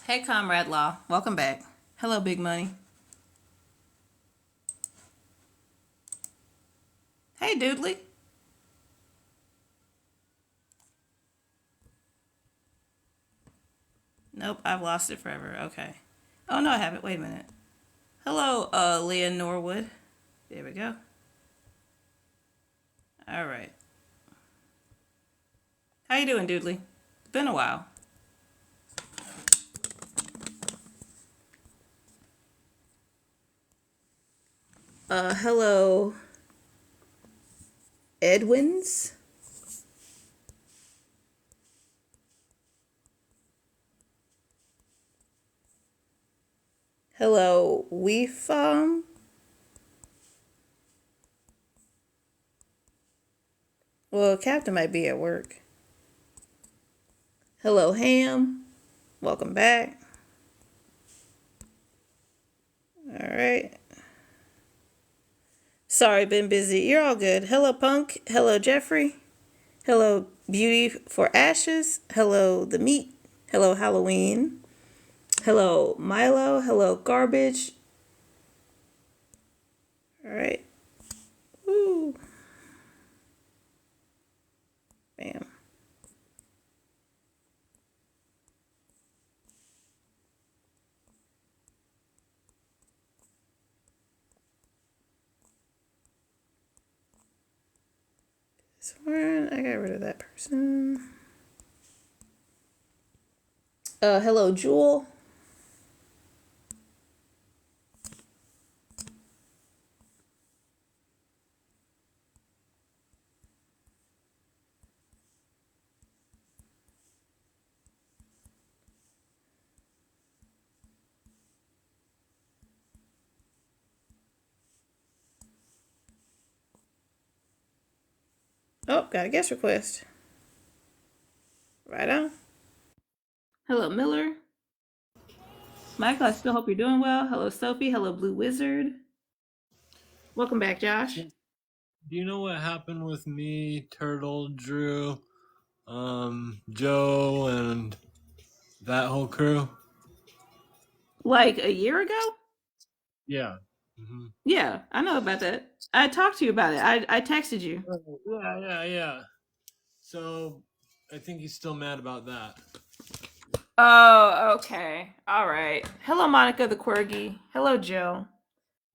Hey, Comrade Law. Welcome back. Hello, Big Money. Hey, Doodly. Nope, I've lost it forever. Okay. Oh, no, I haven't. Wait a minute. Hello, Leah Norwood. There we go. All right. How you doing, Doodly? It's been a while. Hello, Edwins. Hello, Weefam. Well, Captain might be at work. Hello, Ham. Welcome back. All right. Sorry, been busy. You're all good. Hello, Punk. Hello, Jeffrey. Hello, Beauty for Ashes. Hello, The Meat. Hello, Halloween. Hello, Milo. Hello, Garbage. All right. Woo. Bam. This one, I got rid of that person. Hello, Jewel. Oh, got a guest request. Right on. Hello, Miller. Michael, I still hope you're doing well. Hello, Sophie. Hello, Blue Wizard. Welcome back, Josh. Do you know what happened with me, Turtle, Drew, Joe, and that whole crew? Like a year ago? Yeah. hmm Yeah, I know about that. I talked to you about it. I texted you. Yeah. So I think he's still mad about that. Oh, okay. All right. Hello, Monica the Quirgy. Hello, Joe.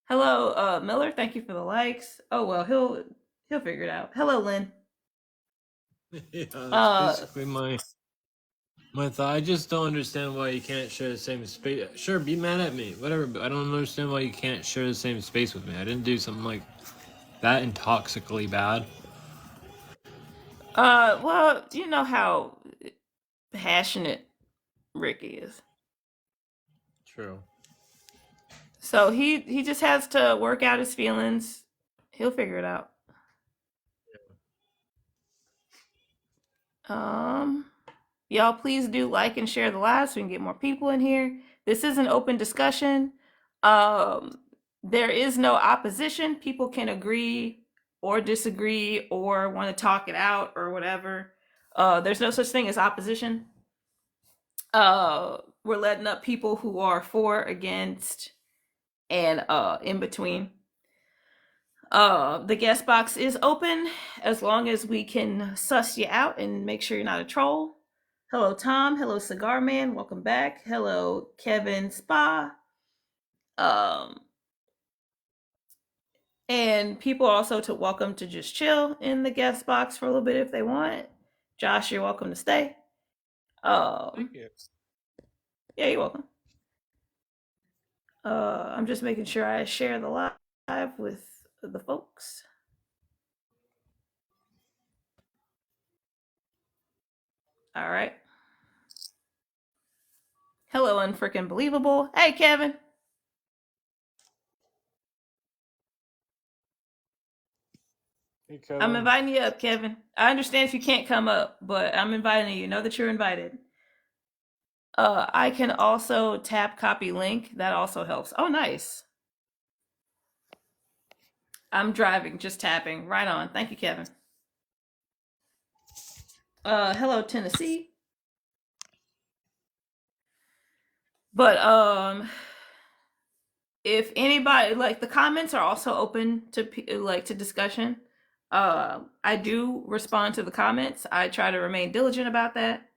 Hello, Miller. Thank you for the likes. Oh well, he'll figure it out. Hello, Lynn. Yeah, that's Uh, basically my thought. I just don't understand why you can't share the same space. Sure, be mad at me, whatever. But I don't understand why you can't share the same space with me. I didn't do something like that intoxically bad. well, you know how passionate Ricky is. True. So he just has to work out his feelings. He'll figure it out. Um, y'all please do like and share the live so we can get more people in here. This is an open discussion. Um, there is no opposition. People can agree or disagree or want to talk it out or whatever. There's no such thing as opposition. We're letting up people who are for, against, and in between. The guest box is open as long as we can suss you out and make sure you're not a troll. Hello, Tom. Hello, Cigar Man. Welcome back. Hello, Kevin Spa. Um, and people are also to welcome to just chill in the guest box for a little bit if they want. Josh, you're welcome to stay. Thank you. Yeah, you're welcome. I'm just making sure I share the live with the folks. All right. Hello, unfreaking believable. Hey, Kevin. Hey, I'm Kevin. inviting you up, Kevin. I understand if you can't come up, but I'm inviting you. Know that you're invited. I can also tap copy link. That also helps. Oh, nice. I'm driving, just tapping. Right on. Thank you, Kevin. Hello, Tennessee. But if anybody like the comments are also open to like to discussion. I do respond to the comments. I try to remain diligent about that.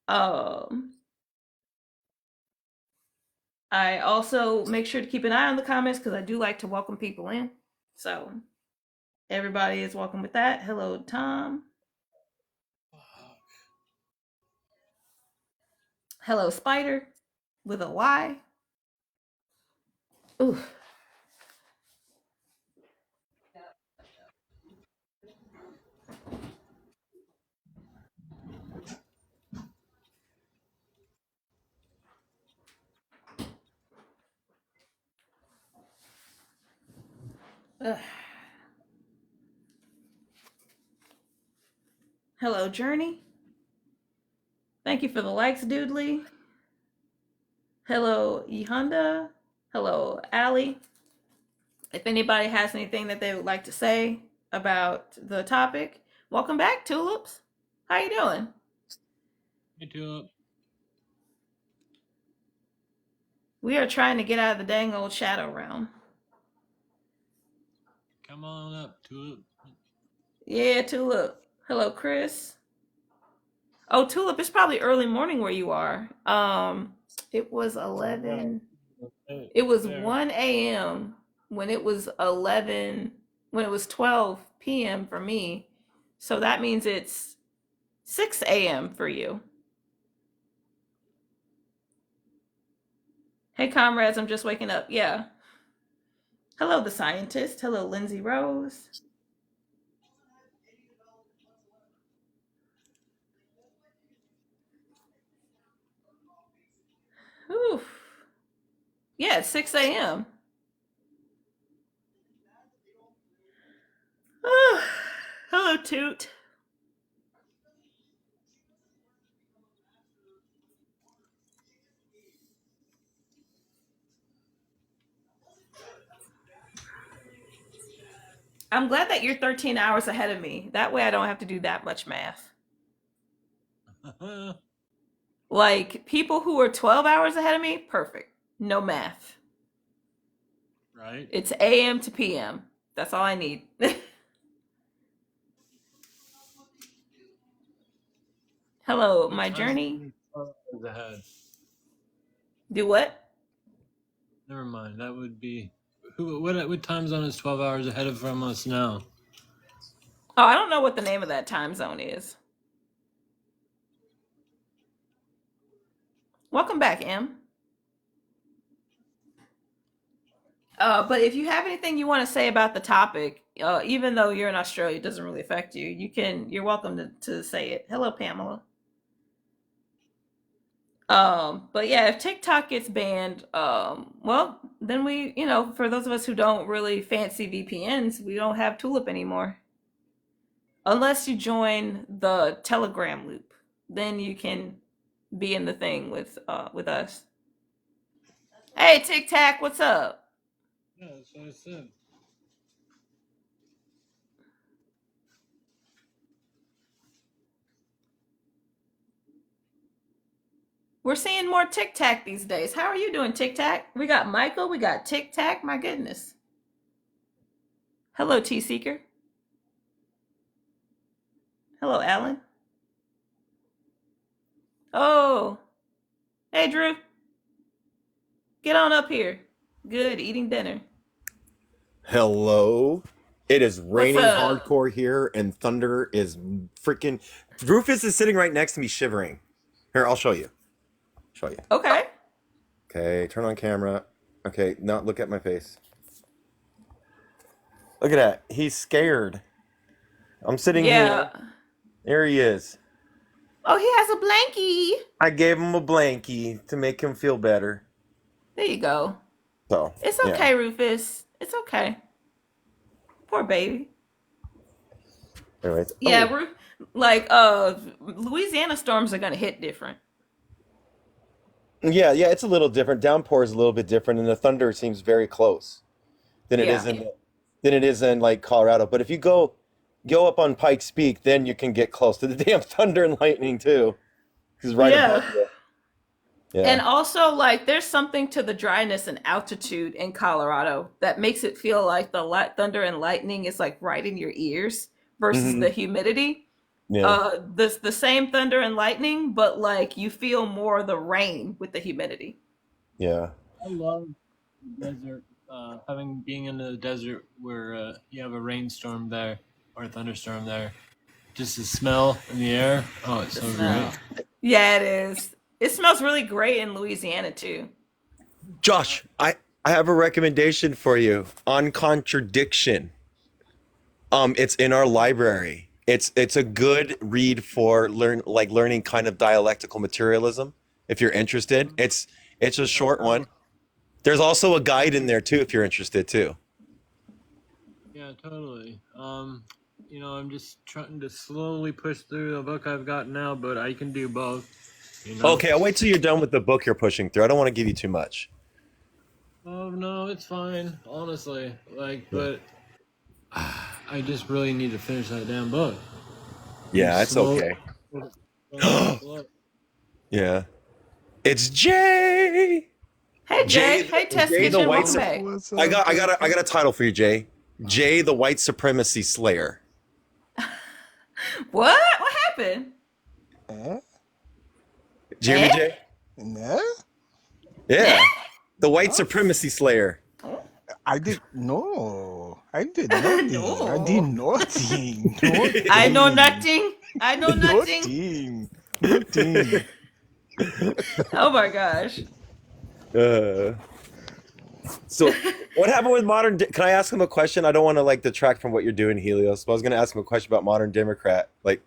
Um I also make sure to keep an eye on the comments because I do like to welcome people in. So everybody is welcome with that. Hello, Tom. Hello, Spider with a Y. Ooh. Ugh. Hello, Journey. Thank you for the likes, Doodly. Hello, Ehonda. Hello, Allie. If anybody has anything that they would like to say about the topic, welcome back, Tulips. How you doing? Me too. We are trying to get out of the dang old shadow realm. Come on up, Tulip. Yeah, Tulip. Hello, Chris. Oh, Tulip, it's probably early morning where you are. It was Yeah, 11. okay, It was there. 1 a.m. when it was 11, when it was 12 p.m. for me. So that means it's 6 a.m. for you. Hey, comrades, I'm just waking up. Yeah. Hello, the scientist. Hello, Lindsay Rose. Oof. Yeah, it's 6 a.m. Hello, Toot. I'm glad that you're 13 hours ahead of me. That way I don't have to do that much math. Like people who are 12 hours ahead of me, perfect. No math. Right? It's AM to PM. That's all I need. Hello, What my time journey. zone is ahead? Do what? Never mind. That would be what time zone is 12 hours ahead of from us now? Oh, I don't know what the name of that time zone is. Welcome back, M. But if you have anything you want to say about the topic, even though you're in Australia, it doesn't really affect you. You're welcome to say it. Hello, Pamela. But yeah, if TikTok gets banned, well, then for those of us who don't really fancy VPNs, we don't have Tulip anymore. Unless you join the Telegram loop, then you can be in the thing with us. Hey, Tic Tac, what's up? Yeah, that's what I said. We're seeing more Tic Tac these days. How are you doing, Tic Tac? We got Michael, we got Tic Tac. My goodness. Hello, T Seeker. Hello, Alan. Oh, hey, Drew. Get on up here. Good, eating dinner. Hello. It is What's raining up? hardcore here, and thunder is freaking. Rufus is sitting right next to me, shivering. Here, I'll show you. Show you. Okay. Okay, turn on camera. Okay, now look at my face. Look at that. He's scared. I'm sitting Yeah. here. There he is. Oh, he has a blankie. I gave him a blankie to make him feel better. There you go. So, It's yeah. okay, Rufus. It's okay. Poor baby. Anyways. Yeah, Oh, we're Louisiana storms are gonna hit different. yeah, yeah, it's a little different. Downpour is a little bit different, and the thunder seems very close than it is Yeah. in like Colorado. But if you go up on Pikes Peak, then you can get close to the damn thunder and lightning too, because right Yeah. above you. And Yeah. also, like, there's something to the dryness and altitude in Colorado that makes it feel like the thunder and lightning is like right in your ears versus Hmm. the humidity. Yeah. The same thunder and lightning, but like you feel more of the rain with the humidity. Yeah. I love the desert. Having being in the desert where you have a rainstorm there or a thunderstorm there, just the smell in the air. Oh, it's The so great. smell. Yeah, it is. It smells really great in Louisiana too. Josh, I have a recommendation for you on contradiction. It's in our library. It's a good read for learning kind of dialectical materialism if you're interested. It's a Oh, short one. totally. There's also a guide in there too if you're interested too. Yeah, totally. I'm just trying to slowly push through the book I've got now, but I can do both. You know. Okay, I'll wait till you're done with the book you're pushing through. I don't want to give you too much. Oh no, it's fine. Honestly, like, Yeah. but I just really need to finish that damn book. I'm Yeah, it's slow, okay. slow. Yeah. It's Jay. Hey Jay Jay, the, hey Test Jay the Kitchen, white welcome sup- back. What's I up, got I got a, I people? got a title for you, Jay. Jay the white supremacy slayer. What happened? Eh? Did you hear me, Eh? Jay? Nah? Eh? Yeah. The white Huh? supremacy slayer. Oh. I did no. I did nothing. I did No. nothing. I know Nothing. nothing. I know nothing. Nothing. Nothing. Oh my gosh. uh, so what happened with can I ask him a question? I don't want to like detract from what you're doing, Helios, but I was gonna ask him a question about modern Democrat. Like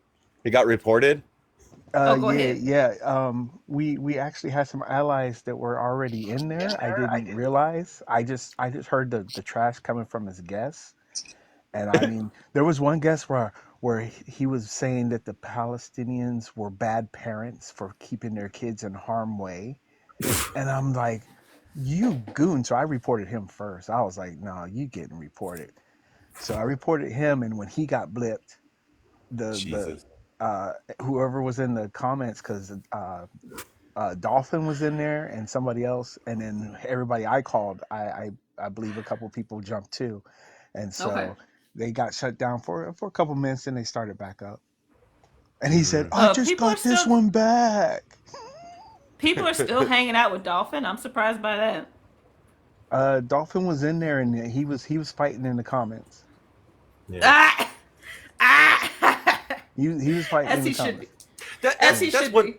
he got reported? Oh, go Yeah, ahead. yeah. We actually had some allies that were already in there. I didn't realize. I just heard the trash coming from his guests. And I mean, there was one guest where he was saying that the Palestinians were bad parents for keeping their kids in harm way. And I'm like, you goon. So I reported him first. I was like, no, you getting reported. So I reported him, and when he got blipped, the Jesus. whoever was in the comments, because Dolphin was in there and somebody else, and then everybody I called, I believe a couple people jumped too, and Okay. so they got shut down for a couple minutes, and they started back up. And he said, Hmm. "I just People are got this still one back." hanging out with Dolphin. I'm surprised by that. Dolphin was in there, and he was fighting in the comments. Yeah. Ah, ah. He was fighting As in the he should be. comments. That As that's Yeah. he that's should one be.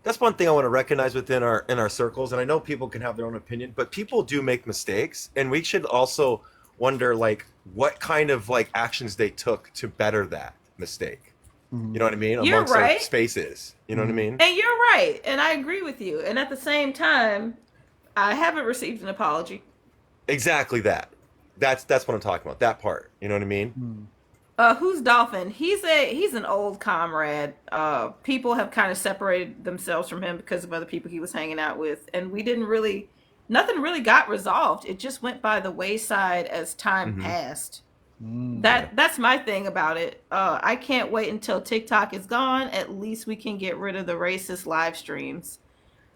that's one thing I want to recognize within our circles, and I know people can have their own opinion, but people do make mistakes, and we should also wonder like what kind of like actions they took to better that mistake. You Hmm. know what I mean? You're Amongst our right. spaces. You know what I Hmm. mean? And you're right. And I agree with you. And at the same time, I haven't received an apology. Exactly that. That's what I'm talking about. That part. You know what I mean? Hmm. Who's Dolphin? He's an old comrade. People have kind of separated themselves from him because of other people he was hanging out with, and we didn't really, nothing really got resolved. It just went by the wayside as time Hmm. passed. Hmm. Yeah. That's my thing about it. I can't wait until TikTok is gone. At least we can get rid of the racist live streams.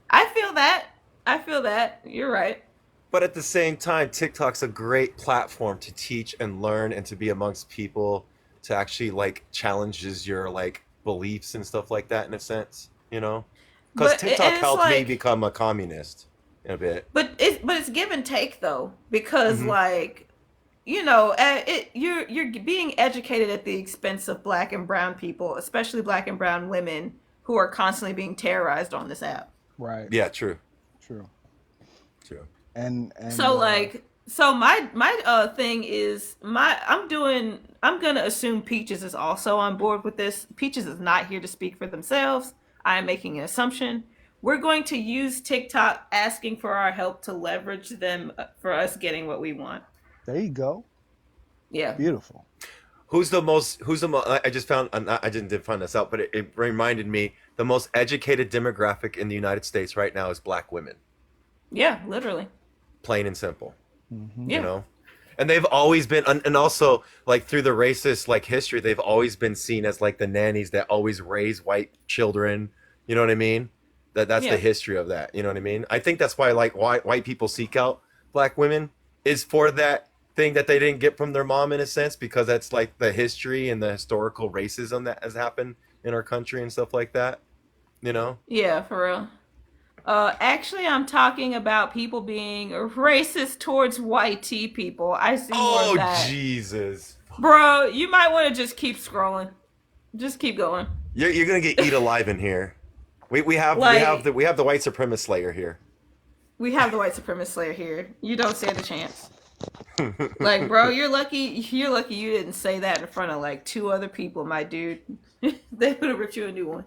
I feel that. I feel that. You're right. But at the same time, TikTok's a great platform to teach and learn and to be amongst people to actually like challenges your like beliefs and stuff like that in a sense, you know? Because TikTok And it's helped me like, become a communist a bit. but it's give and take though, because Hmm. like, you're being educated at the expense of black and brown people, especially black and brown women who are constantly being terrorized on this app. Right. Yeah, true. True. True. And So my thing is, I'm gonna assume Peaches is also on board with this. Peaches is not here to speak for themselves. I am making an assumption. We're going to use TikTok asking for our help to leverage them for us getting what we want. there you go. Yeah. Beautiful. I just found, I didn't find this out, but it reminded me the most educated demographic in the United States right now is black women, Yeah, literally. plain and simple, Hmm. you Yeah. know? And they've always been, and also like through the racist like history, they've always been seen as like the nannies that always raise white children. You know what I mean? That's the Yeah. history of that. You know what I mean? I think that's why like white people seek out black women is for that thing that they didn't get from their mom in a sense, because that's like the history and the historical racism that has happened in our country and stuff like that. You know? Yeah, for real. Actually, I'm talking about people being racist towards white tea people. I see more of Oh that. Jesus! Bro, you might want to just keep scrolling. Just keep going. You're gonna get eat alive in here. Like, We have the white supremacist slayer here. we have the white supremacist slayer here. You don't stand a chance. Like, bro, you're lucky. You're lucky you didn't say that in front of like two other people, my dude. They would have ripped you a new one.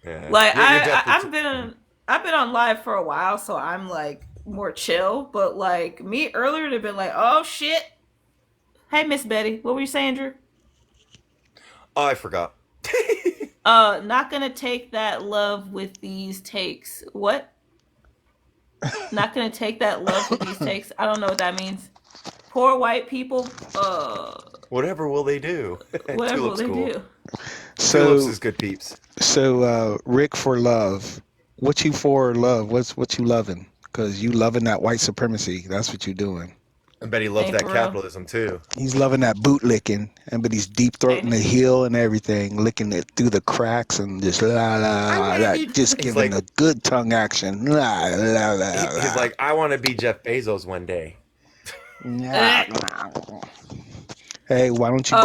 Yeah, Like, you're definitely. I've been on live for a while, so I'm like more chill. But like me earlier, to have been like, oh shit. Hey, Miss Betty, what were you saying, Drew? Oh, I forgot. Not gonna take that love with these takes. What? Not gonna take that love with these takes. I don't know what that means. Poor white people. Whatever will they do? Whatever will Tulip's they cool. do? Tulips So is good peeps. Rick for love. What you for love? What you loving? Because you loving that white supremacy. That's what you doing. I bet he loves Ain't that for real. capitalism too. He's loving that boot licking, and but he's deep throating Ain't the it? heel and everything, licking it through the cracks and just la I la want to that, be. just He's giving like, a good tongue action. La la la he's la. like, I want to be Jeff Bezos one day. Yeah. Eh. Hey, Uh, why don't you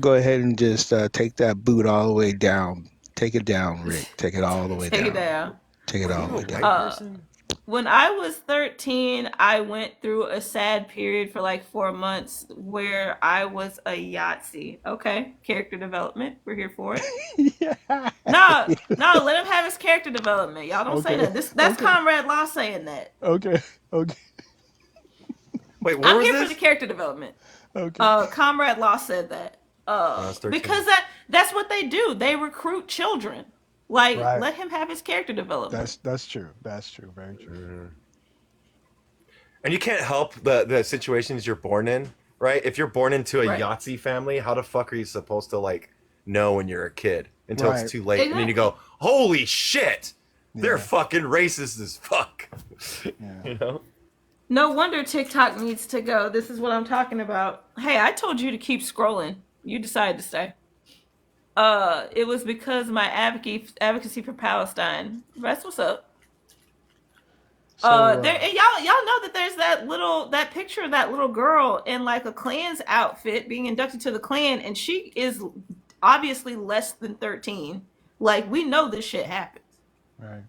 go ahead and just take that boot all the way down? Take it down, Rick. Take it all the way take it down. down. Take it Are all you the a way down. white person? When I was 13, I went through a sad period for like 4 months where I was a Yahtzee. Okay, character development. We're here for it. Yeah. No, no, let him have his character development. Y'all don't say Okay. that. That's Okay. Comrade Law saying that. Okay. Okay. Wait, where I'm was here for the this? character development. Okay. Comrade Law said that. When I was 13. Because that's what they do. They recruit children. Like, Right. let him have his character development. That's true. That's true. Very true. And you can't help the situations you're born in, right? If you're born into a Right. Yahtzee family, how the fuck are you supposed to like know when you're a kid until it's Right. too late, and then you Exactly. go, "Holy shit, they're Yeah. fucking racist as fuck," Yeah. you know? No wonder TikTok needs to go. This is what I'm talking about. Hey, I told you to keep scrolling. You decided to stay. It was because my advocacy for Palestine. That's what's up. So There and y'all know that there's that picture of that little girl in like a Klan's outfit being inducted to the Klan, and she is obviously less than 13. Like, we know this shit happens. right.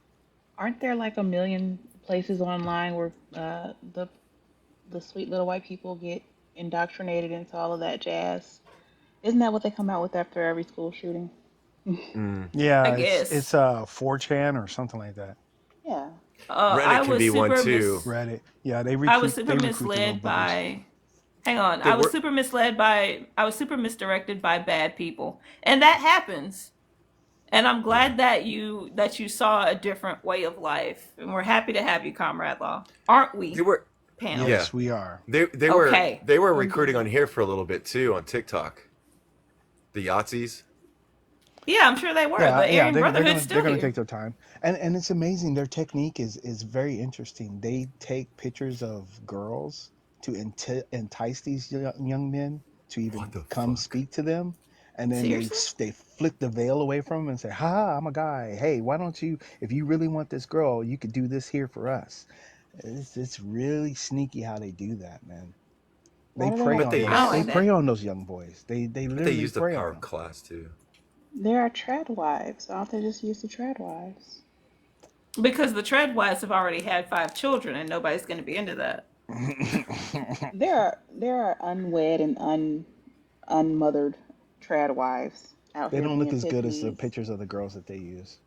Aren't there like a million places online where the sweet little white people get indoctrinated into all of that jazz? Isn't that what they come out with after every school shooting? Mm. I Yeah, it's guess. 4chan or something like that. Yeah. I Reddit can was be one super too. Reddit. Yeah, I was they super recruit the little misled boogers. by. Hang on, The wor- I was super misdirected by bad people, and that happens. And I'm yeah. glad that you saw a different way of life, and we're happy to have you, Comrade Law, aren't They we? were Panel. yeah. Yes, we are. Okay. They were recruiting Indeed. on here for a little bit too on TikTok. The Yahtzees. Yeah, I'm sure they were. Yeah, The yeah, Aryan Brotherhood's they're still gonna here. take their time, and it's amazing. Their technique is very interesting. They take pictures of girls to entice these young men to What even the come fuck? speak to them, and then Seriously? they flick the veil away from them and say, "Ha, I'm a guy. Hey, why don't you? If you really want this girl, you could do this here for us." It's really sneaky how they do that, man. Why do they have Bet to they I hide don't use They like them? prey that. on those young boys. They bet they literally use the prey on power them. class too. There are trad wives. Aren't they just used to trad wives? Because the Treadwives have already had 5 children, and nobody's going to be into that. There are unwed and unmothered trad wives out They here don't look being as pick good as the me's. pictures of the girls that they use.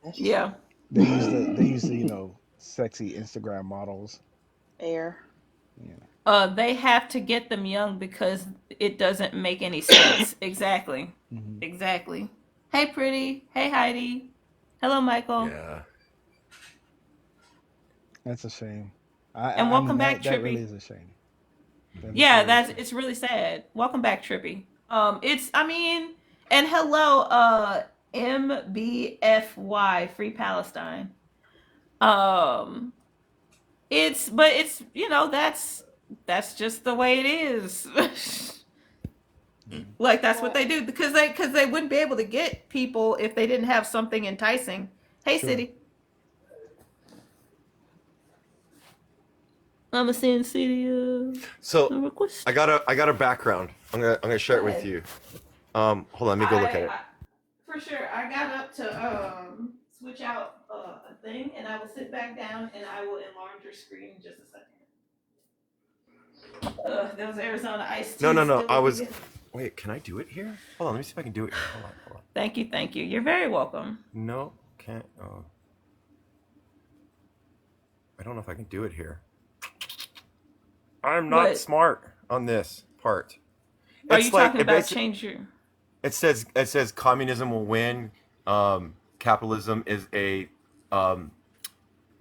That's true. Yeah. They use the sexy Instagram models. Air. Yeah. They have to get them young because it doesn't make any sense. Exactly. Hmm. Exactly. Hey, pretty. Hey, Heidi. Hello, Michael. Yeah. That's a shame. And I mean welcome back, that really Trippy. is a shame. That is Yeah, really a that's shame. it's really sad. Welcome back, Trippy. It's I mean, and hello, MBFY, Free Palestine. Um, it's that's just the way it is. Like that's what Well, they do because they wouldn't be able to get people if they didn't have something enticing. Hey, Sure. City, I'm a send City So a request. I got a background. I'm gonna share Go it with ahead. you. Hold on, let me go look at it. I for sure. I got up to switch out a thing, and I will sit back down, and I will enlarge your screen in just a second. Those Arizona iced No, no, teas no. still I looking was. good. Wait, can I do it here? Hold on, let me see if I can do it here. Hold on, hold on. Thank you, thank you. You're very welcome. No, can't. Oh, I don't know if I can do it here. I'm not What smart on this part. are you It's like talking it about? basically. Change your. It says communism will win. Capitalism is a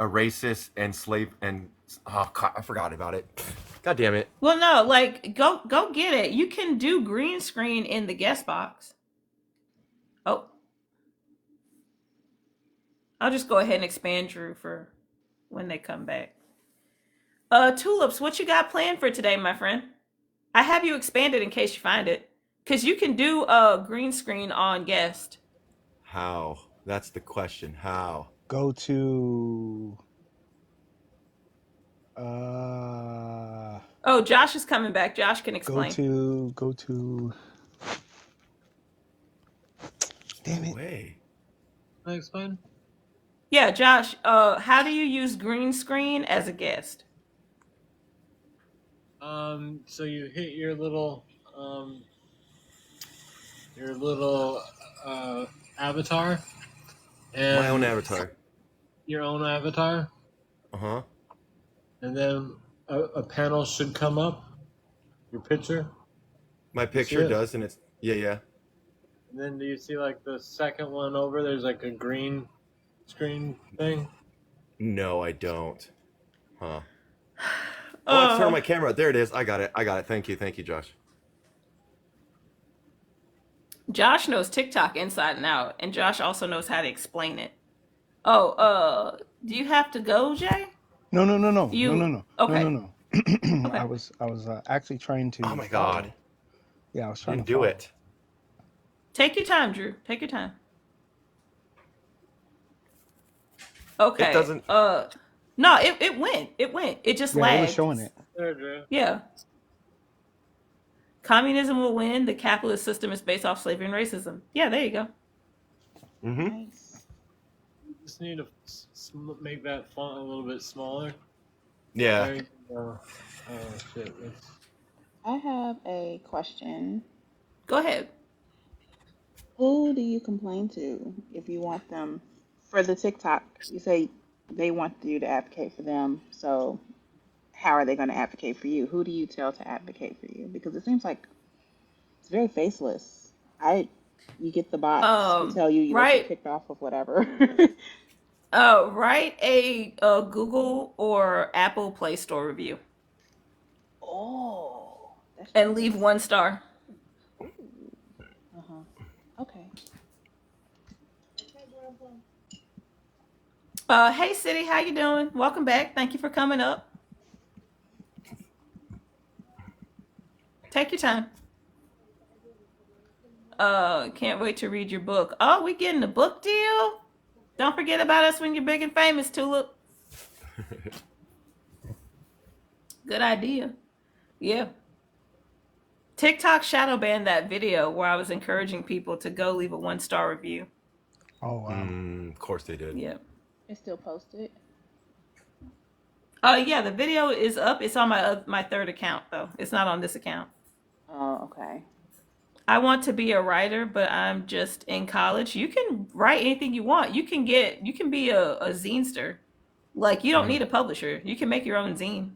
racist and slave and oh God, I forgot about it. God damn it. Well, no, like go get it. You can do green screen in the guest box. Oh, I'll just go ahead and expand Drew for when they come back. Tulips, what you got planned for today, my friend? I have you expanded in case you find it, because you can do a green screen on guest. How? That's the question. How? Go to uh Oh, Josh is coming back. Josh can go explain. to go to No damn it. way. Can I explain? Yeah, Josh. How do you use green screen as a guest? So you hit your little avatar, My own and avatar. your own avatar, Uh-huh. and then a panel should come up. Your picture. My You see picture it? does and it's yeah, yeah. And then do you see like the second one over? There's like a green screen thing. No, I don't. Huh. Oh, I have to turn on Uh, my camera. There it is. I got it. I got it. Thank you. Thank you, Josh. Josh knows TikTok inside and out, and Josh also knows how to explain it. Oh, do you have to go, Jay? No, no, no, no, no, no, You no, no, no, okay? no. Okay. I was actually trying Oh to my God. follow. Yeah, I was I trying to didn't do follow. it. Take your time, Drew. Take your time. It Okay. doesn't. No, it went. It went. It just Yeah, it was lagged. showing it. There, Drew. Yeah. Communism will win. The capitalist system is based off slavery and racism. Yeah, there you go. Mm-hmm. nice. You just need to make that font a little bit smaller. Yeah. There you go. Oh shit. I have a question. Go ahead. Who do you complain to if you want them for the TikTok? You say they want you to advocate for them, so how are they going to advocate for you? Who do you tell to advocate for you? Because it seems like it's very faceless. You get the bots who tell you that you're Right. kicked off of whatever. Write a Google or Apple Play Store review Oh, that's and leave genius. 1 star. Uh-huh. Okay. Hey, City, how you doing? Welcome back. Thank you for coming up. Take your time. Can't wait to read your book. Oh, we getting a book deal? Don't forget about us when you're big and famous, Tulip. Good idea. Yeah. TikTok shadow banned that video where I was encouraging people to go leave a 1 star review. Oh wow. Of course they did. Yeah. It's still posted. Yeah, the video is up. It's on my third account though. It's not on this account. Oh, okay. I want to be a writer, but I'm just in college. You can write anything you want. You can be a zinester. Like you don't Mm. need a publisher. You can make your own zine.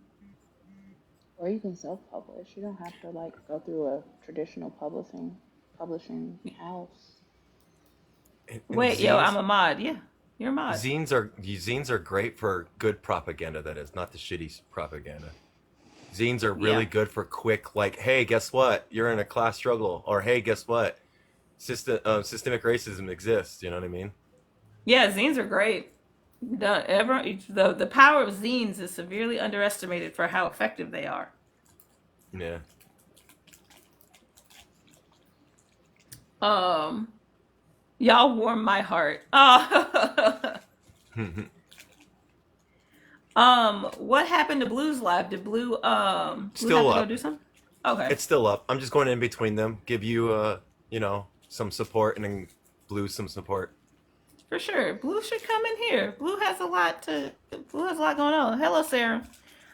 Or you can self-publish. You don't have to like go through a traditional publishing house. And Wait, yo, I'm a mod. Yeah, you're a mod. zines are great for good propaganda. That is not the shitty propaganda. Zines are really Yeah. good for quick, like, hey, guess what? You're in a class struggle, or hey, guess what? systemic racism exists. You know what I mean? Yeah, zines are great. The power of zines is severely underestimated for how effective they are. Yeah. Um, y'all warm my heart. What happened to Blue's live? Did Blue have Still to go up. do something? Okay, It's still up. I'm just going in between them, give you some support, and then Blue some support. for sure. Blue should come in here. Blue has a lot going on. Hello, Sarah.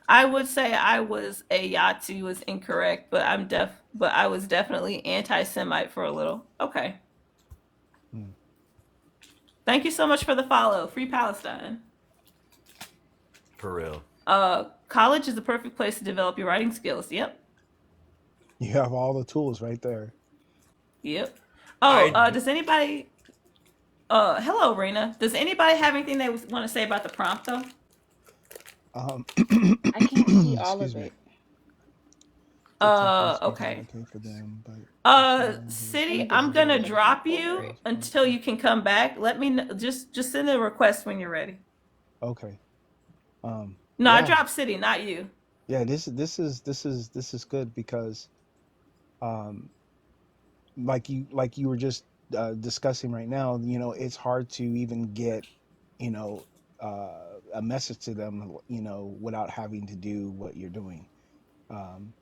I would say I was a Yatu was incorrect, but I was definitely anti-Semite for a little. Okay. Hmm. Thank you so much for the follow. Free Palestine. For real. College is the perfect place to develop your writing skills. Yep. You have all the tools right there. Yep. Oh, I does anybody hello, Rena. Does anybody have anything they want to say about the prompt though? Um, I can't see all of excuse me. it. TikTok messages are Okay. okay for them, but Instagram has Let me City, I'm disappear gonna so I can't drop over you it. until you can come back. Let me know, just send a request when you're ready. okay. No, I Yeah, dropped City, not you. yeah. This is good because um, like you were just discussing right now. It's hard to even get you know a message to them. Without having to do what you're doing. Um,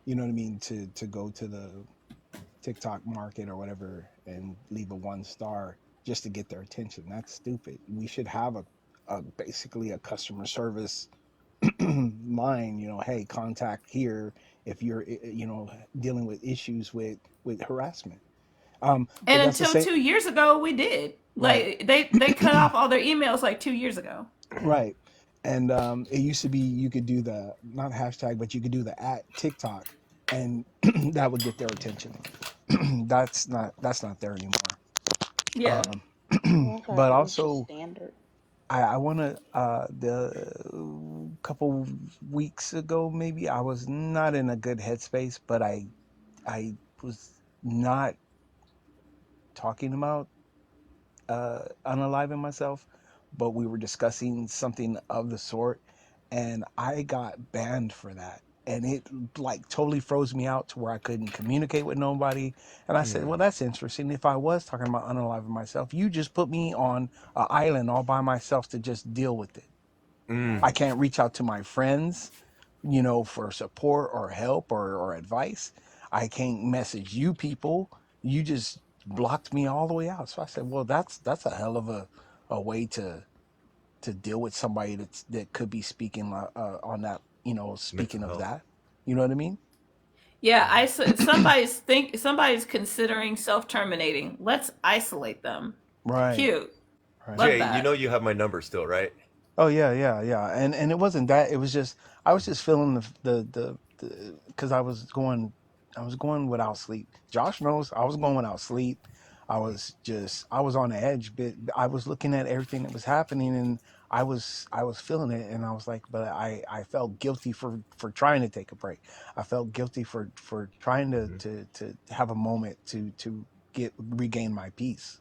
you know what I mean? To go to the TikTok market or whatever and leave a 1 star just to get their attention. That's stupid. We should have a basically a customer service line, hey, contact here if you're dealing with issues with harassment. But And that's the until same. 2 years ago, we did. Right. Like they cut off all their emails like 2 years ago. Right. And it used to be you could do the not hashtag, but you could do the at TikTok, and that would get their attention. That's not there anymore. Yeah. Oh, I thought But that was just also standard. I want to the couple weeks ago maybe I was not in a good headspace, but I was not talking about unaliving myself, but we were discussing something of the sort, and I got banned for that. And it like totally froze me out to where I couldn't communicate with nobody. And I said, Mm, well, that's interesting. If I was talking about unaliving myself, you just put me on an island all by myself to just deal with it. mm, I can't reach out to my friends, for support or help or advice. I can't message you people. You just blocked me all the way out. So I said, well, that's a hell of a way to deal with somebody that could be speaking on that, mental speaking of health. that. You know what I mean? Yeah, somebody's considering self-terminating. Let's isolate them. Right. Cute. Right. Love Jay, you know that. you have my number still, right? Oh yeah, yeah, yeah. And it wasn't that. It was just I was just feeling the because I was going without sleep. Josh knows I was going without sleep. I was on the edge, but I was looking at everything that was happening, and I was feeling it, and I was like, but I felt guilty for trying to take a break. I felt guilty for trying to Mhm. to to have a moment to get regain my peace.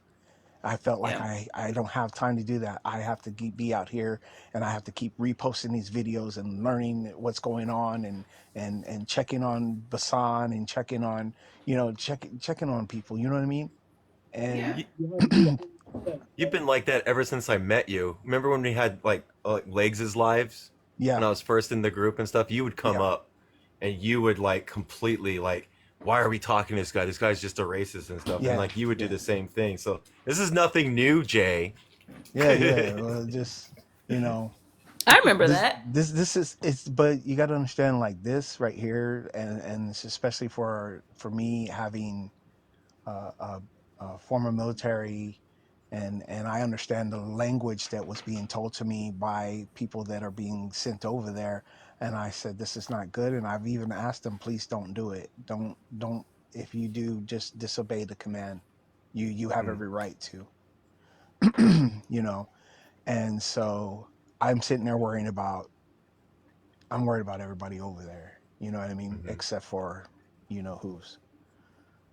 I felt like Yeah. I don't have time to do that. I have to be out here, and I have to keep reposting these videos and learning what's going on, and checking on Basan, and checking on checking on people. You know what I mean? And Yeah. You've been like that ever since I met you. Remember when we had like Legs' lives when yeah, I was first in the group and stuff? You would come yeah, up and you would like completely like, why are we talking to this guy? This guy's just a racist and stuff. And yeah, like you would do yeah, the same thing. So this is nothing new, Jay. yeah, yeah. Just you know, I remember this that. this this is it's. But you got to understand, like this right here, and it's especially for me having former military, and I understand the language that was being told to me by people that are being sent over there. And I said, this is not good. And I've even asked them, please don't do it. Don't. If you do, just disobey the command. You have Mm, every right to, you know. And so I'm sitting there worrying about. I'm worried about everybody over there. You know what I mean? mhm, Except for, who's.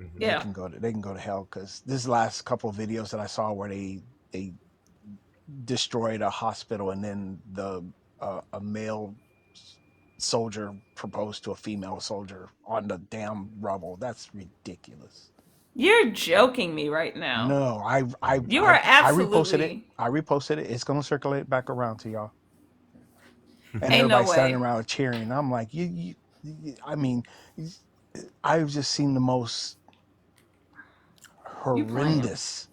Hmm. Yeah. they can go to hell because this last couple of videos that I saw where they destroyed a hospital and then a male soldier proposed to a female soldier on the damn rubble. That's ridiculous. You're joking me right now. No, You are I reposted it. absolutely I reposted it. It's gonna circulate back around to y'all, and ain't no everybody's standing way. around cheering. I'm like, I mean, I've just seen the most You playing. horrendous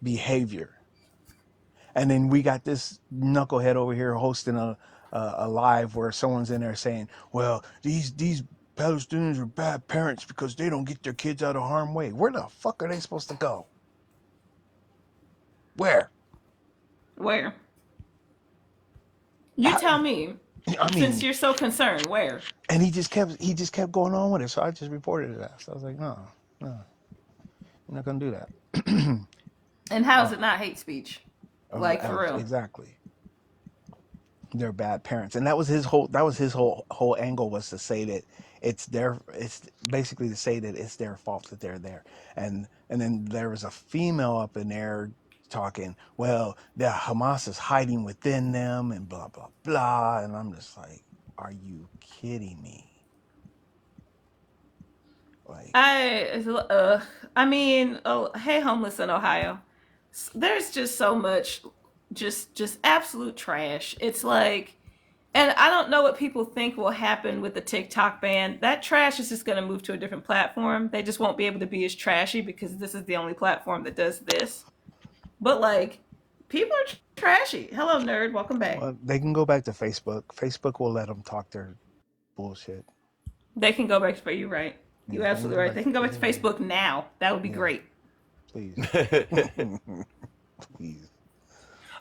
behavior. And then we got this knucklehead over here hosting a live where someone's in there saying, "Well, these Palestinians are bad parents because they don't get their kids out of harm's way." Where the fuck are they supposed to go? Where? Where? You I, tell me, I since mean, you're so concerned, where? and he just kept going on with it. So I just reported it. So I was like, no, no, I'm not gonna do that. And how is uh, it not hate speech? Like for real. exactly. They're bad parents, and that was his whole angle, was to say that it's basically to say that it's their fault that they're there. And then there was a female up in there talking, well, the Hamas is hiding within them and blah blah blah, and I'm just like, are you kidding me? Like, I mean, oh, hey, homeless in Ohio. There's just so much, just absolute trash. It's like, and I don't know what people think will happen with the TikTok ban. That trash is just going to move to a different platform. They just won't be able to be as trashy because this is the only platform that does this. But like, people are trashy. Hello, nerd. Welcome back. well, they can go back to Facebook. Facebook will let them talk their bullshit. They can go back to you, right? Yeah, You they can absolutely go right. back. They can go They back to can go. Facebook now. That would be Yeah, great. please, please.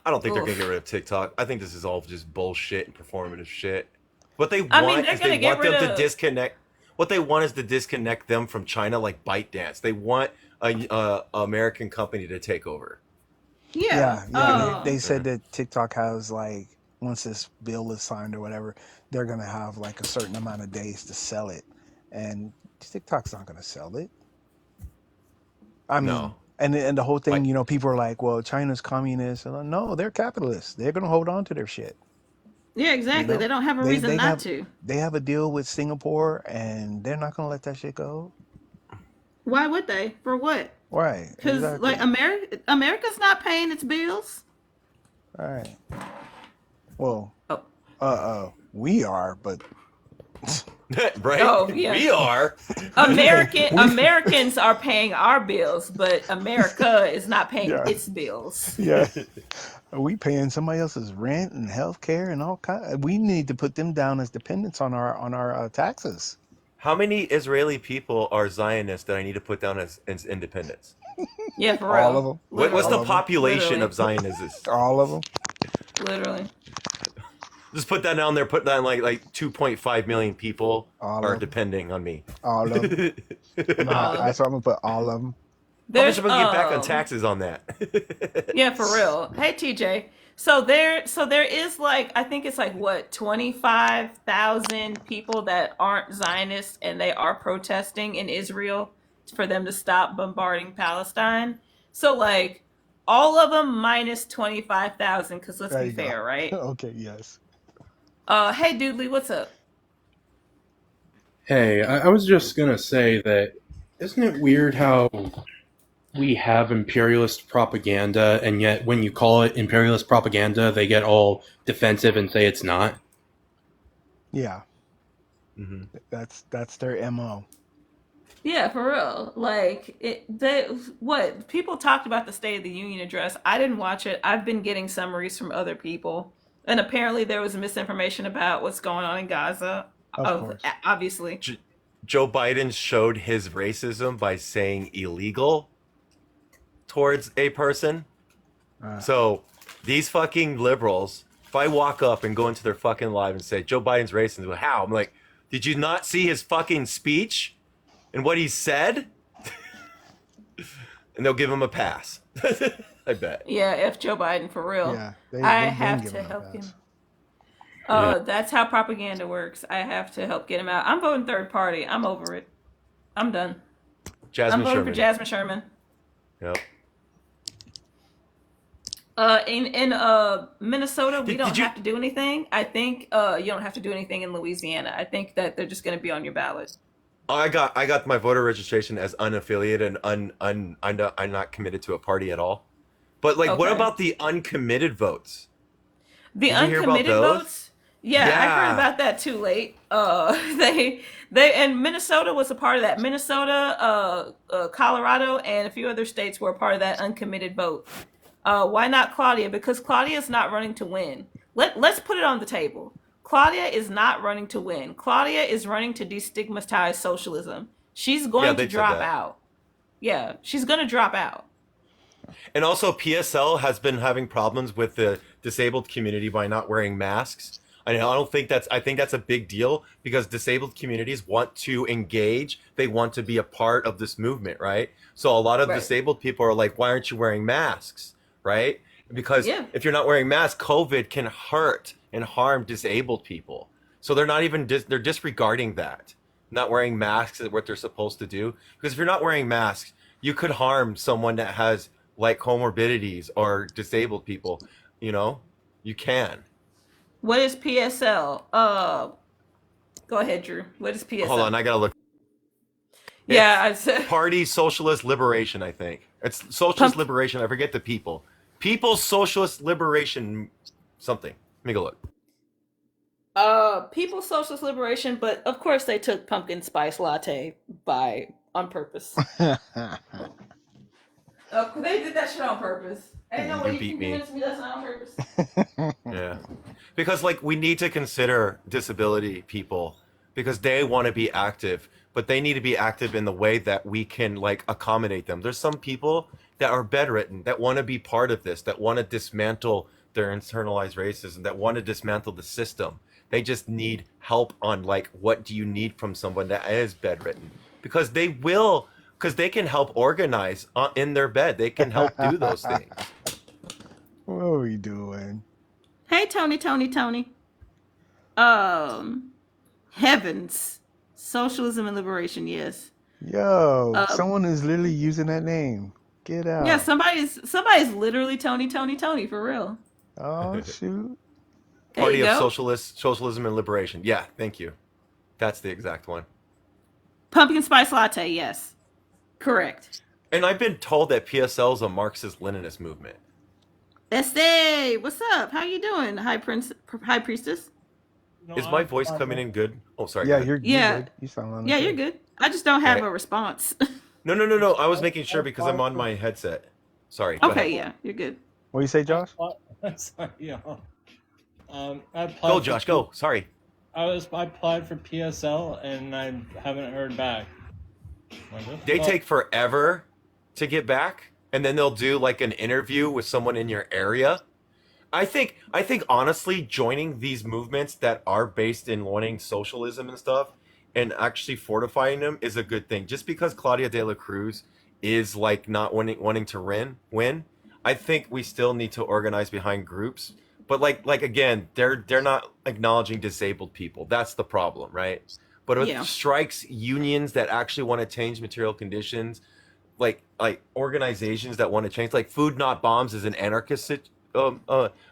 I don't think they're gonna get Oof. rid of TikTok. I think this is all just bullshit and performative shit. What they I mean, want they're is they gonna get want rid them to of. disconnect. What they want is to disconnect them from China, like ByteDance. They want a American company to take over. Yeah. Yeah, yeah. They Uh, said that TikTok has, like, once this bill is signed or whatever, they're gonna have like a certain amount of days to sell it, and TikTok's not gonna sell it. I mean, no, and the whole thing, like people are like, well, China's communist. And no, they're capitalists. They're gonna hold on to their shit. Yeah, You exactly. They know, don't have a they reason they not have to. they have a deal with Singapore, and they're not gonna let that shit go. Why would they? For what? Right? Because like Exactly. America's not paying its bills. Right. Well, Oh, we are, but right? oh yeah. We are. we Americans are paying our bills, but America is not paying yeah. its bills. Yeah, are we paying somebody else's rent and health care and all kind? We need to put them down as dependents on our taxes. How many Israeli people are Zionists that I need to put down as independents? Yeah, for All real. of them, What's the all Literally. of them, population Literally. of Zionists? all of them, Literally. Just put that down there. Put that in like 2.5 million people all are of them, depending on me. all of them. All of them. That's what I'm gonna put. All of them. How much There's am I gonna get back on taxes on that? yeah, for real. Hey TJ. So there is like I think it's like what 25,000 people that aren't Zionists and they are protesting in Israel for them to stop bombarding Palestine. So like all of them minus 25,000 cuz let's There be you go. fair, right? Okay. Yes. Hey Doodley, what's up? Hey, I was just gonna say that isn't it weird how we have imperialist propaganda, and yet when you call it imperialist propaganda, they get all defensive and say it's not? Yeah. Hmm. That's their mo. Yeah, for real. Like they what people talked about the State of the Union address. I didn't watch it. I've been getting summaries from other people, and apparently there was misinformation about what's going on in Gaza. Of Of course. obviously, Joe Biden showed his racism by saying illegal towards a person. Uh, So these fucking liberals, if I walk up and go into their fucking live and say Joe Biden's racist, well, how? I'm like, did you not see his fucking speech and what he said? And they'll give him a pass. I bet. yeah, F Joe Biden for real. yeah. I They've been have to giving them a help pass. him. Yeah. That's how propaganda works. I have to help get him out. I'm voting third party. I'm over it. I'm done. I'm Jasmine voting for Sherman. Jasmine Sherman. Yep. In Minnesota, we don't Did you? have to do anything. I think you don't have to do anything in Louisiana. I think that they're just going to be on your ballot. Oh, I got my voter registration as unaffiliated and I'm not committed to a party at all. But like, what Okay. about the uncommitted votes? The Did you hear about uncommitted those? votes, yeah, I heard Yeah. about that too late. They and Minnesota was a part of that. Minnesota, Colorado, and a few other states were a part of that uncommitted vote. Why not Claudia? Because Claudia is not running to win. Let's put it on the table. Claudia is not running to win. Claudia is running to destigmatize socialism. She's Yeah, going to they said drop that. out. Yeah, she's going to drop out. And also, PSL has been having problems with the disabled community by not wearing masks. I don't think that's. I think that's a big deal because disabled communities want to engage. They want to be a part of this movement, right? So a lot of Right. disabled people are like, "Why aren't you wearing masks?" Right? Because Yeah. if you're not wearing masks, COVID can hurt and harm disabled people. So they're not even they're disregarding that. Not wearing masks is what they're supposed to do. Because if you're not wearing masks, you could harm someone that has like comorbidities or disabled people, you know, you can. What is PSL? Go ahead, Drew. What is Hold on, PSL? I gotta look. Yeah, It's I said Party Socialist Liberation, I think. It's Socialist pump. Liberation. I forget the people. People's Socialist Liberation something. Let me go look. People's Socialist Liberation, but of course they took pumpkin spice latte by on purpose. They did that shit on purpose. Ain't no You way you beat can me. convince me that's not on purpose. Yeah. Because like we need to consider disability people because they want to be active, but they need to be active in the way that we can like accommodate them. There's some people that are bedridden that want to be part of this, that want to dismantle their internalized racism, that want to dismantle the system. They just need help on like what do you need from someone that is bedridden? Because they will because they can help organize in their bed. They can help do those things. What are we doing? Hey, Tony. Um, Heavens, socialism and liberation. Yes. Yo, Uh, someone is literally using that name. Get yeah. out. Somebody's literally Tony for real. Oh, shoot. There Party you of go. Socialism and Liberation. Yeah, thank you. That's the exact one. Pumpkin spice latte. Yes, correct. And I've been told that PSL is a Marxist-Leninist movement. Estee, what's up? How you doing, High Priestess? No, Is my I'm voice fine, coming man. in good? Oh, sorry, go Yeah, ahead. you're Yeah, good. You sound on the yeah, you're good. good. I just don't have Okay. a response. No. I was making I sure because I'm applied on for. my headset. Sorry, go Okay, ahead. yeah, you're good. What do you say, I Josh? applied. Sorry, yeah. I Go, applied for. Josh, go. Sorry. I applied for PSL and I haven't heard back. They Well, take forever to get back, and then they'll do like an interview with someone in your area. I think honestly joining these movements that are based in wanting socialism and stuff and actually fortifying them is a good thing. Just because Claudia de la Cruz is like not wanting to win, I think we still need to organize behind groups. But like again, they're not acknowledging disabled people. That's the problem, right? But with Yeah, strikes, unions that actually want to change material conditions, like organizations that want to change, like Food Not Bombs is an anarchist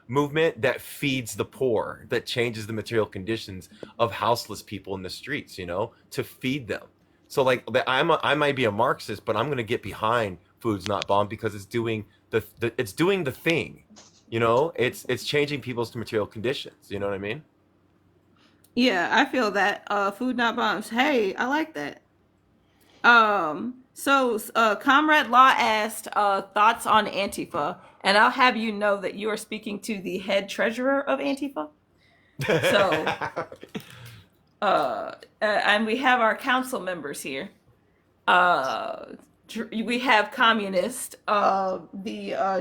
movement that feeds the poor, that changes the material conditions of houseless people in the streets, to feed them. So like I might be a Marxist, but I'm gonna get behind Foods Not Bomb because it's doing it's doing the thing, it's changing people's material conditions. You know what I mean? yeah, I feel that. Food not bombs. Hey, I like that. Comrade Law asked thoughts on Antifa, and I'll have you know that you are speaking to the head treasurer of Antifa. So, and we have our council members here. Uh, we have communist, the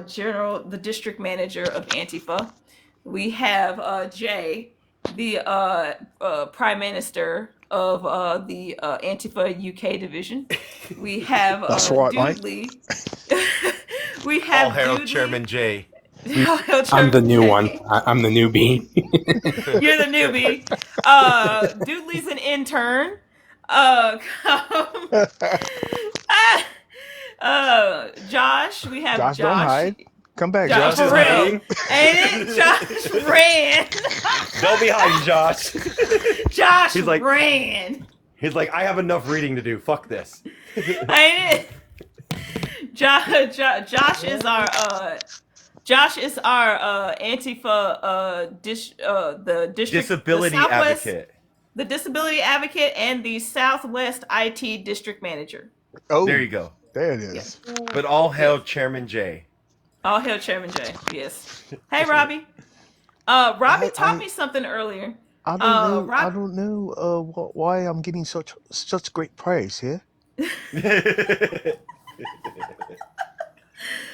district manager of Antifa. We have Jay, the prime minister of the Antifa UK division. We have That's what, Mike. Dude Lee. We All have hail Dude Chairman Lee. Jay. All hail I'm the Chairman new one. Jay. I'm the newbie. You're the newbie. Dude Lee's an intern. Josh, we have Josh, don't Josh. hide. Come back, Josh, Josh Josh. is for real. hiding. Ain't it? Josh ran. Don't be hiding, Josh. Josh He's like- ran. He's like, I have enough reading to do. Fuck this. Ain't it? Josh is our Antifa the district Disability the Southwest, advocate. the disability advocate, and the Southwest IT district manager. Oh, There you go. there it is. But all hail Chairman J. All hail Chairman J. Yes. Hey, Robbie. Robbie taught I- me something earlier. I don't know. I Rob- don't know why I'm getting such great praise here.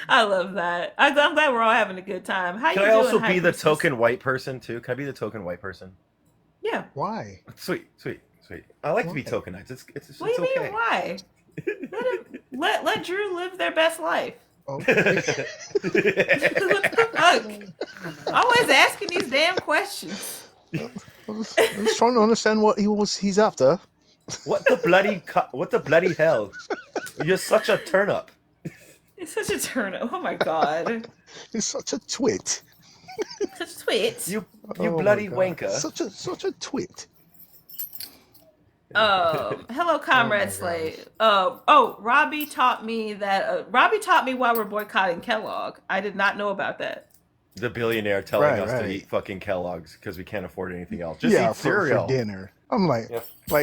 I love that. I'm glad we're all having a good time. How Can you I doing? also be the Christmas? token white person too? Can I be the token white person? Yeah. Why? Sweet. I like to be Why? tokenized. It's What do you okay. mean? Why? Let Drew live their best life. Oh, What the fuck? Always asking these damn questions. I was trying to understand what he's after. What the bloody hell? You're such a turnip. It's such a turn. Oh my god. He's such a twit. Such tweets. You Oh my bloody God. wanker. Such a twit. Hello, Comrade gosh. Slade. Robbie taught me why we're boycotting Kellogg. I did not know about that. The billionaire telling Right, us right. to eat fucking Kellogg's because we can't afford anything else. Just Yeah, eat cereal. for dinner. I'm like, Yeah,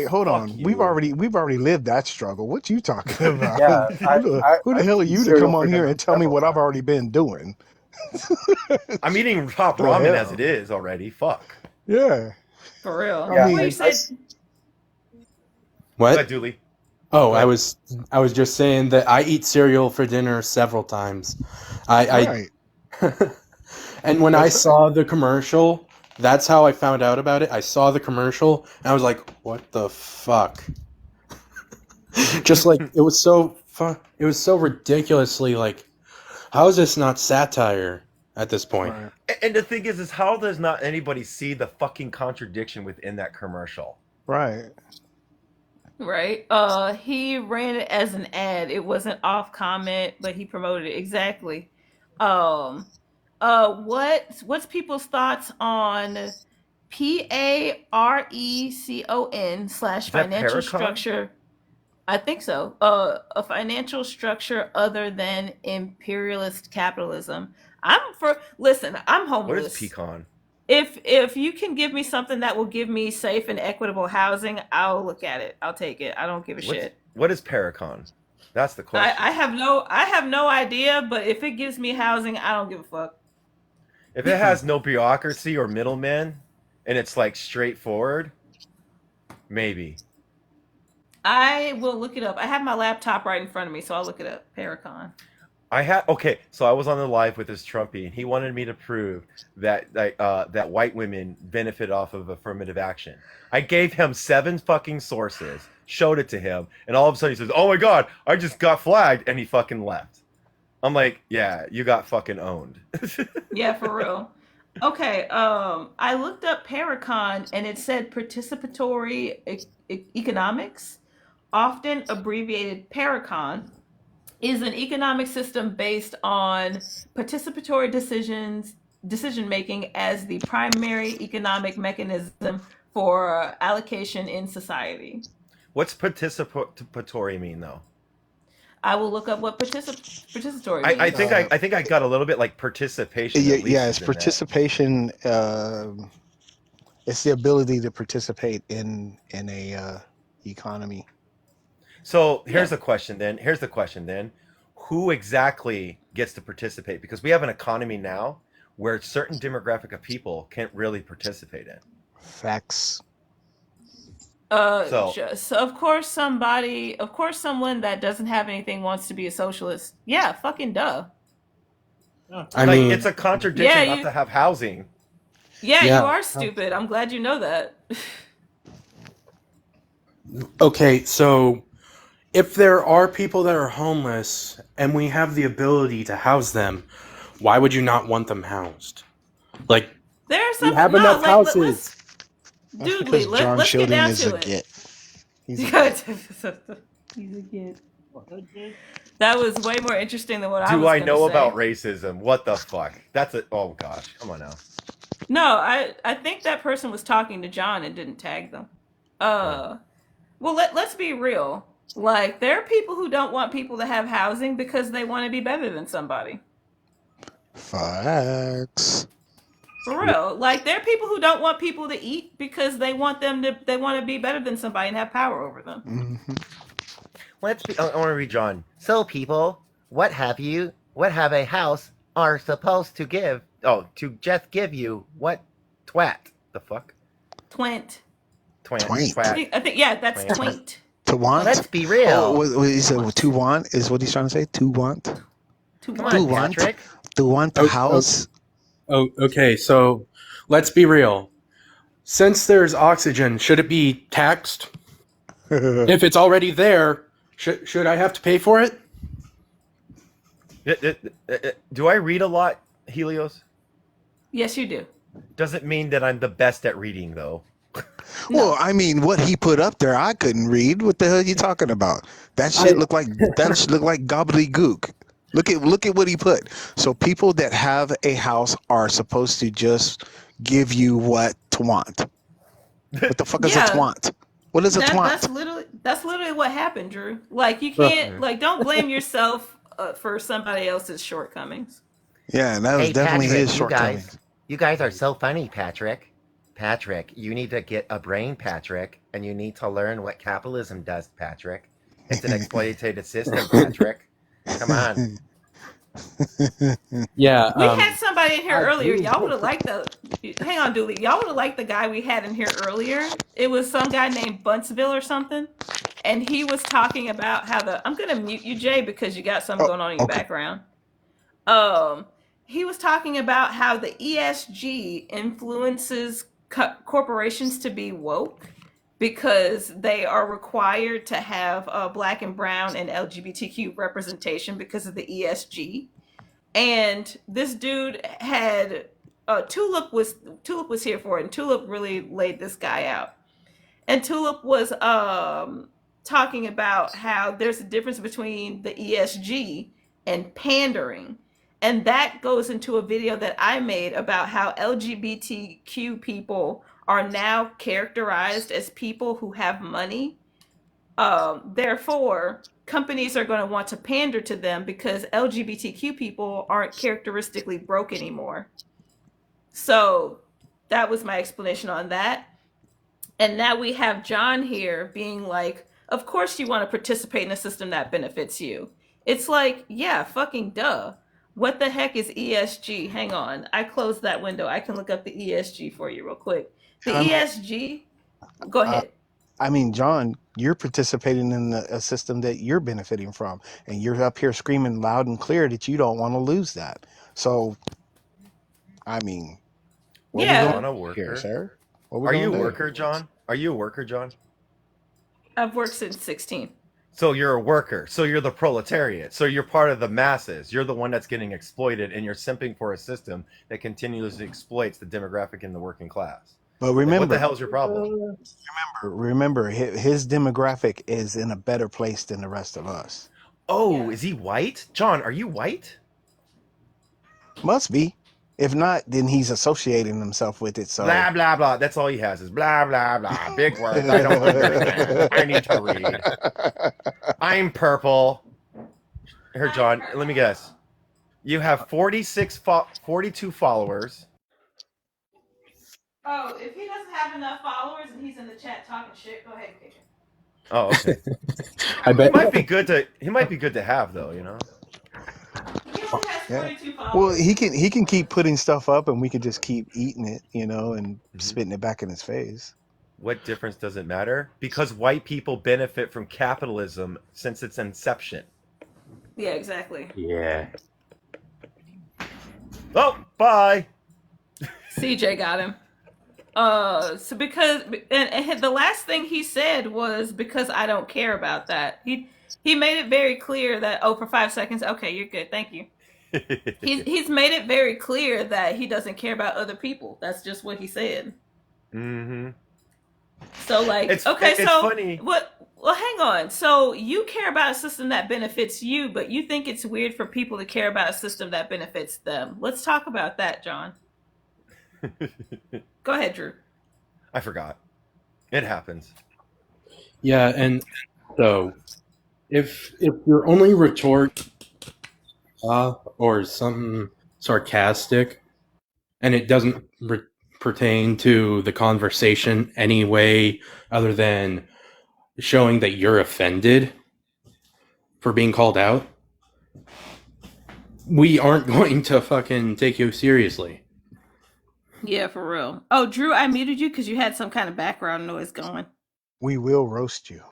hold fuck on. you. We've already lived that struggle. What you talking about? Yeah, who the hell are you to cereal come for on here dinner and tell me several what I've times. already been doing? I'm eating top The ramen hell? as it is already. Fuck. Yeah. For real. Yeah, Before you I- said Go ahead, What? Dooley. Oh, Go I ahead. was just saying that I eat cereal for dinner several times. Right. And when I That's saw the commercial, that's how I found out about it. I saw the commercial and I was like, "What the fuck?" Just like it was so ridiculously like, how is this not satire at this point? Right. And the thing is how does not anybody see the fucking contradiction within that commercial? Right. right. He ran it as an ad. It wasn't off comment, but he promoted it exactly. What's people's thoughts on PARECON / Is that financial Paracon? structure? I think so. A financial structure other than imperialist capitalism. Listen, I'm What is homeless. pecan? If you can give me something that will give me safe and equitable housing, I'll look at it. I'll take it. I don't give a shit. What is Paracon? That's the question. I have no idea, but if it gives me housing, I don't give a fuck. If it has no bureaucracy or middlemen and it's like straightforward, maybe. I will look it up. I have my laptop right in front of me, so I'll look it up. Paracon. So I was on the live with this Trumpy, and he wanted me to prove that that white women benefit off of affirmative action. I gave him 7 fucking sources, showed it to him, and all of a sudden he says, "Oh my god, I just got flagged," and he fucking left. I'm like, yeah, you got fucking owned. Yeah, for real. Okay, I looked up Paracon and it said participatory economics, often abbreviated Paracon, is an economic system based on participatory decision making as the primary economic mechanism for allocation in society. What's participatory mean though? I will look up what participatory means. I think I got a little bit like participation. Yeah, at least yeah, it's is in that. participation. It's the ability to participate in a economy. So here's the question then. Who exactly gets to participate? Because we have an economy now where certain demographic of people can't really participate in. Facts. So of course someone that doesn't have anything wants to be a socialist. Yeah, fucking duh. I like mean, it's a contradiction Yeah, not you- to have housing. Yeah, Yeah. you are stupid. I'm glad you know that. okay, so if there are people that are homeless and we have the ability to house them, why would you not want them housed? Like, There's some have no, enough like, houses. That's Dude, because John let's get Sheldon down is to a it. git. He's a git. He's a kid. That was way more interesting than what I Do was I gonna know say. about racism? What the fuck? That's a oh gosh, come on now. No, I think that person was talking to John and didn't tag them. Oh. Well, let's be real. Like, there are people who don't want people to have housing because they want to be better than somebody. Facts. For real. Like, there are people who don't want people to eat because they want to be better than somebody and have power over them. Mm-hmm. I want to read John. So people, what have a house are supposed to give? Oh, to just give you what? Twat. The fuck? Twint. Twain. Twat. I think yeah, that's Twant. twint. To want? Let's be real. Oh, what he said, to want is what he's trying to say? To want? To Come want. on, To want? Patrick. To want the house? Oh, okay. So let's be real. Since there's oxygen, should it be taxed? If it's already there, should I have to pay for it? Do I read a lot, Helios? Yes, you do. Doesn't mean that I'm the best at reading, though. Well, I mean, what he put up there, I couldn't read. What the hell are you talking about? That shit look like gobbledygook. Look at what he put. So people that have a house are supposed to just give you what to want. What the fuck is a Yeah. twant? What is a twant? That's literally what happened, Drew. Like, you can't don't blame yourself for somebody else's shortcomings. Yeah, that was definitely his shortcoming. You guys are so funny, Patrick. Patrick, you need to get a brain, Patrick, and you need to learn what capitalism does, Patrick. It's an exploitative system, Patrick. Come on. Yeah. We had somebody in here earlier. Y'all would have liked hang on, Dooley. Y'all would have liked the guy we had in here earlier. It was some guy named Buntsville or something. And he was talking about how I'm going to mute you, Jay, because you got something going on in your background. He was talking about how the ESG influences corporations to be woke because they are required to have Black and brown and LGBTQ representation because of the ESG. And this dude had Tulip was here for it, and Tulip really laid this guy out. And Tulip was talking about how there's a difference between the ESG and pandering. And that goes into a video that I made about how LGBTQ people are now characterized as people who have money. Therefore, companies are going to want to pander to them because LGBTQ people aren't characteristically broke anymore. So that was my explanation on that. And now we have John here being like, of course you want to participate in a system that benefits you. It's like, yeah, fucking duh. What the heck is ESG? Hang on. I closed that window. I can look up the ESG for you real quick. The ESG, go ahead. I mean, John, you're participating in a system that you're benefiting from, and you're up here screaming loud and clear that you don't want to lose that. So, I mean, what are we doing here, sir? Are you a worker, John? Are you a worker, John? I've worked since 16. So you're a worker. So you're the proletariat. So you're part of the masses. You're the one that's getting exploited, and you're simping for a system that continuously exploits the demographic in the working class. But remember, what the hell is your problem? Remember, his demographic is in a better place than the rest of us. Oh, is he white? John, are you white? Must be. If not, then he's associating himself with it. So blah blah blah. That's all he has is blah blah blah. Big words. I don't understand. I need to read. I'm purple. Here, John. Let me guess. You have 42 followers. Oh, if he doesn't have enough followers and he's in the chat talking shit, go ahead and kick him. Oh, okay. I bet He might be good to have, though. You know. He only has 42 followers. Well, he can keep putting stuff up, and we can just keep eating it, you know, and spitting it back in his face. What difference does it matter? Because white people benefit from capitalism since its inception. Yeah, exactly. Yeah. Oh, bye. CJ got him. So because and the last thing he said was because I don't care about that. He made it very clear that for 5 seconds. Okay, you're good. Thank you. He's made it very clear that he doesn't care about other people. That's just what he said. Mm-hmm. So like, it's so funny. Well, hang on. So you care about a system that benefits you, but you think it's weird for people to care about a system that benefits them. Let's talk about that, John. Go ahead, Drew. I forgot. It happens. Yeah, and so if your only retort or something sarcastic, and it doesn't pertain to the conversation any way other than showing that you're offended for being called out, we aren't going to fucking take you seriously. Yeah, for real. Oh, Drew, I muted you because you had some kind of background noise going. We will roast you.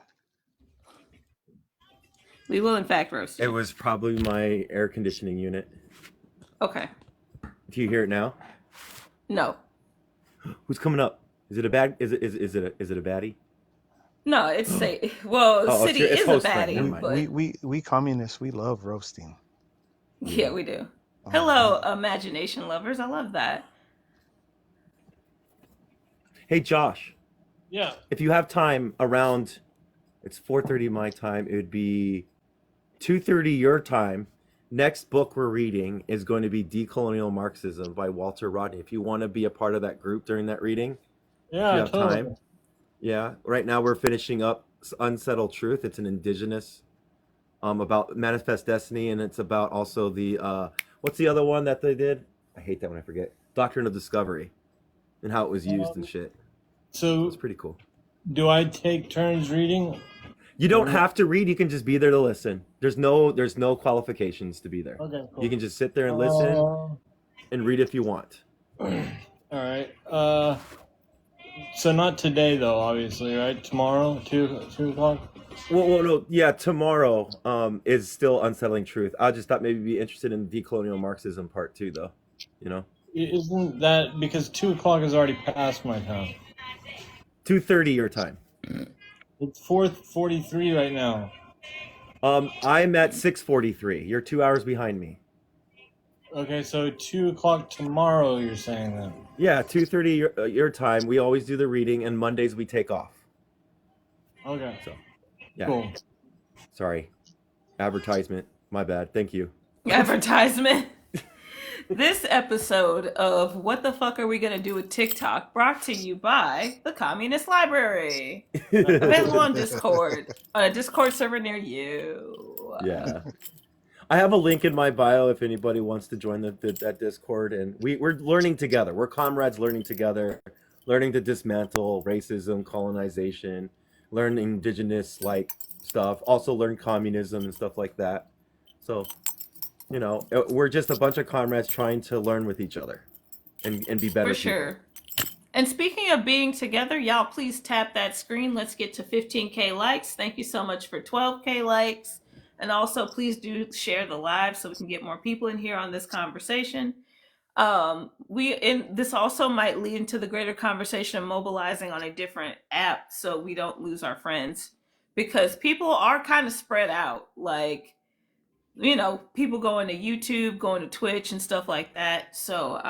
We will, in fact, roast It you. was probably my air conditioning unit. Okay. Do you hear it now? No. Who's coming up? Is it a bad? Is it a baddie? No, it's say. Well, Oh, City it's is a host friend. Never baddie, mind. but We communists, we love roasting. yeah, we do. Uh-huh. Hello, imagination lovers. I love that. Hey, Josh. Yeah. If you have time around, it's 4:30 my time. It would be 2:30 your time. Next book we're reading is going to be Decolonial Marxism by Walter Rodney. If you want to be a part of that group during that reading, if you Yeah, have totally. time. Yeah. Right now we're finishing up Unsettled Truth. It's an indigenous about manifest destiny, and it's about also the what's the other one that they did? I hate that when I forget. Doctrine of Discovery and how it was used and shit. So It's pretty cool. do I take turns reading? You don't have to read. You can just be there to listen. There's no qualifications to be there. Okay, cool. You can just sit there and listen and read if you want. All right. So not today though, obviously, right? Tomorrow, 2 o'clock. Well, no, yeah. Tomorrow is still Unsettling Truth. I just thought maybe be interested in Decolonial Marxism part 2, though. You know, Isn't that because 2 o'clock is already past my time? 2:30 your time. It's 4:43 right now. I'm at 6:43. You're 2 hours behind me. Okay, so 2 o'clock tomorrow. You're saying then? Yeah, 2:30 your time. We always do the reading, and Mondays we take off. Okay. So, yeah. Cool. Sorry, advertisement. My bad. Thank you. Advertisement. This episode of What the Fuck Are We Gonna Do with TikTok brought to you by the Communist Library. Available on Discord, on a Discord server near you. Yeah. I have a link in my bio if anybody wants to join that Discord, and we're learning together. We're comrades learning together, learning to dismantle racism, colonization, learn indigenous like stuff, also learn communism and stuff like that. So, you know, we're just a bunch of comrades trying to learn with each other and be better For people. sure. And speaking of being together, y'all please tap that screen. Let's get to 15K likes. Thank you so much for 12K likes. And also, please do share the live so we can get more people in here on this conversation. This also might lead into the greater conversation of mobilizing on a different app so we don't lose our friends, because people are kind of spread out. Like, you know, people going to YouTube, going to Twitch and stuff like that. So,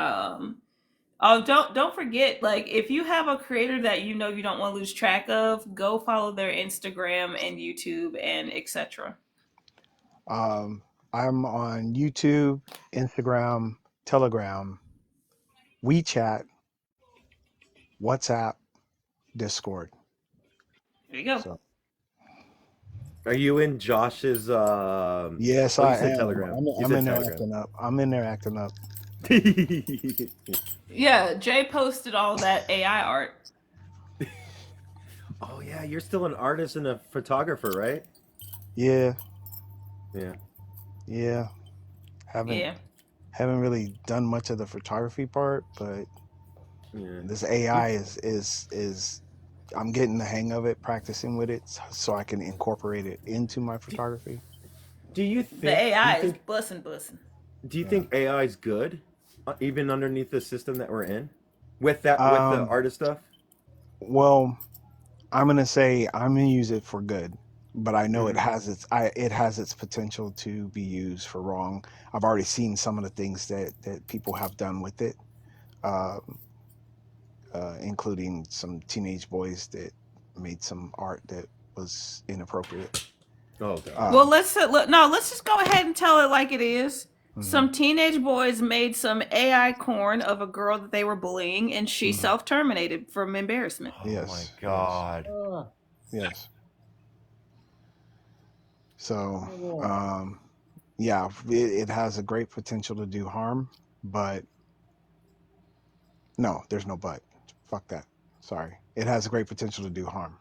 oh, don't forget, like, if you have a creator that you know you don't want to lose track of, go follow their Instagram and YouTube and etc. I'm on YouTube, Instagram, Telegram, WeChat, WhatsApp, Discord. There you go. So Are you in Josh's? yes, oh, you I said am. Telegram. You I'm said in there Telegram. acting up. I'm in there acting up. Yeah, Jay posted all that AI art. Oh yeah, you're still an artist and a photographer, right? Yeah, Yeah. yeah. Haven't Yeah. haven't really done much of the photography part, but Yeah. this AI is I'm getting the hang of it, practicing with it, so I can incorporate it into my photography. Do you The think? AI do you is think? bussin'. Do you Yeah. think AI is good, even underneath the system that we're in, with that with the artist stuff? Well, I'm gonna say I'm gonna use it for good, but I know it has its potential to be used for wrong. I've already seen some of the things that people have done with it, uh, including some teenage boys that made some art that was inappropriate. Oh god. Well, Um, let's just go ahead and tell it like it is. hmm Some teenage boys made some AI corn of a girl that they were bullying, and she hmm self terminated from embarrassment. Oh my Yes, yes, god. yes. So, Oh. um, yeah, it has a great potential to do harm, but no, there's no but. Fuck that. Sorry. It has a great potential to do harm.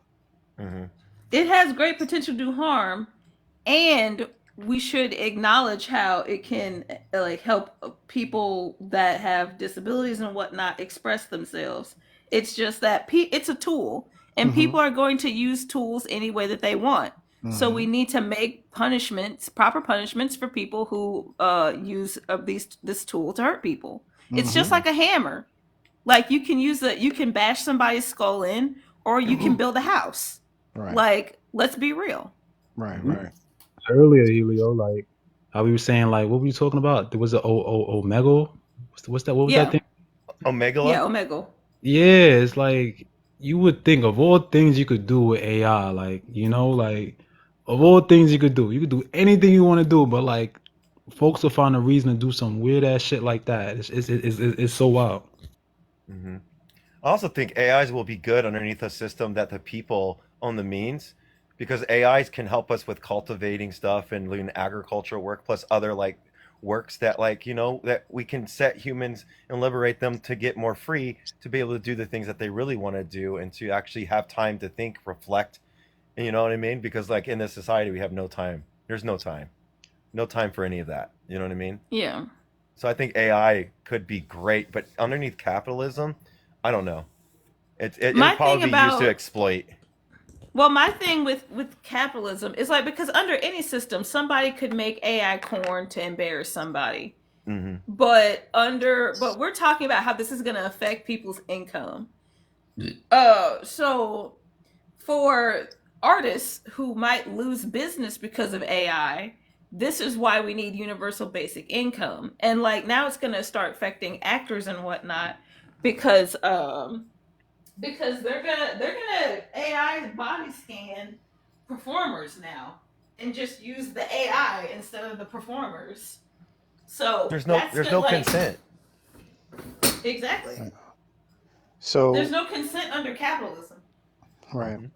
Mm-hmm. It has great potential to do harm, and we should acknowledge how it can like help people that have disabilities and whatnot express themselves. It's just that it's a tool, and Hmm people are going to use tools any way that they want. So hmm we need to make punishments, proper punishments for people who use this tool to hurt people. It's just hmm like a hammer. Like you can bash somebody's skull in, or you can build a house. Right, Like, let's be real. right, Mm-hmm. right. Earlier, Helio, like how we were saying, like what were you talking about? There was a Omega. What's that? What was that Yeah, thing? Omegala? yeah, Omega. Yeah, it's like you would think of all things you could do with AI, like like of all things you could do anything you want to do, but like folks will find a reason to do some weird ass shit like that. It's so wild. Mm-hmm. I also think AIs will be good underneath a system that the people own the means, because AIs can help us with cultivating stuff and doing agricultural work, plus other like works that that we can set humans and liberate them to get more free to be able to do the things that they really want to do and to actually have time to think, reflect, and you know what I mean? Because like in this society we have no time. There's no time. No time for any of that. You know what I mean? Yeah. So I think AI could be great, but underneath capitalism, I don't know. It'll My thing probably be used to about exploit. well, my thing with capitalism is like because under any system, somebody could make AI corn to embarrass somebody. Hmm. But we're talking about how this is going to affect people's income. So for artists who might lose business because of AI, this is why we need universal basic income. And like now it's going to start affecting actors and whatnot because they're gonna AI body scan performers now and just use the AI instead of the performers. So that's There's good. no Like consent. exactly, there's So, no consent under capitalism. right. Hmm.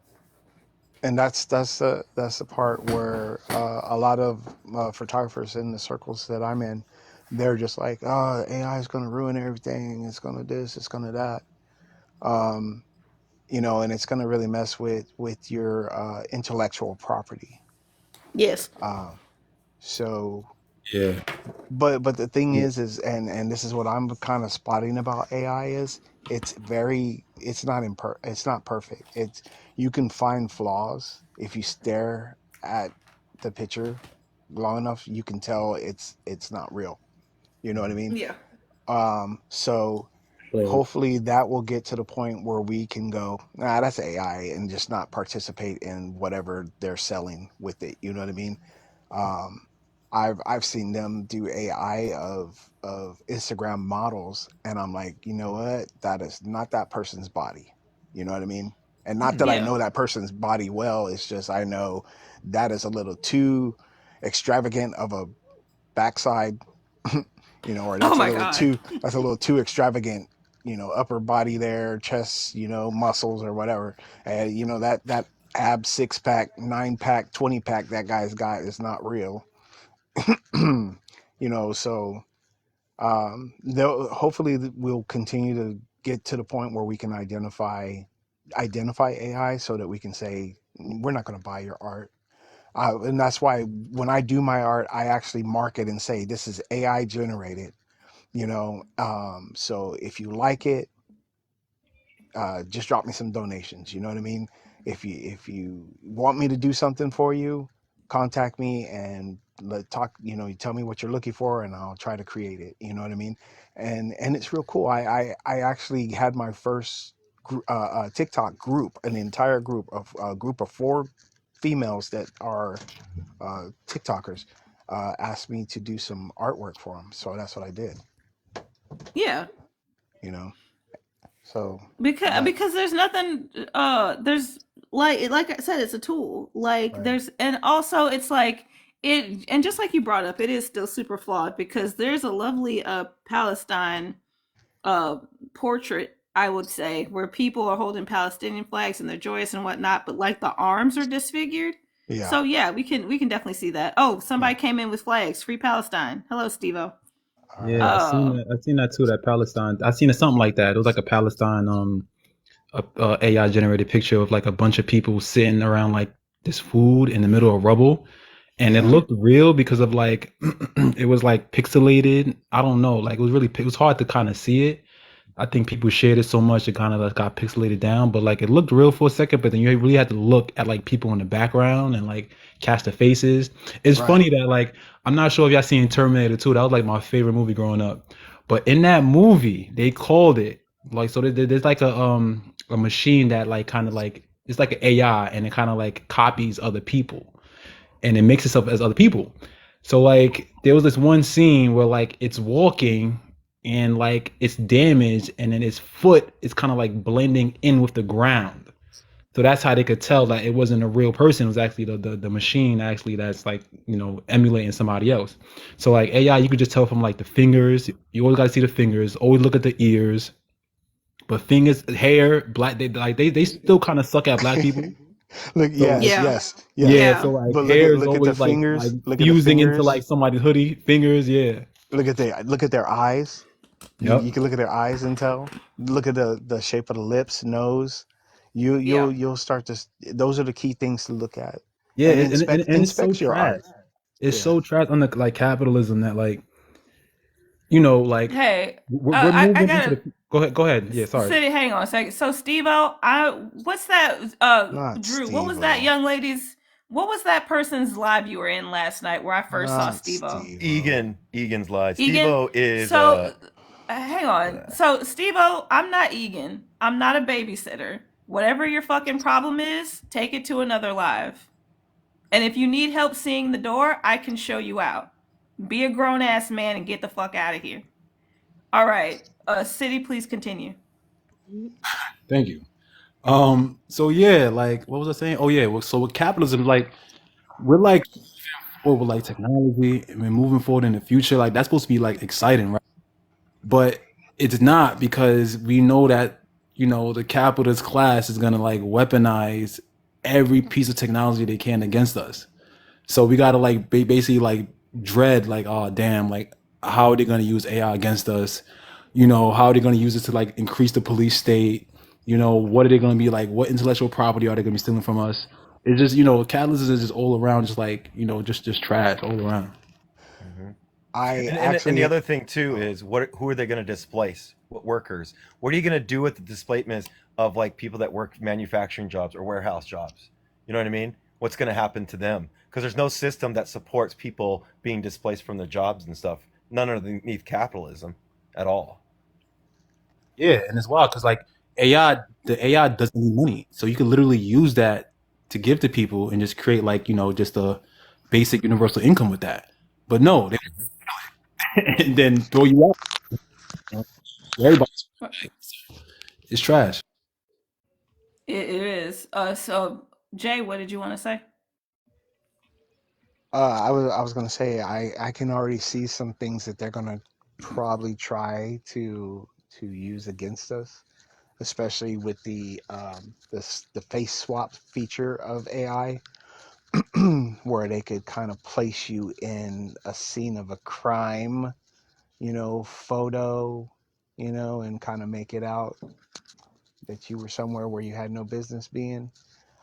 And that's the part where a lot of photographers in the circles that I'm in, they're just like, oh, AI is going to ruin everything. It's going to this. It's going to that. Um, and it's going to really mess with your intellectual property. Yes. Uh, so, Yeah. but the thing Yeah. is, and this is what I'm kind of spotting about AI is it's not perfect. It's you can find flaws if you stare at the picture long enough. You can tell it's not real. You know what I mean? Yeah. So So hopefully that will get to the point where we can go, nah, that's AI, and just not participate in whatever they're selling with it. You know what I mean? Um, I've seen them do AI of Instagram models, and I'm like, you know what? That is not that person's body. You know what I mean? And not Hmm. that I Yeah. know that person's body well. It's just I know that is a little too extravagant of a backside, or Oh my god. that's a little too extravagant, upper body there, chest, muscles or whatever. And that ab 6 pack, 9 pack, 20 pack that guy's got is not real. So they'll hopefully we'll continue to get to the point where we can identify AI so that we can say we're not going to buy your art. And that's why when I do my art, I actually mark it and say this is AI generated. So if you like it, just drop me some donations. You know what I mean? If you want me to do something for you, contact me and let talk. You tell me what you're looking for, and I'll try to create it. You know what I mean? And it's real cool. I actually had my first TikTok group, an entire group of a group of 4 females that are TikTokers. Asked me to do some artwork for them, so that's what I did. Yeah. You know, so Because that there's nothing there's like I said, it's a tool. Like Right. there's, and also it's like it, and just like you brought up, it is still super flawed because there's a lovely Palestine uh portrait, I would say, where people are holding Palestinian flags and they're joyous and whatnot, but like the arms are disfigured. Yeah. So yeah, we can definitely see that. Oh, Yeah. somebody came in with flags, free Palestine. Hello, Steve-O. All Yeah, right. I seen that too. That Palestine. I seen it something like that. It was like a Palestine a AI generated picture of like a bunch of people sitting around like this food in the middle of rubble, and it Yeah. looked real because of like it was like pixelated. I don't know, like it was hard to kind of see it. I think people shared it so much it kind of like got pixelated down, but like it looked real for a second, but then you really had to look at like people in the background and like catch the faces. It's Right. funny that like I'm not sure if y'all seen Terminator 2. That was like my favorite movie growing up. But in that movie, they called it like so there's like a machine that like kind of like it's like an AI and it kind of like copies other people and it makes itself as other people. So like there was this one scene where like it's walking and like it's damaged and then its foot is kind of like blending in with the ground. So that's how they could tell that it wasn't a real person. It was actually the machine actually that's like, emulating somebody else. So like AI, you could just tell from like the fingers. You always gotta see the fingers, always look at the ears. But fingers, hair, black, they still kind of suck at black people. Look, So like yes, Yeah. yes, yeah, yes. so Yeah. like But hair is look at the always like fingers. Look at the fusing into like fingers. somebody's hoodie. Fingers, yeah. Look at their eyes. You Yep. can look at their eyes and tell. Look at the shape of the lips, nose. Yeah. You'll start to. Those are the key things to look at, Yeah, and and it's so inspect your trash. art. It's Yeah. so trash on the like capitalism that like like Hey, we're I moving into gotta the. Go ahead. Yeah, sorry. City, hang on a second. So Steve-O, what's that Not Drew, what was that Steve-O. young lady's, what was that person's live you were in last night where I first saw Not Steve-O? Steve-O. Egan's lied. Egan? Steve-O is So hang on. So Steve-O, I'm not Egan. I'm not a babysitter. Whatever your fucking problem is, take it to another live. And if you need help seeing the door, I can show you out. Be a grown ass man and get the fuck out of here. All right. City, please continue. Thank you. So yeah, like what was I saying? Oh yeah, well, so with capitalism, like we're like with like technology and we're moving forward in the future, like that's supposed to be like exciting, right? But it's not because we know that the capitalist class is gonna like weaponize every piece of technology they can against us. So we gotta like basically like dread like, oh damn, like how are they gonna use AI against us? How are they gonna use it to like increase the police state? What are they gonna be like? What intellectual property are they gonna be stealing from us? It's just capitalism is just all around, just like just trash all around. Mhm. I And the actually. other thing too Oh, is who are they going to displace? What workers? What are you going to do with the displacement of like people that work manufacturing jobs or warehouse jobs? You know what I mean? What's going to happen to them? Because there's no system that supports people being displaced from their jobs and stuff. None underneath capitalism at all. Yeah, and it's wild because like the AI doesn't need money, so you could literally use that to give to people and just create like just a basic universal income with that. But no, they and then throw you out. You know, everybody's it's trash. It is. So Jay, what did you want to say? I was gonna say I can already see some things that they're gonna probably try to use against us, especially with the face swap feature of AI, where they could kind of place you in a scene of a crime, photo, and kind of make it out that you were somewhere where you had no business being.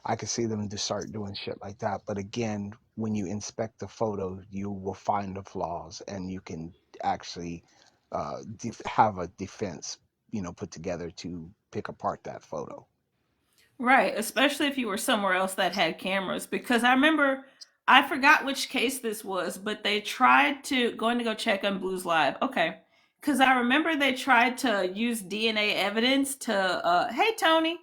I could see them to start doing shit like that. But again, when you inspect the photo, you will find the flaws, and you can actually have a defense, put together to pick apart that photo. Right, especially if you were somewhere else that had cameras. Because I remember, I forgot which case this was, but they tried to going to go check on Blues Live. Okay, because I remember they tried to use DNA evidence to, hey Tony,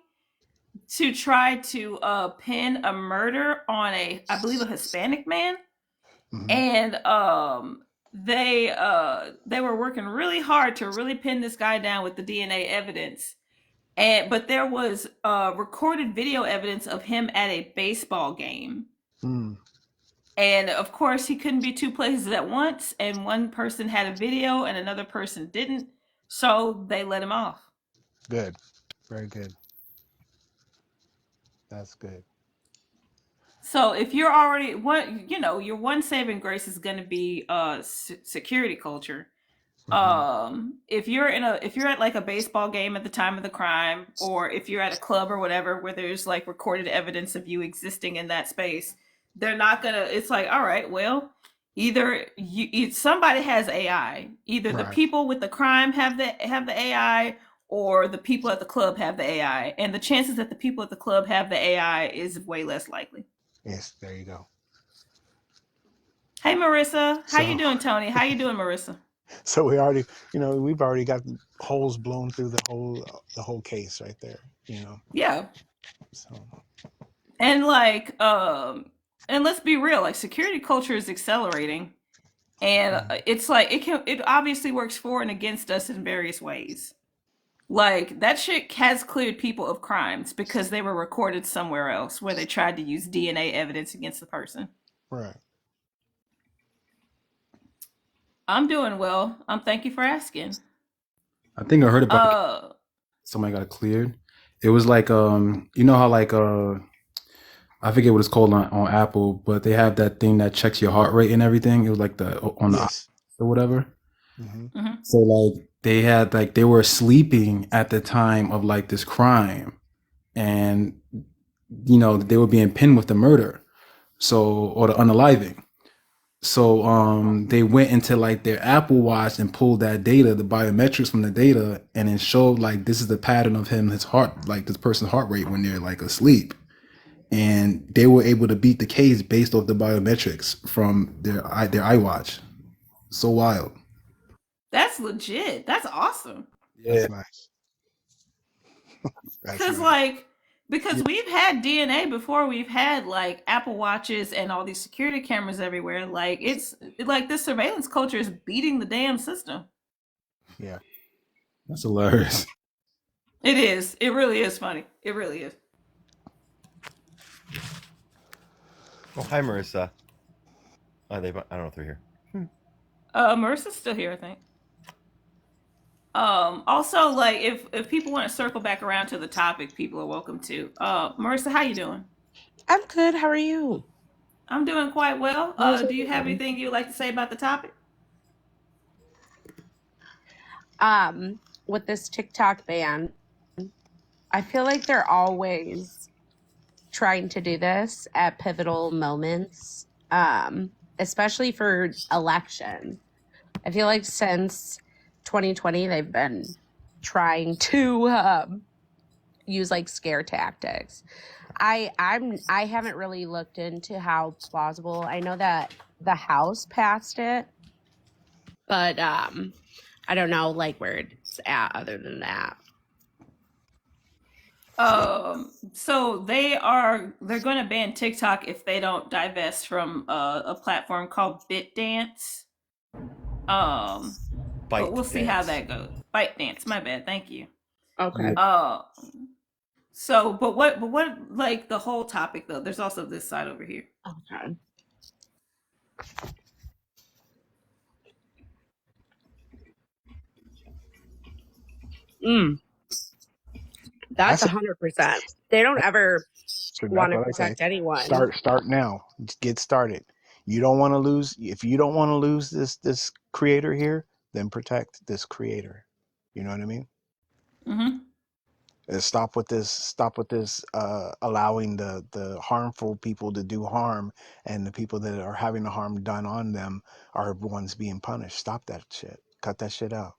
to try to pin a murder on I believe a Hispanic man, Hmm. and they were working really hard to really pin this guy down with the DNA evidence, but there was recorded video evidence of him at a baseball game. Hmm. And of course, he couldn't be two places at once, and one person had a video and another person didn't, so they let him off. Good. Very good. That's good. So if you're already one, your one saving grace is going to be security culture. Hmm. If you're at like a baseball game at the time of the crime, or if you're at a club or whatever where there's like recorded evidence of you existing in that space, they're not gonna. It's like, all right, well, somebody has AI. Either the Right. people with the crime have the AI, or the people at the club have the AI, and the chances that the people at the club have the AI is way less likely. Yes. There you go. Hey, Marissa, how you So, doing, Tony? How you doing, Marissa? so we already, we've already got holes blown through the whole case right there. Yeah, So and like and let's be real, like security culture is accelerating, and mm, it's like it obviously works for and against us in various ways. Like that shit has cleared people of crimes because they were recorded somewhere else where they tried to use DNA evidence against the person. right. I'm doing well. Thank you for asking. I think I heard about uh somebody got it cleared. It was like you know how like I forget what it's called on Apple, but they have that thing that checks your heart rate and everything. It was like the on the Yes. or whatever. Hmm. mhm. So like they had like they were sleeping at the time of like this crime, and they were being pinned with the murder, so or the unaliving. So they went into like their Apple Watch and pulled that data, the biometrics from the data, and it showed like this is the pattern of his heart, like this person's heart rate when they're like asleep. And they were able to beat the case based off the biometrics from their iWatch. So wild. That's legit. That's awesome. Yeah. That's nice. That's Because nice. like because we've had DNA before, we've had like Apple Watches and all these security cameras everywhere. Like like this surveillance culture is beating the damn system. Yeah. That's hilarious. It is. It really is funny. It really is. Oh, hi, Marissa. I don't know if they're here. Marissa's still here, I think. Also, like if people want to circle back around to the topic, people are welcome to. Marissa, how you doing? I'm good. How are you? I'm doing quite well. How's Do you have everyone? anything you'd like to say about the topic? With this TikTok ban, I feel like they're always trying to do this at pivotal moments, especially for election. I feel like since 2020, they've been trying to use like scare tactics. I haven't really looked into how plausible. I know that the House passed it, but I don't know like where it's at other than that. So they're going to ban TikTok if they don't divest from a platform called BitDance. Um, but Bite we'll see how dance. that goes. ByteDance, my bad. Thank you. Okay. Uh, but what like the whole topic though? There's also this side over here. Okay. Mm, that's That's 100%. They don't ever so want that's to what I say. protect anyone. Start now. Just get started. You don't want to lose. If you don't want to lose this creator here, then protect this creator. You know what I mean? Mm-hmm. Stop with this. Stop with this. Allowing the harmful people to do harm, and the people that are having the harm done on them are the ones being punished. Stop that shit. Cut that shit out.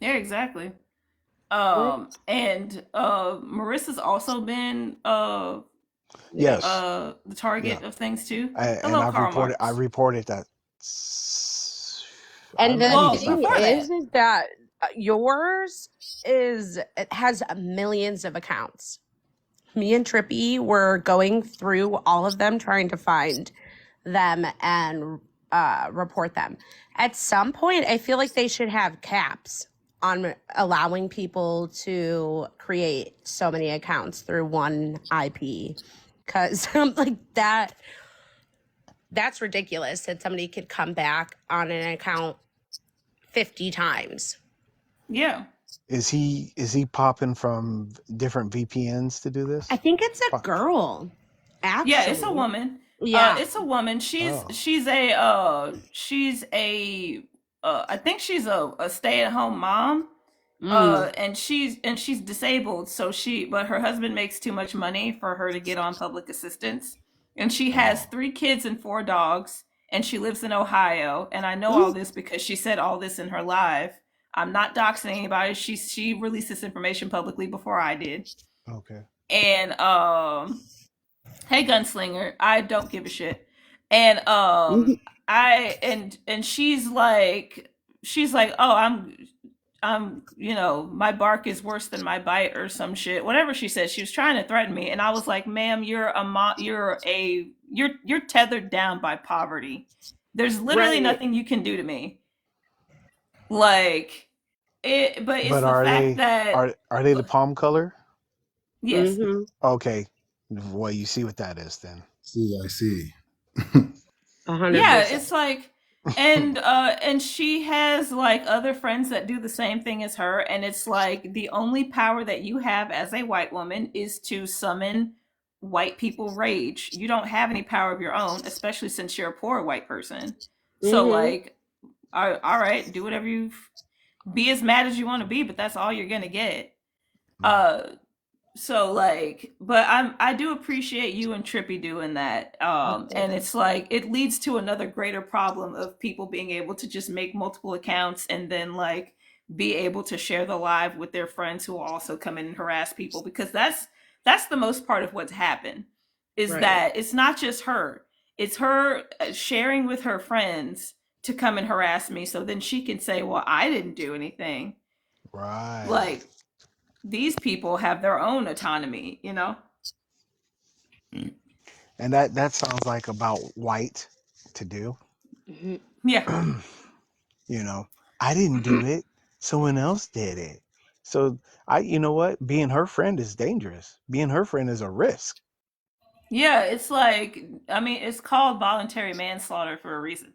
Yeah, exactly. What? And Marissa's also been Yeah. Yes. the Yeah. target of things too. And Hello, Karl I Marx. reported that. And I the need Well, to stop thing before that. that. is that yours it has millions of accounts. Me and Trippy were going through all of them trying to find them and report them. At some point, I feel like they should have caps. on allowing people to create so many accounts through one IP. Because like that's ridiculous that somebody could come back on an account 50 times. Yeah. Is he popping from different VPNs to do this? I think it's a girl, Yeah, it's a actually. woman. Yeah. It's a woman. Oh, She's a I think she's a stay-at-home mom. Mm. And she's disabled, so but her husband makes too much money for her to get on public assistance. And she has oh, 3 kids and 4 dogs, and she lives in Ohio. And I know all Mm. this because she said all this in her live. I'm not doxing anybody. She released this information publicly before I did. okay. And hey gunslinger, I don't give a shit. And and she's like, oh, I'm, my bark is worse than my bite or some shit. Whatever she said, she was trying to threaten me, and I was like, "Ma'am, you're tethered down by poverty. There's literally Right. nothing you can do to me." Like but it's But the fact that are they the palm color? yes, Mm-hmm. Okay. Well, you see what that is then. See, I see. yeah, 100%. it's like and she has like other friends that do the same thing as her, and it's like the only power that you have as a white woman is to summon white people rage. You don't have any power of your own, especially since you're a poor white person. So Mm-hmm. like all right, do whatever you be as mad as you want to be, but that's all you're going to get. Mm. uh so like but I do appreciate you and Trippy doing that, and it's like it leads to another greater problem of people being able to just make multiple accounts and then like be able to share the live with their friends who will also come in and harass people, because that's the most part of what's happened, is Right. that it's not just her, it's her sharing with her friends to come and harass me so then she can say, well, I didn't do anything. Right. Like, these people have their own autonomy. And that sounds like about white to do. Mm-hmm. Yeah. You know, I didn't do it. Someone else did it. So you know what? Being her friend is dangerous. Being her friend is a risk. Yeah, it's like, I mean, it's called voluntary manslaughter for a reason.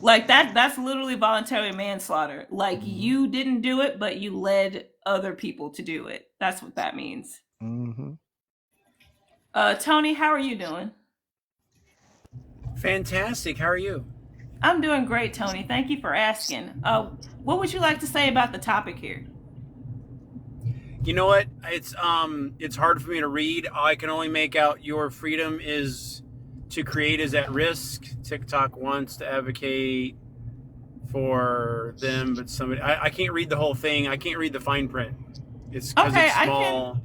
Like that's literally voluntary manslaughter. Like Hmm. you didn't do it, but you led other people to do it. That's what that means. Hmm. Tony, how are you doing? Fantastic. How are you? I'm doing great, Tony. Thank you for asking. What would you like to say about the topic here? You know what? It's hard for me to read. I can only make out your freedom is to create is at risk. TikTok wants to advocate for them, but somebody I can't read the whole thing. I can't read the fine print. It's because Okay, it's small.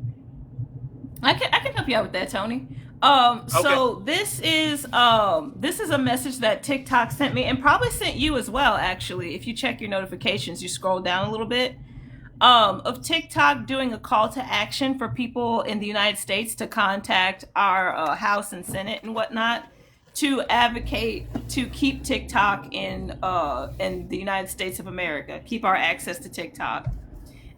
I can help you out with that, Tony. Okay. So this is a message that TikTok sent me and probably sent you as well, actually. If you check your notifications, you scroll down a little bit. Of TikTok doing a call to action for people in the United States to contact our House and Senate and whatnot to advocate to keep TikTok in the United States of America, keep our access to TikTok.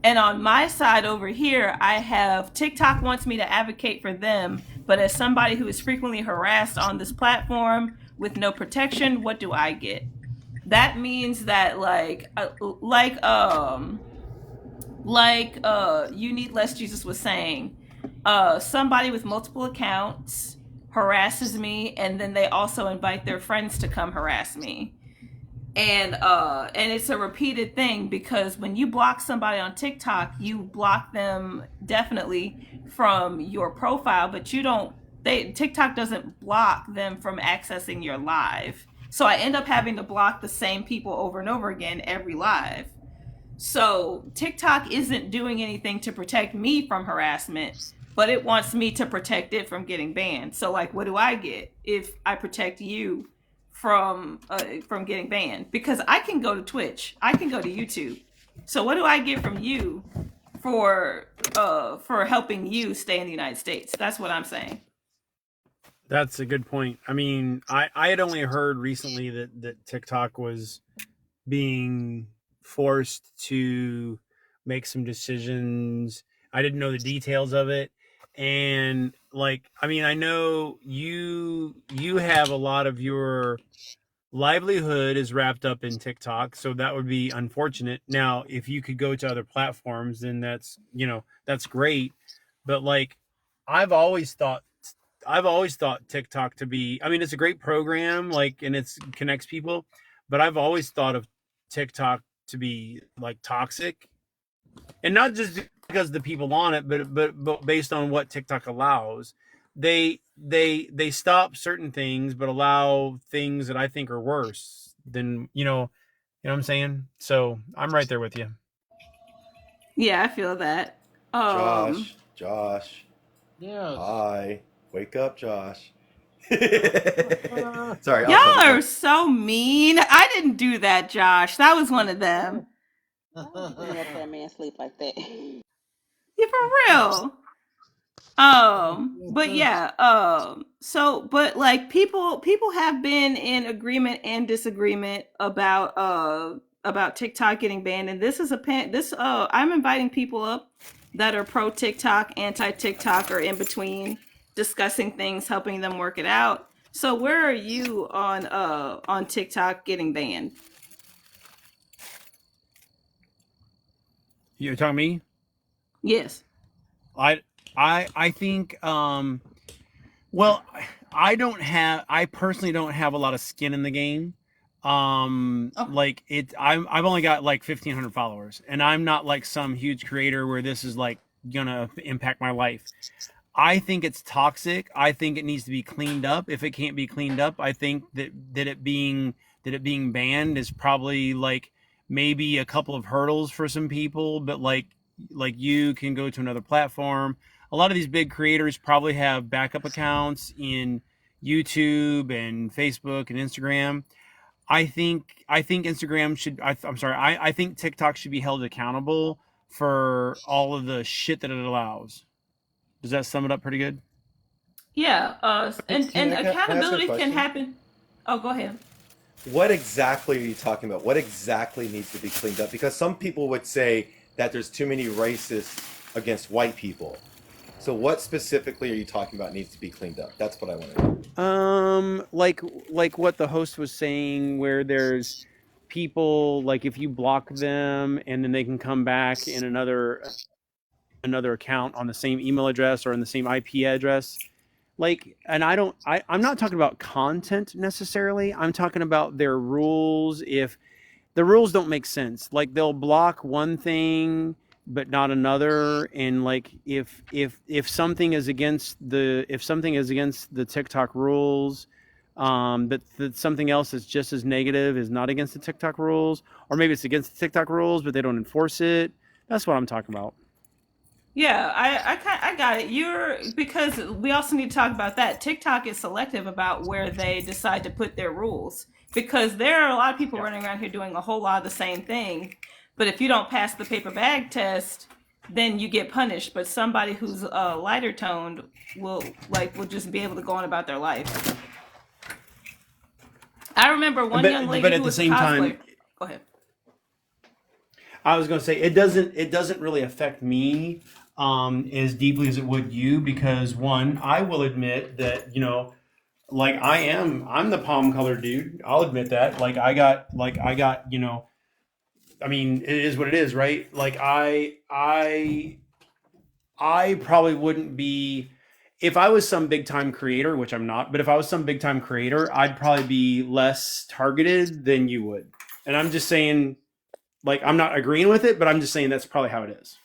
And on my side over here, I have TikTok wants me to advocate for them, but as somebody who is frequently harassed on this platform with no protection, what do I get? That means that you need less Jesus was saying, somebody with multiple accounts harasses me, and then they also invite their friends to come harass me, and it's a repeated thing, because when you block somebody on TikTok, you block them definitely from your profile, but you don't they TikTok doesn't block them from accessing your live. So I end up having to block the same people over and over again every live. So TikTok isn't doing anything to protect me from harassment, but it wants me to protect it from getting banned. So like, what do I get if I protect you from getting banned? Because I can go to Twitch, I can go to YouTube. So what do I get from you for helping you stay in the United States? That's what I'm saying. That's a good point. I mean, I had only heard recently that TikTok was being forced to make some decisions. I didn't know the details of it. And like, I mean, I know you have a lot of your livelihood is wrapped up in TikTok, so that would be unfortunate. Now, if you could go to other platforms, then that's, that's great. But like, I've always thought I've always thought TikTok to be, I mean, it's a great program, like, and it's connects people, but I've always thought of TikTok to be like toxic, and not just because the people on it, but based on what TikTok allows. They stop certain things, but allow things that I think are worse than, you know what I'm saying? So I'm right there with you. Yeah, I feel that. Um, Josh, Yes. hi, wake up, Josh. Uh, Sorry, y'all I'll shut are up. so mean. I didn't do that, Josh. That was one of them. Don't let that man sleep like that. Yeah, for real. But yeah, but like people have been in agreement and disagreement about TikTok getting banned, and this is I'm inviting people up that are pro TikTok, anti TikTok, or in between, discussing things, helping them work it out. So where are you on TikTok getting banned? You're talking to me? Yes. I think well, I personally don't have a lot of skin in the game. Oh, Like I've only got like 1,500 followers, and I'm not like some huge creator where this is like gonna impact my life. I think it's toxic. I think it needs to be cleaned up. If it can't be cleaned up, I think that it being banned is probably like maybe a couple of hurdles for some people, but like you can go to another platform. A lot of these big creators probably have backup accounts in YouTube and Facebook and Instagram. I think Instagram should. I'm sorry. I think TikTok should be held accountable for all of the shit that it allows. Does that sum it up pretty good? yeah. And Can I ask a accountability can question? happen. Oh, go ahead. What exactly are you talking about? What exactly needs to be cleaned up? Because some people would say that there's too many racists against white people. So what specifically are you talking about needs to be cleaned up? That's what I want to know. Like what the host was saying, where there's people like if you block them and then they can come back in another account on the same email address or in the same IP address. Like, and I'm not talking about content necessarily. I'm talking about their rules. If the rules don't make sense, like they'll block one thing but not another, and like if something is against the TikTok rules, that something else that's just as negative is not against the TikTok rules, or maybe it's against the TikTok rules but they don't enforce it. That's what I'm talking about. Yeah, I got it. Because we also need to talk about that. TikTok is selective about where they decide to put their rules, because there are a lot of people Yeah. running around here doing a whole lot of the same thing. But if you don't pass the paper bag test, then you get punished. But somebody who's lighter toned will just be able to go on about their life. I remember one young But lady at who the was a same cosplayer. time, Go ahead. I was going to say it doesn't really affect me as deeply as it would you, because one, I will admit that, like I'm the palm colored dude. I'll admit that. I got I mean, it is what it is, right? Like I probably wouldn't be, if I was some big time creator, which I'm not, but if I was some big time creator, I'd probably be less targeted than you would. And I'm just saying, like, I'm not agreeing with it, but I'm just saying that's probably how it is.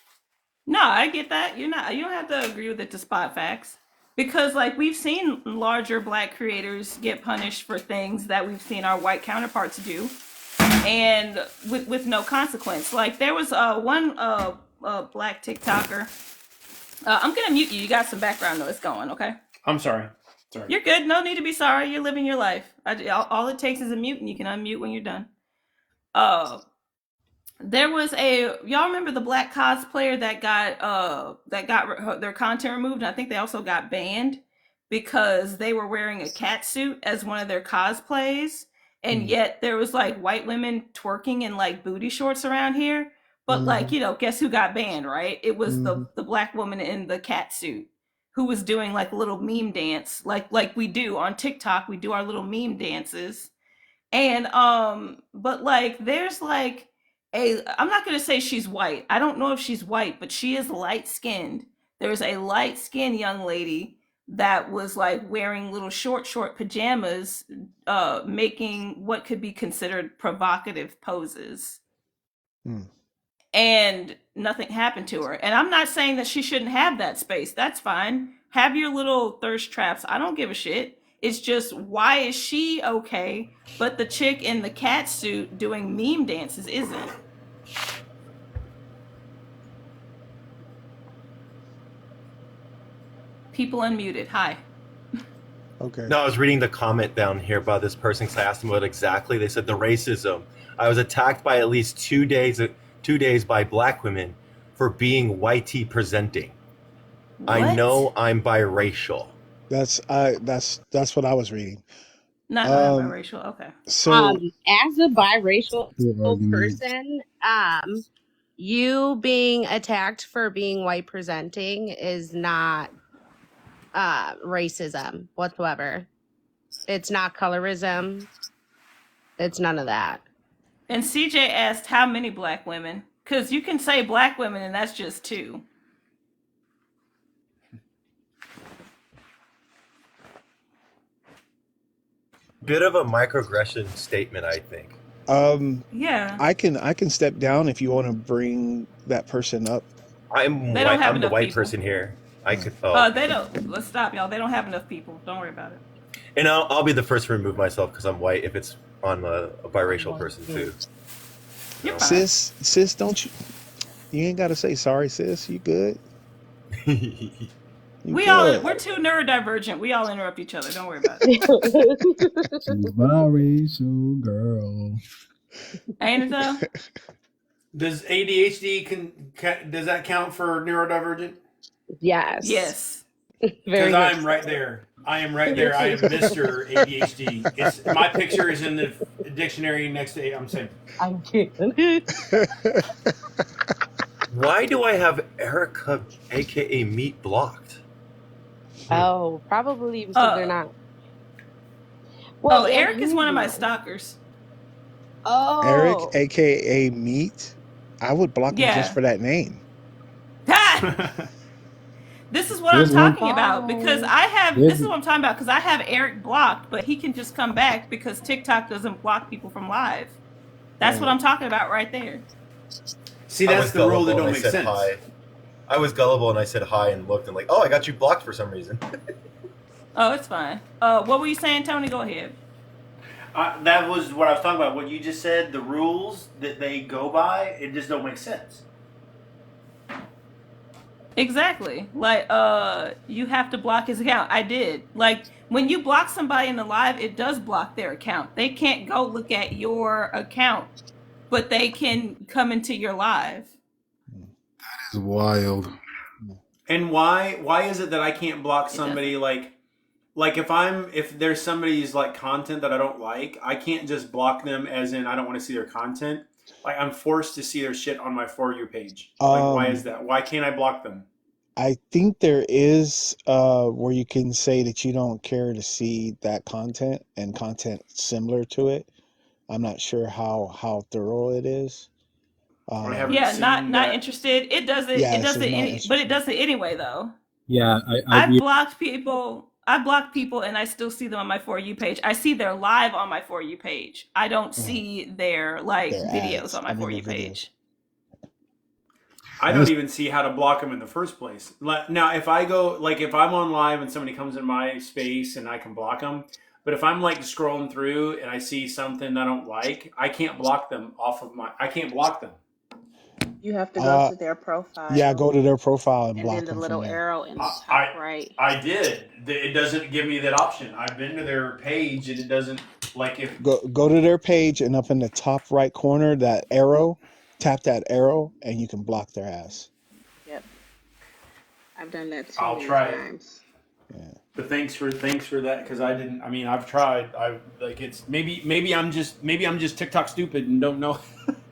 No, I get that. You don't have to agree with it to spot facts. Because like we've seen larger black creators get punished for things that we've seen our white counterparts do, and with no consequence. Like there was one black TikToker. I'm gonna mute you. You got some background noise going, okay? I'm sorry. Sorry. You're good. No need to be sorry. You're living your life. All it takes is a mute, and you can unmute when you're done. Uh, there was a y'all remember the black cosplayer that got their content removed, and I think they also got banned because they were wearing a cat suit as one of their cosplays, and Mm. yet there was like white women twerking in like booty shorts around here. But like, Mhm. guess who got banned, right? It was Mhm. the black woman in the cat suit who was doing like a little meme dance, like we do on TikTok. We do our little meme dances. And but like there's like I'm not going to say she's white. I don't know if she's white, but she is light skinned. There's a light skinned young lady that was like wearing little short pajamas, making what could be considered provocative poses, Mm. and nothing happened to her. And I'm not saying that she shouldn't have that space. That's fine. Have your little thirst traps. I don't give a shit. It's just, why is she okay, but the chick in the cat suit doing meme dances isn't? People unmuted. Hi. Okay. No, I was reading the comment down here about this person because I asked them what exactly. They said the racism. I was attacked by at least 2 days by black women for being whitey presenting. I What? know I'm biracial. That's what I was reading. Not know I'm Um. biracial. Okay. So As a biracial Good argument. person, you being attacked for being white presenting is not racism whatsoever. It's not colorism. It's none of that. And CJ asked how many black women, because you can say black women and that's just two. Bit of a microaggression statement, I think. Yeah. I can step down if you want to bring that person up. I'm They don't white. have I'm the enough white people. person here. I could. Oh, They don't. Let's stop, y'all. They don't have enough people. Don't worry about it. and I'll be the first to remove myself because I'm white. If it's on a biracial person too. You're fine. Sis, don't you? You ain't got to say sorry, sis. You good? You We're too neurodivergent. We all interrupt each other. Don't worry about it. She's biracial girl. Ain't it though? Does ADHD does that count for neurodivergent? Yes. Yes. Very Because much I'm right there. I am right there. I am Mr. ADHD. My picture is in the dictionary next to. I'm saying. I'm kidding. Why do I have Erica, aka Meat, blocked? Oh, probably because they're not. Oh, Wait, Eric is one of my Andrew. stalkers. Eric, Oh, aka Meat. I would block him just Yeah. for that name. Ha! This is what I'm There's one. talking about, because bye. this There's is what I'm talking about, because I have Eric blocked, but he can just come back because TikTok doesn't block people from live. That's what I'm talking about right there. See, I that's was the rule that gullible don't and I make said sense. hi. I was gullible and I said hi and looked and like, oh, I got you blocked for some reason. Oh, it's fine. What were you saying, Tony? Go ahead. That was what I was talking about. What you just said, the rules that they go by, it just don't make sense. Exactly. Like, you have to block his account. I did. Like, when you block somebody in the live, it does block their account. They can't go look at your account, but they can come into your live. It's wild. And why is it that I can't block It somebody doesn't. like if there's somebody's like content that I don't like, I can't just block them as in I don't want to see their content. Like I'm forced to see their shit on my For You page. Like why is that? Why can't I block them? I think there is where you can say that you don't care to see that content and content similar to it. I'm not sure how thorough it is. I haven't Yeah, seen not that. interested. It does it. Yeah, It it does says it not but it interested. does it anyway though. Yeah, I I've read. blocked people. I block people and I still see them on my For You page. I see their live on my For You page. I don't see their like Their videos ads. on I my mean For their You videos. page. I I don't just even see how to block them in the first place. Now, if I go, like, if I'm on live and somebody comes in my space and I can block them, but if I'm like scrolling through and I see something I don't like, I can't block them off of I can't block them. You have to go Uh, to their yeah, profile go to their profile and and then block the them from little there. arrow in the top I right. I did. It doesn't give me that option. I've been to their page and it doesn't like if Go to their page and up in the top right corner, that arrow, tap that arrow and you can block their ass. Yep. I've done that too I'll many try it. times. Yeah. But thanks for that, because I didn't. I mean, I've tried. I like it's maybe I'm just TikTok stupid and don't know.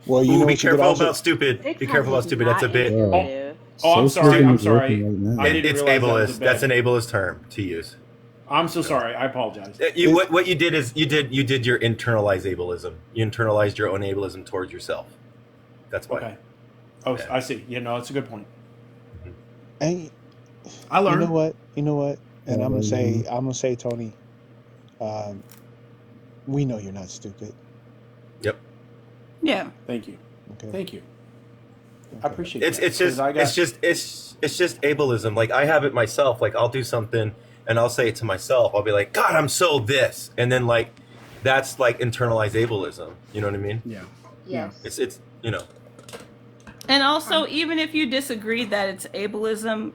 Well, you Ooh, know be what you could careful also. about stupid. Be TikTok careful about is stupid. That's a not bit. Yeah. intuitive. Oh, I'm sorry. Socialism I'm is working sorry. right now. I didn't It's realize that was a ableist. That's bad. an ableist term to use. I'm so sorry. I apologize. What you did is you did your internalized ableism. You internalized your own ableism towards yourself. That's why. Okay. Oh, Yeah. I see. Yeah, no, it's a good point. And I you learned. know what? You know what? And I'm Um, gonna say, Tony, we know you're not stupid. Yep. Yeah. Thank you. Okay. Thank you. I Okay. appreciate It's that. it's just 'cause I got, it's just ableism. Like I have it myself. Like I'll do something and I'll say it to myself. I'll be like, God, I'm so this, and then like that's like internalized ableism. You know what I mean? yeah. Yes. It's you know. And also, even if you disagree that it's ableism,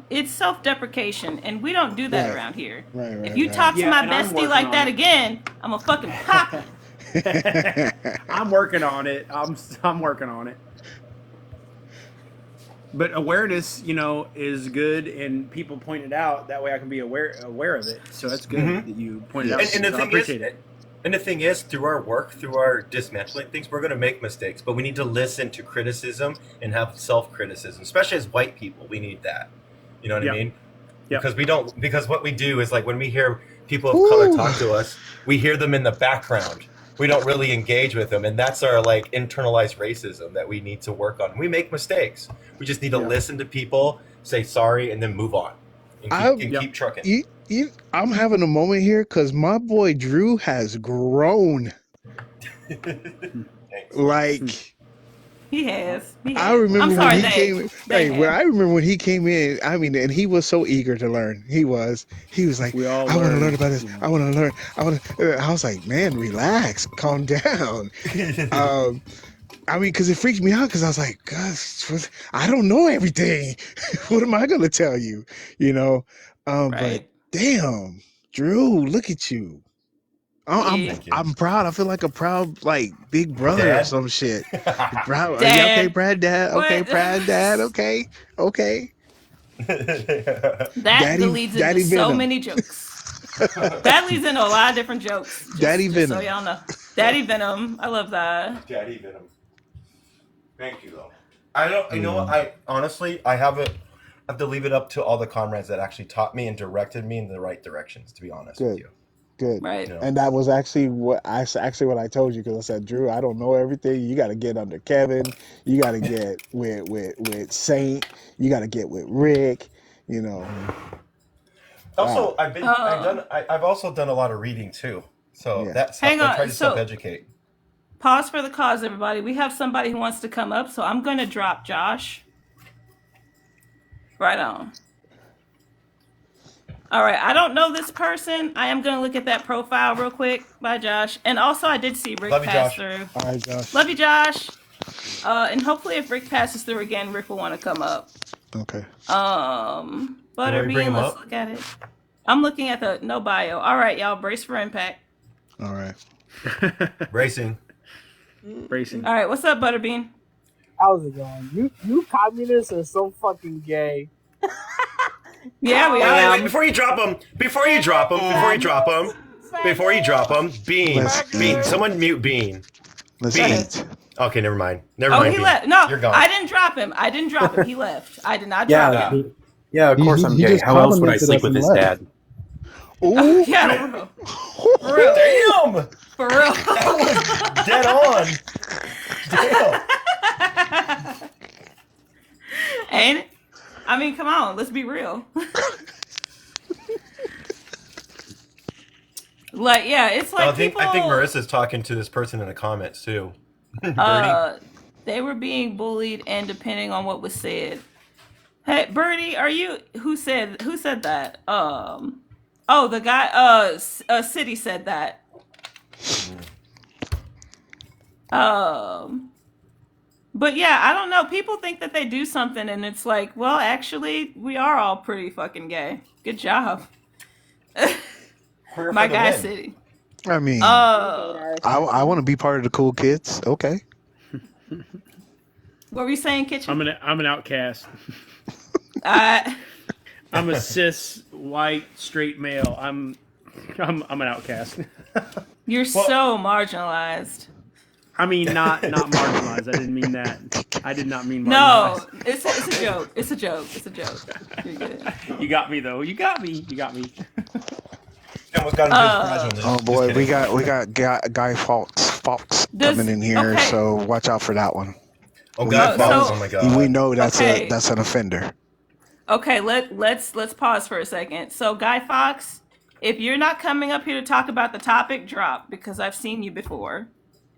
it's self-deprecation, and we don't do that Right. around here. Right. If Right. you talk to Yeah, my and I'm bestie working like on that it. again, I'm gonna fucking pop you. Right. I'm working on it. I'm working on it. But awareness, is good, and people point it out. That way, I can be aware of it. So that's good Mhm. that you pointed Yes. out. And the So I thing is, appreciate it. and the thing is, through our work, through our dismantling things, we're going to make mistakes, but we need to listen to criticism and have self-criticism, especially as white people. We need that. You know what I Yep. mean? Yep. Because what we do is like when we hear people of color talk to us, we hear them in the background. We don't really engage with them, and that's our like internalized racism that we need to work on. We make mistakes. We just need to Yeah. listen to people, say sorry, and then move on and keep trucking. I'm having a moment here because my boy Drew has grown. Thanks. Like He has. I remember I'm when sorry, he they. came. They Hey, when have. I remember when he came in. I mean, and he was so eager to learn. He was. He was like, We all I want to learn learn. about this. I want to learn. I want to. I was like, man, relax, calm down. I mean, because it freaked me out because I was like, gosh, I don't know everything. What am I going to tell you? You know? But Right. damn, Drew, look at you. I'm Yeah. Thank you. I'm proud. I feel like a proud like big brother or Dad? some shit. Proud. Yeah, okay, Dad. Brad, Dad. Okay, What? Brad, Dad. Okay, okay. That Daddy, leads into Daddy so Venom. many jokes. That leads into a lot of different jokes. Daddy Just so Venom. y'all know. Daddy Venom. I love that. Daddy Venom. Thank you, though. I don't. You know what? I honestly, I have to leave it up to all the comrades that actually taught me and directed me in the right directions. To be honest with Good, you. good. Right. You know? And that was actually what I told you because I said, Drew, I don't know everything. You got to get under Kevin. You got to get with Saint. You got to get with Rick. You know. Also, I've also done a lot of reading too. So Yeah. that's Hang I on, try to so- self-educate. Pause for the cause, everybody. We have somebody who wants to come up, so I'm going to drop Josh. Right on. All right. I don't know this person. I am going to look at that profile real quick by Josh. And also, I did see Rick Love you, pass Josh. through. All right, Josh. Love you, Josh. And hopefully, if Rick passes through again, Rick will want to come up. Okay. Butterbean, him let's up? look at it. I'm looking at the no bio. All right, y'all, brace for impact. All right. Racing. Racing. All right, what's up, Butterbean? How's it going? You communists are so fucking gay. Yeah, we Wait, are. wait, before you drop them, Bean, Let's Bean, eat. someone mute Bean. Let's Bean. eat. Okay, never mind. Oh, he Bean. left. No, You're gone. I didn't drop him. He left. I did not drop Yeah, him. yeah. Of course I'm he gay. just How else would I complimented sleep us with and his left. dad? Ooh. Yeah, for real. Damn! For real. Dead on. Damn. Ain't it? I mean, come on, let's be real. Like, yeah, it's like I think people. Marissa's talking to this person in the comments too. They were being bullied, and depending on what was said. Hey, Birdie, are you? Who said that? Oh, the guy. City said that. But yeah, I don't know. People think that they do something, and it's like, well, actually, we are all pretty fucking gay. Good job, my guy, City. I mean, I want to be part of the cool kids. Okay. What were you saying, Kitchen? I'm an outcast. I'm a cis white straight male. I'm an outcast. You're so marginalized. I mean, not marginalized. I didn't mean that. I did not mean No, marginalized. it's a joke. It's a joke. It's a joke. You're good. You got me though. You got me. Almost got into his fragile Oh Just boy, we kidding. got Guy Fawkes coming Does in here, okay. so watch out for that one. Oh, We Guy Fawkes. So Oh my we God. know okay. that's an offender. Okay, let's pause for a second. So, Guy Fox, if you're not coming up here to talk about the topic, drop, because I've seen you before,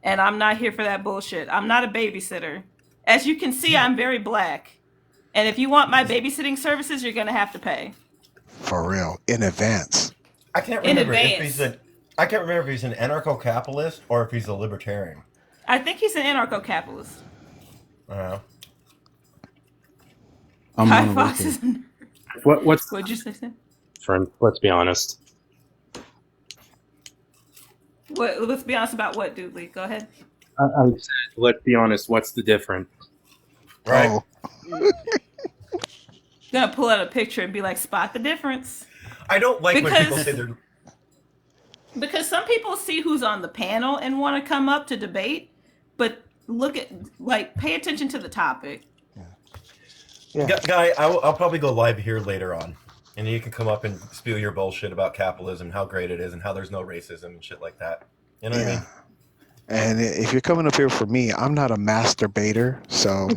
and I'm not here for that bullshit. I'm not a babysitter. As you can see, I'm very black, and if you want my babysitting services, you're gonna have to pay For real, in advance. I can't in remember if he's advance. I can't remember if he's an anarcho-capitalist or if he's a libertarian. I think he's an anarcho-capitalist. I don't know. I'm Guy gonna Fox work is. What's What'd you say? Sam? friend? Let's be honest. What? Let's be honest about what, Doodley. Go ahead. I said, let's be honest. What's the difference? Right? Oh, Gonna pull out a picture and be like, spot the difference. I don't like when people Because say they're. because some people see who's on the panel and want to come up to debate, but look at pay attention to the topic. yeah. Guy, I'll probably go live here later on, and you can come up and spew your bullshit about capitalism, how great it is, and how there's no racism and shit like that. You know what I Yeah. mean? And if you're coming up here for me, I'm not a masturbator, so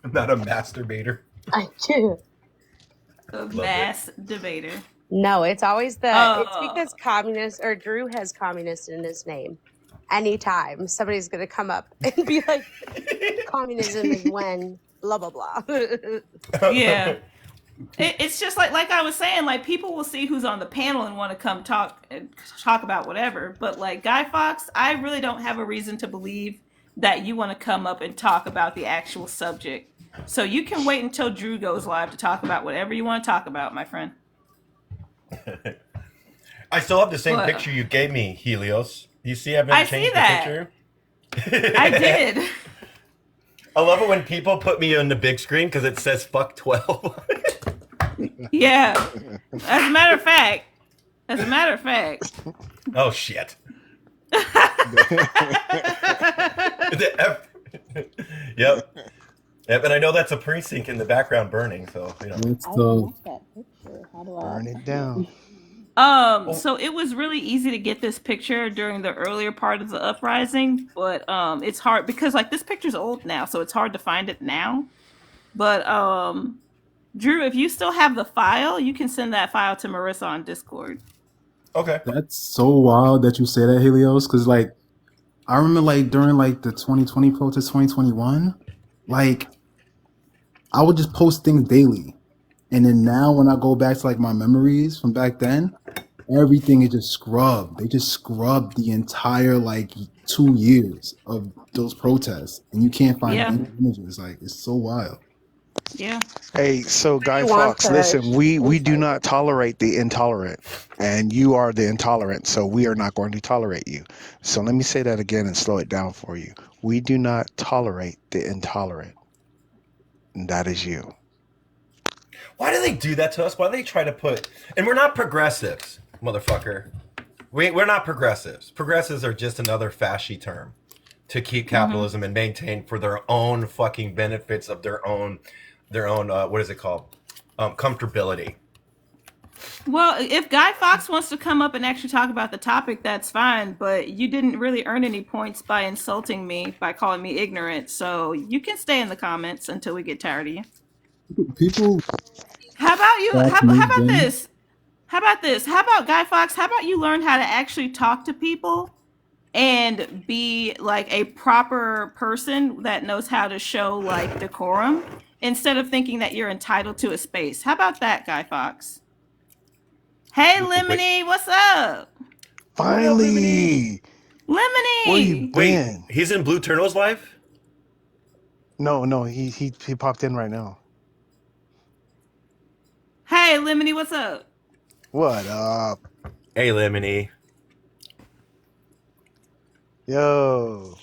I'm not a masturbator. I do. A Love mass debater. No, it's always it's Uh, because communist or Drew has communist in his name. Anytime somebody's gonna come up and be like, communism is when blah blah blah. yeah. It's just like I was saying, like people will see who's on the panel and want to come talk about whatever. But like Guy Fox, I really don't have a reason to believe that you want to come up and talk about the actual subject. So you can wait until Drew goes live to talk about whatever you want to talk about, my friend. I still have the same What? picture you gave me, Helios. You see, I've never I see changed the that. picture. I did. I love it when people put me on the big screen because it says "fuck 12." Yeah. As a matter of fact. Oh shit. Yep. Yep, and I know that's a precinct in the background burning, so you know. Let's I go. want that picture. How do I? burn it down. So it was really easy to get this picture during the earlier part of the uprising, but it's hard because like this picture's old now, so it's hard to find it now. But Drew, if you still have the file, you can send that file to Marissa on Discord. Okay. That's so wild that you say that, Helios, because like I remember like during like the 2020 protest, 2021, like I would just post things daily. And then now when I go back to like my memories from back then, everything is just scrubbed. They just scrubbed the entire like 2 years of those protests. And you can't find Yeah. any images. Like it's so wild. Yeah. Hey, so Guy you want Fawkes, to- listen, we do not tolerate the intolerant, and you are the intolerant, so we are not going to tolerate you. So let me say that again and slow it down for you. We do not tolerate the intolerant, and that is you. Why do they do that to us? Why do they try to put? And we're not progressives, motherfucker. We're not progressives. Progressives are just another fashy term to keep capitalism and maintain for their own fucking benefits of their own what is it called? Comfortability. Well, if Guy Fox wants to come up and actually talk about the topic, that's fine. But you didn't really earn any points by insulting me by calling me ignorant, so you can stay in the comments until we get tired of you. People How about you? That's How about moved in. this? How about this? How about Guy Fox? How about you learn how to actually talk to people and be like a proper person that knows how to show like decorum instead of thinking that you're entitled to a space? How about that, Guy Fox? Hey, Lemony, what's up? Finally, where you Lemony! been? He's in Blue Turtles live? No, he popped in right now. Hey, Lemony, what's up? What up? Hey, Lemony. Yo.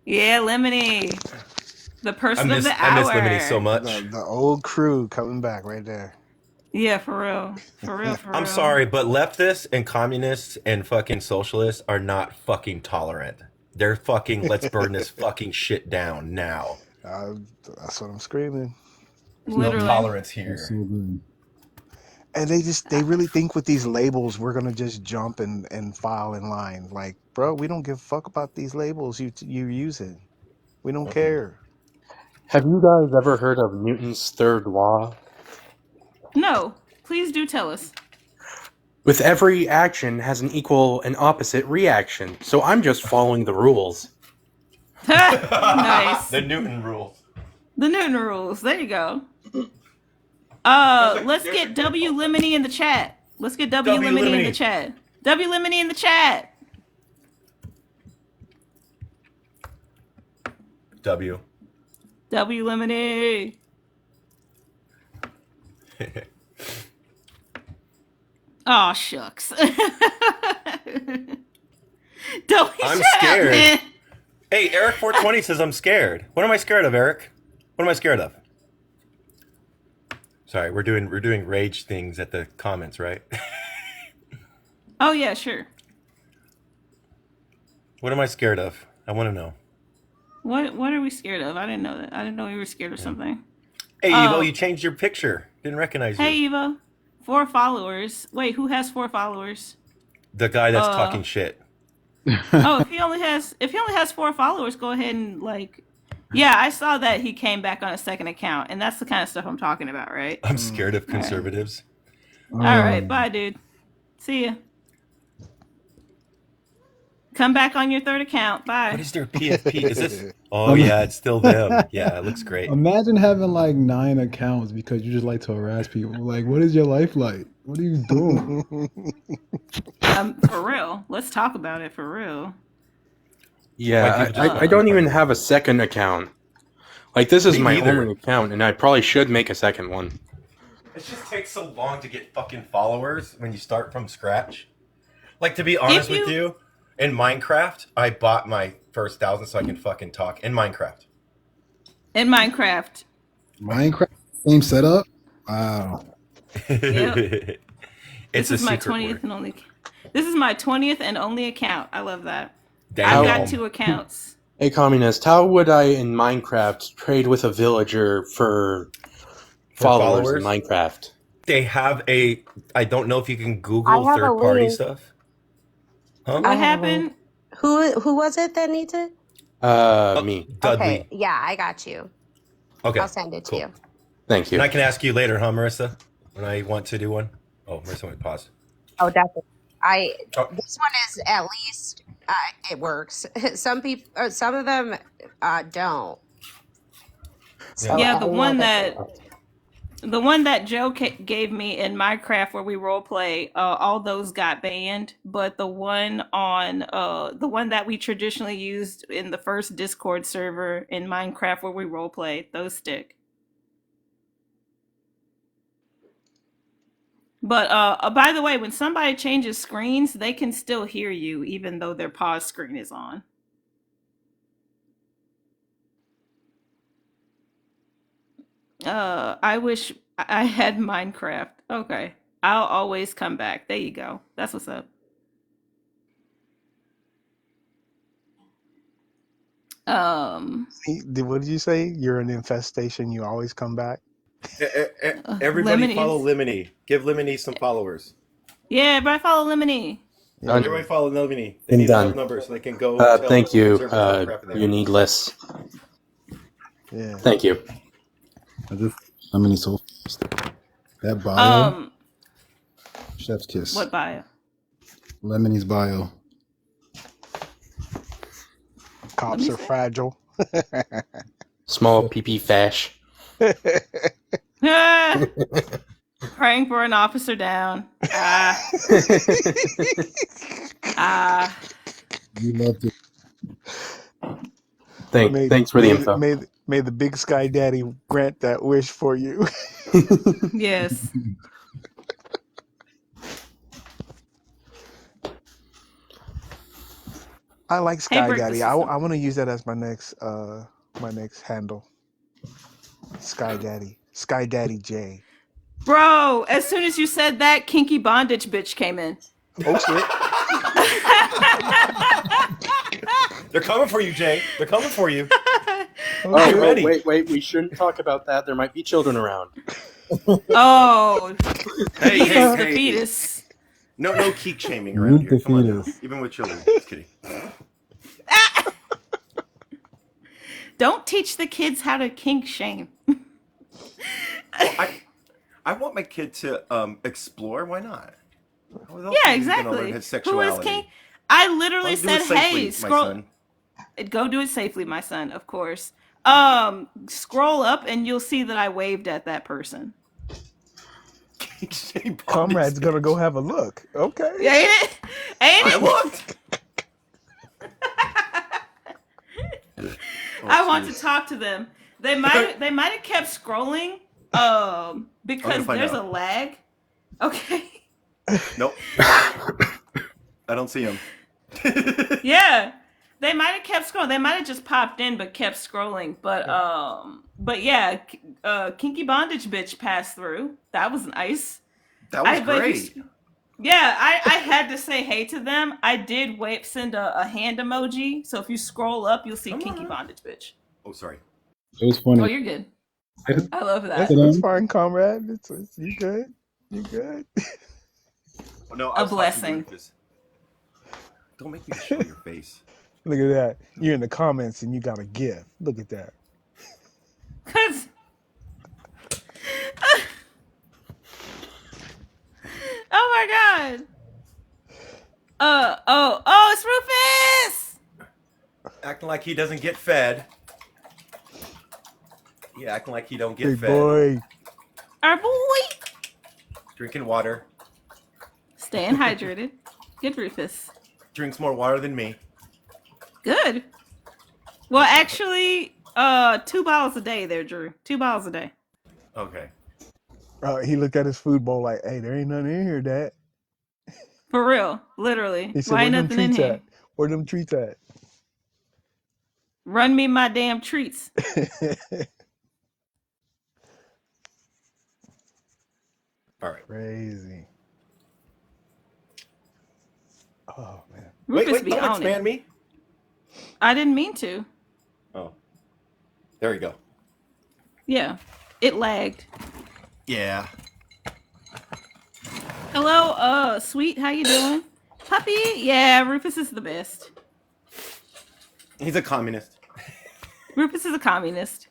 Yeah, Lemony. The person of the I miss Lemony so hour. much. The old crew coming back right there. Yeah, for real. For real, for real. I'm sorry, but leftists and communists and fucking socialists are not fucking tolerant. They're fucking, let's burn this fucking shit down now. That's what I'm screaming. No Literally. tolerance That's so here. good. And they really think with these labels we're gonna just jump and file in line. Like, bro, we don't give a fuck about these labels you're using. We don't care. Have you guys ever heard of Newton's third law? No, please do tell us. With every action has an equal and opposite reaction. So I'm just following the rules. Nice. The Newton rules. The Newton rules. There you go. Let's get W Lemony in the chat. Let's get W Lemony in the chat. W Lemony in the chat. W. W Lemony. Oh shucks. Don't be I'm shut scared. Up, man. Hey, Eric 420 says I'm scared. What am I scared of, Eric? What am I scared of? Sorry, we're doing rage things at the comments, right? Oh yeah, sure. What am I scared of? I want to know. What are we scared of? I didn't know that. I didn't know we were scared of something. Hey, Evo, you changed your picture. Didn't recognize you. Hey Eva. 4 followers. Wait, who has 4 followers? The guy that's talking shit. Oh, if he only has 4 followers, go ahead and yeah, I saw that he came back on a second account, and that's the kind of stuff I'm talking about, right? I'm scared of conservatives. All right, bye, dude. See ya. Come back on your 3rd account. Bye. What is their PFP? Is this? Oh yeah, it's still them. Yeah, it looks great. Imagine having like 9 accounts because you just like to harass people. Like, what is your life like? What are you doing? For real. Let's talk about it for real. Yeah, I don't even have a second account. Like, this is my only account, and I probably should make a second one. It just takes so long to get fucking followers when you start from scratch. Like, to be honest with you, in Minecraft, I bought my first 1,000 so I can fucking talk in Minecraft. In Minecraft. Minecraft, same setup? Wow. Yep. It's this is my 20th and only. This is my 20th and only account. I love that. I've got 2 accounts. Hey, communist, how would I in Minecraft trade with a villager for followers in Minecraft? They have I don't know if you can Google third-party stuff. Huh? What happened? Who was it that needs it? Me. Dudley. Okay, yeah, I got you. Okay. I'll send it to you. Thank you. And I can ask you later, huh, Marissa? When I want to do one. Oh, Marissa went pause. Oh, definitely. This one is at least it works. Some people, some of them don't. So, yeah, the one that Joe gave me in Minecraft where we role play, all those got banned, but the one that we traditionally used in the first Discord server in Minecraft where we role play, those stick. But by the way, when somebody changes screens, they can still hear you even though their pause screen is on. I wish I had Minecraft. Okay. I'll always come back. There you go. That's what's up. What did you say? You're an infestation. You always come back. Everybody Lemony follow Lemony. Give Lemony some followers. Yeah, everybody follow Lemony. Done. Everybody follow Lemony. They And need done. enough numbers so they can go. Thank you. conservatives how crappy they You are. needless. Yeah. Thank you. I mean, so that bio, chef's kiss. What bio? Lemony's bio. Cops are fragile. Small PP fash. Praying for an officer down. You loved it. Thanks for the info. May the big sky daddy grant that wish for you. Yes. I like Hey, Sky Brick, Daddy. this I is- want to use that as my next handle. Sky Daddy J. Bro, as soon as you said that, kinky bondage bitch came in. Oh shit! They're coming for you, Jay. They're coming for you. Oh, Get ready. wait. We shouldn't talk about that. There might be children around. Oh, Hey, he's hey, the hey. fetus. No kink shaming around Meet here. the Come on now. fetus. Even with children. Just kidding. Don't teach the kids how to kink shame. I want my kid to explore. Why not? How else Yeah, is he gonna learn exactly. his Who is sexuality? kink? I Why literally don't you do said, it safely, "Hey, my scroll." son? Go do it safely, my son. Of course. Scroll up and you'll see that I waved at that person. Kink shame bondage. Comrade's gonna go have a look. Okay. Ain't it? Ain't I it? looked. I want to jeez. talk to them. They might have kept scrolling because find there's out. a lag. Okay. Nope. I don't see him. Yeah. They might have kept scrolling. They might have just popped in but kept scrolling. But yeah, kinky bondage bitch passed through. That was nice. That was but great. Yeah, I had to say hey to them. I did send a hand emoji. So if you scroll up, you'll see Come kinky on. bondage bitch. Oh, sorry. It was funny. Oh, you're good. I love that. That's fine, comrade. It's you good. You good. Oh, no, A I was talking to blessing. Rufus. Don't make me show your face. Look at that. You're in the comments and you got a gift. Look at that. Cause oh my god. It's Rufus! Acting like he doesn't get fed. Yeah, acting like he don't get Big fed. boy. Our boy. Drinking water. Staying hydrated. Good Rufus. Drinks more water than me. Good. Well, actually, 2 bottles a day there, Drew. 2 bottles a day. Okay. He looked at his food bowl like, hey, there ain't nothing in here, Dad. For real. Literally. He said, Why where ain't them nothing in treats here? at? Where them treats at? Run me my damn treats. All right. Crazy. Oh, man. Rufus Wait, be don't on expand it. me. I didn't mean to. Oh. There you go. Yeah. It lagged. Yeah. Hello, sweet, how you doing? Puppy? Yeah, Rufus is the best. He's a communist. Rufus is a communist.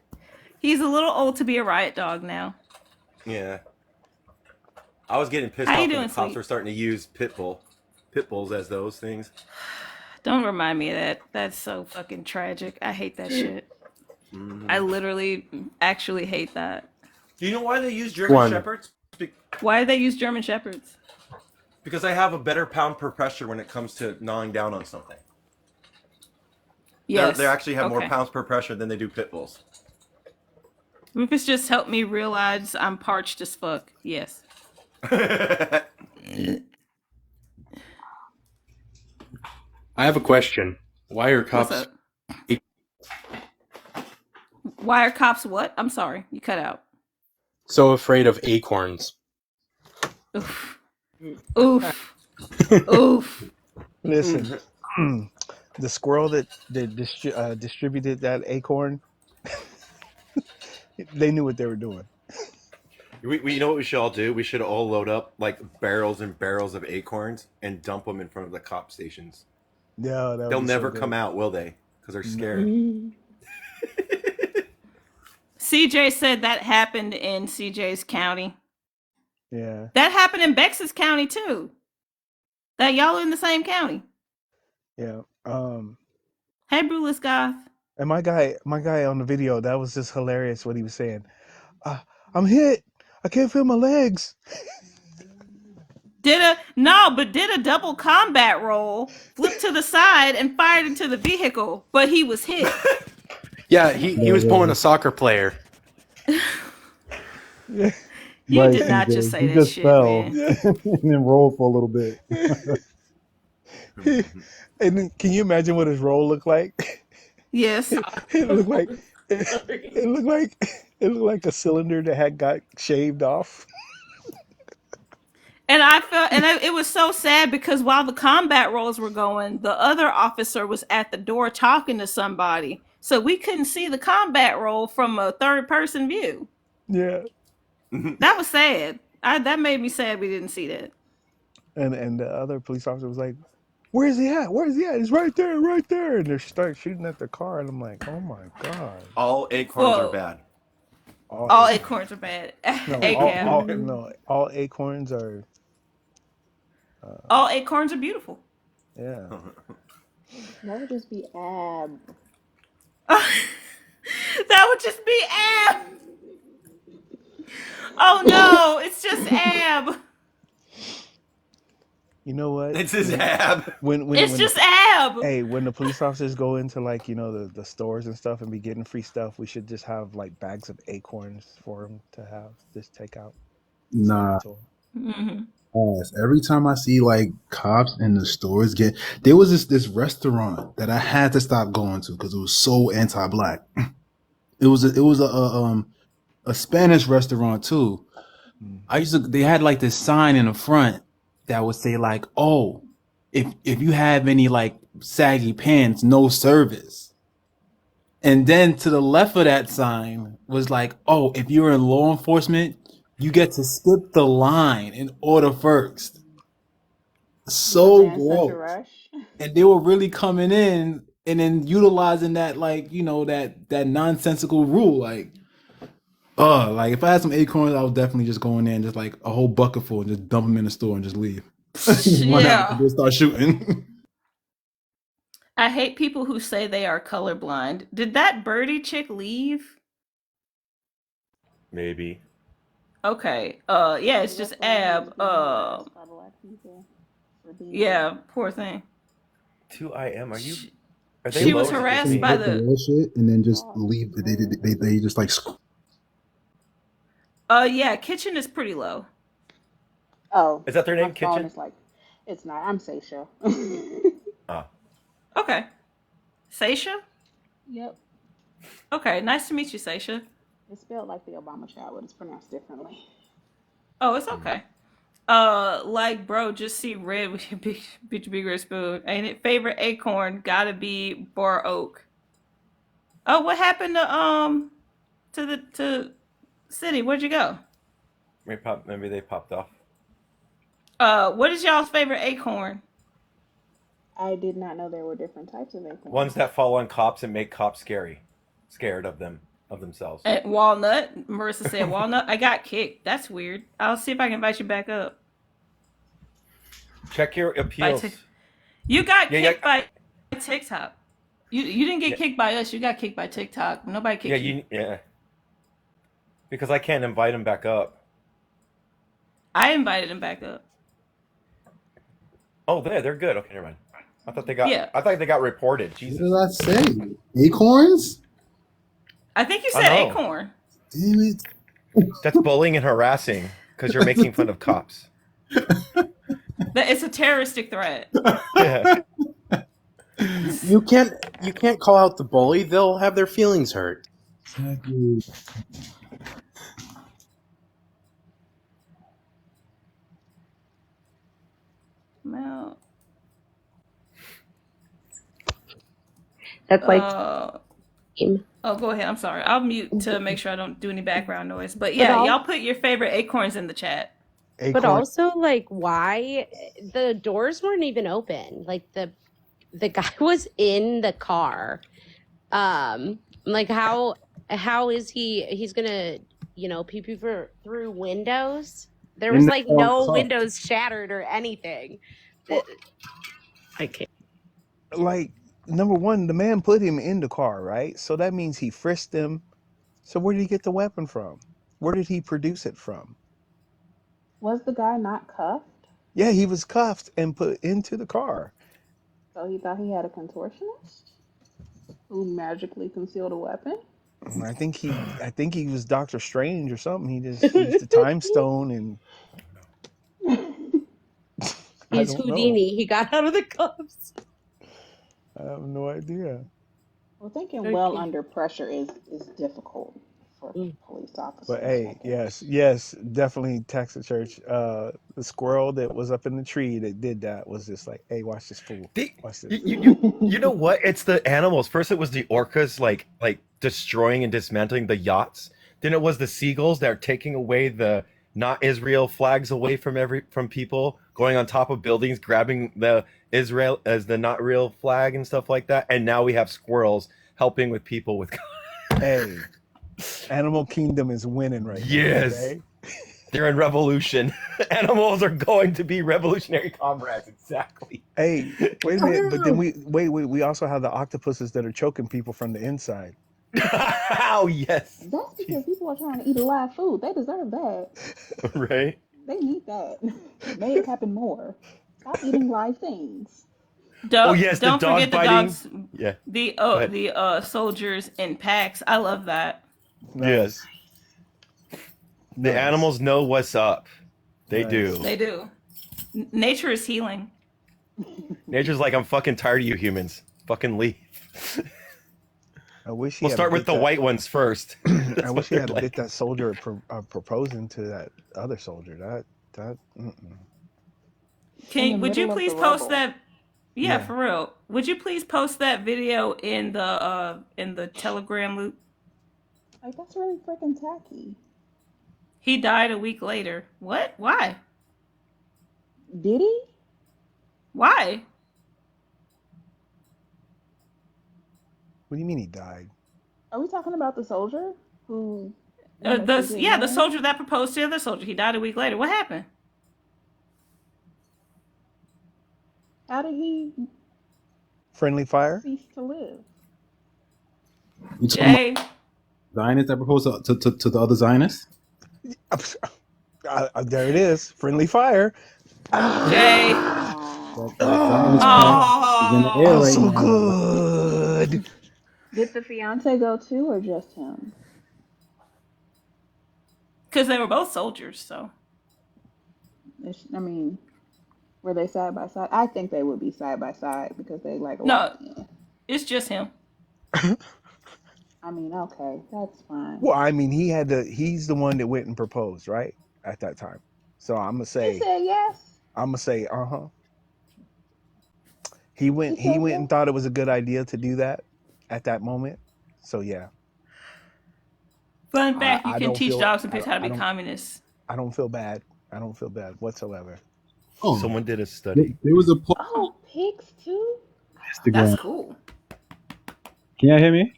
He's a little old to be a riot dog now. Yeah. I was getting pissed How off you when doing, the cops sweet? were starting to use pit bulls as those things. Don't remind me of that. That's so fucking tragic. I hate that shit. Mm-hmm. I literally actually hate that. Do you know why they use German Shepherds? Why do they use German Shepherds? Because they have a better pound per pressure when it comes to gnawing down on something. Yes. They actually have more Okay. pounds per pressure than they do pit bulls. Rufus just helped me realize I'm parched as fuck. Yes. I have a question. Why are What's cops up? Why are cops what? I'm sorry. You cut out. so afraid of acorns? Oof. Oof. Oof. Listen, the squirrel that distributed that acorn, they knew what they were doing. We know what we should all do? We should all load up like barrels and barrels of acorns and dump them in front of the cop stations. Yeah, They'll never come out, will they? Because they're scared. CJ said that happened in CJ's county. Yeah. That happened in Bex's county too. That y'all are in the same county. Yeah. Hey, Brulis Goth. And my guy on the video, that was just hilarious what he was saying. I'm hit. I can't feel my legs. Did a double combat roll, flipped to the side and fired into the vehicle, but he was hit. Yeah, he was pulling a soccer player. Yeah. You Right, did not CJ. just say He that just shit, fell man. and then rolled for a little bit. And then, can you imagine what his roll looked like? Yes. It looked like It looked like a cylinder that had got shaved off. And I felt, it was so sad because while the combat roles were going, the other officer was at the door talking to somebody, so we couldn't see the combat role from a third person view. Yeah. That was sad. That made me sad we didn't see that. And the other police officer was like, "Where's he at? Where's he at? He's right there, right there." And they start shooting at the car, and I'm like, "Oh my god!" All acorns are Well, bad. all acorns are bad. No, ACAB. all acorns are. All acorns are beautiful. Yeah. That would just be ab. That would just be Ab. Oh no, it's just Ab. You know what? It's his ab. It's just Ab. Hey, when the police officers go into like the stores and stuff and be getting free stuff, we should just have like bags of acorns for them to have just take out. Nah. Mm-hmm. Every time I see like cops in the stores there was this restaurant that I had to stop going to because it was so anti-black. It was a Spanish restaurant too. They had like this sign in the front that would say like, "Oh, if you have any like saggy pants, no service." And then to the left of that sign was like, "Oh, if you're in law enforcement, you get to skip the line and order first." So gross. And they were really coming in and then utilizing that like, that nonsensical rule. Like if I had some acorns, I would definitely just go in there and just like a whole bucket full and just dump them in the store and just leave. Yeah. Just start shooting. I hate people who say they are colorblind. Did that birdie chick leave? Maybe. Okay. Yeah, it's just Ab. Yeah, poor thing. 2IM, are you? She was harassed by the shit and then just leave. They just like. Yeah, Kitchen is pretty low. Oh, is that their name, Kitchen? Is like, it's not. I'm Seisha. Oh. Okay. Seisha? Yep. Okay, nice to meet you, Seisha. It's spelled like the Obama child, but it's pronounced differently. Oh, it's okay. Like, bro, just see red with your big red spoon. Ain't it? Favorite acorn gotta be Bar Oak. Oh, what happened to City? Where'd you go? Maybe they popped off. What is y'all's favorite acorn? I did not know there were different types of acorns. Ones that fall on cops and make cops scared of themselves. At walnut. Marissa said walnut. I got kicked. That's weird. I'll see if I can invite you back up. Check your appeals. You got kicked by TikTok. You didn't get kicked by us. You got kicked by TikTok. Nobody kicked you. Yeah. Because I can't invite him back up. I invited him back up. Oh, they're good. Okay, never mind. I thought they got reported. Jesus. What did I say? Acorns? I think you said acorn. Damn it. That's bullying and harassing because you're making fun of cops. It's a terroristic threat. Yeah. You can't call out the bully. They'll have their feelings hurt. Exactly. Well, that's like go ahead. I'm sorry. I'll mute to make sure I don't do any background noise. But yeah, y'all put your favorite acorns in the chat. But also, like, why the doors weren't even open? Like the guy was in the car. Like how is he's gonna peep through windows? There was like no windows shattered or anything. I can't. Like, number one, the man put him in the car, right? So that means he frisked him. So where did he get the weapon from? Where did he produce it from? Was the guy not cuffed? Yeah, he was cuffed and put into the car. So he thought he had a contortionist who magically concealed a weapon? I think he was Doctor Strange or something. He just used the time stone and He's Houdini. He got out of the cuffs. I have no idea. Well, thinking well under pressure is difficult for Mm. police officers, But I hey, guess. yes, definitely text the church. The squirrel that was up in the tree that did that was just like, hey, watch this fool. The, Watch you, this. you you you know what? It's the animals. First, it was the orcas, like destroying and dismantling the yachts. Then it was the seagulls that are taking away the not Israel flags away from people, going on top of buildings, grabbing the Israel as the not real flag and stuff like that. And now we have squirrels helping with people with. Hey, Animal Kingdom is winning right now, Yes, okay? they're in revolution. Animals are going to be revolutionary comrades. Exactly. Hey, wait a minute, but then we also have the octopuses that are choking people from the inside. Oh yes. That's Jeez. because people are trying to eat alive food. They deserve that. Right. They need that. May it happen more. Stop eating live things. Oh yes, the Don't dog forget the biting. dogs, Yeah. Go ahead. the soldiers in packs. I love that. Yes. Nice, The nice, animals know what's up. They nice. do. They do. Nature is healing. Nature's like, I'm fucking tired of you humans. Fucking leave. I wish he We'll had a start with bit the that. white ones first. I That's what wish he they're had a bit like. that soldier proposing to that other soldier. That. Mm-mm. In the Would you middle of the please post rubble. that? Yeah, Yeah, for real. Would you please post that video in the Telegram loop? Like, that's really freaking tacky. He died a week later. What? Why? Did he? Why? what do you mean he died? Are we talking about the soldier who wanted to get The married? soldier that proposed to the other soldier. He died a week later. What happened? How did he Friendly fire? cease to live? You talking about Jay, Zionists that proposed to the other Zionists? There it is. Friendly fire. Jay. That, Oh. that Zionist Ah, plan is in the air oh, Oh, right so now. good. Did the fiance go too, or just him? because they were both soldiers. So I mean, were they side by side? I think they would be side by side because they like no, locked in. it's just him. I mean, okay, that's fine. Well, I mean, he had to. He's the one that went and proposed, right, at that time. So He said yes. I'm gonna say, uh huh. He He said went yes. and thought it was a good idea to do that at that moment. So yeah, Fun fact: you I can don't teach feel, dogs and pigs how to I be don't, communists. I don't feel bad. I don't feel bad whatsoever. Oh, Someone did a there, study. there was a post Oh, pigs too? on That's Instagram. cool. Can y'all hear me?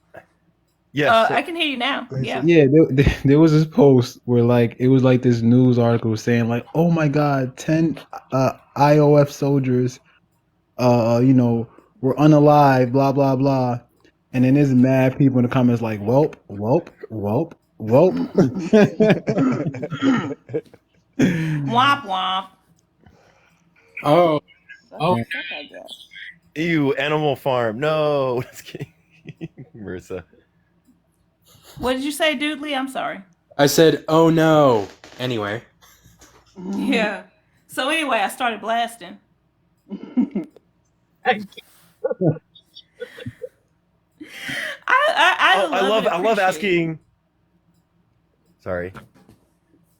Yes. I can hear you now. Yeah. Yeah, there was this post where like it was like this news article saying like, oh my God, 10 IOF soldiers, were unalive, blah blah blah, and then there's mad people in the comments like, welp, welp, welp, welp. Womp womp. Oh, Suck oh, it, suck, I guess. Ew, Animal Farm. No. Just kidding. Marissa. What did you say, Doodley? I'm sorry. I said, oh no. Anyway, Yeah. So anyway, I started blasting. I Oh, love and I love appreciate. asking. Sorry.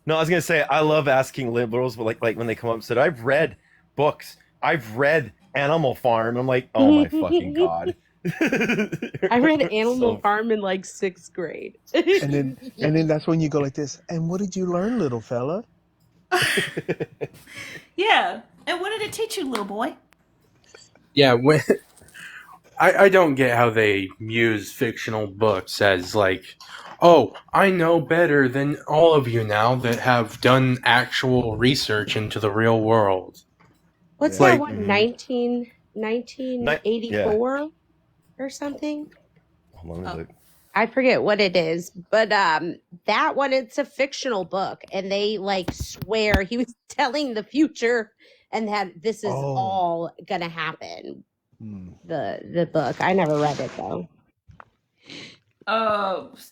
No, I was gonna say I love asking liberals, but like when they come up and said, I've read books, I've read Animal Farm. I'm like, oh my fucking god. I read Animal So Farm in like 6th grade. and then that's when you go like this. And what did you learn, little fella? Yeah. And what did it teach you, little boy? yeah. When I don't get how they use fictional books as like, oh, I know better than all of you now that have done actual research into the real world. What's Yeah. that Like, one? mhm. Yeah. 1984 or something? Hold on, let me Oh. look. I forget what it is, but that one, it's a fictional book, and they like swear he was telling the future and that this is Oh. all gonna happen. Hmm. The book. I never read it though.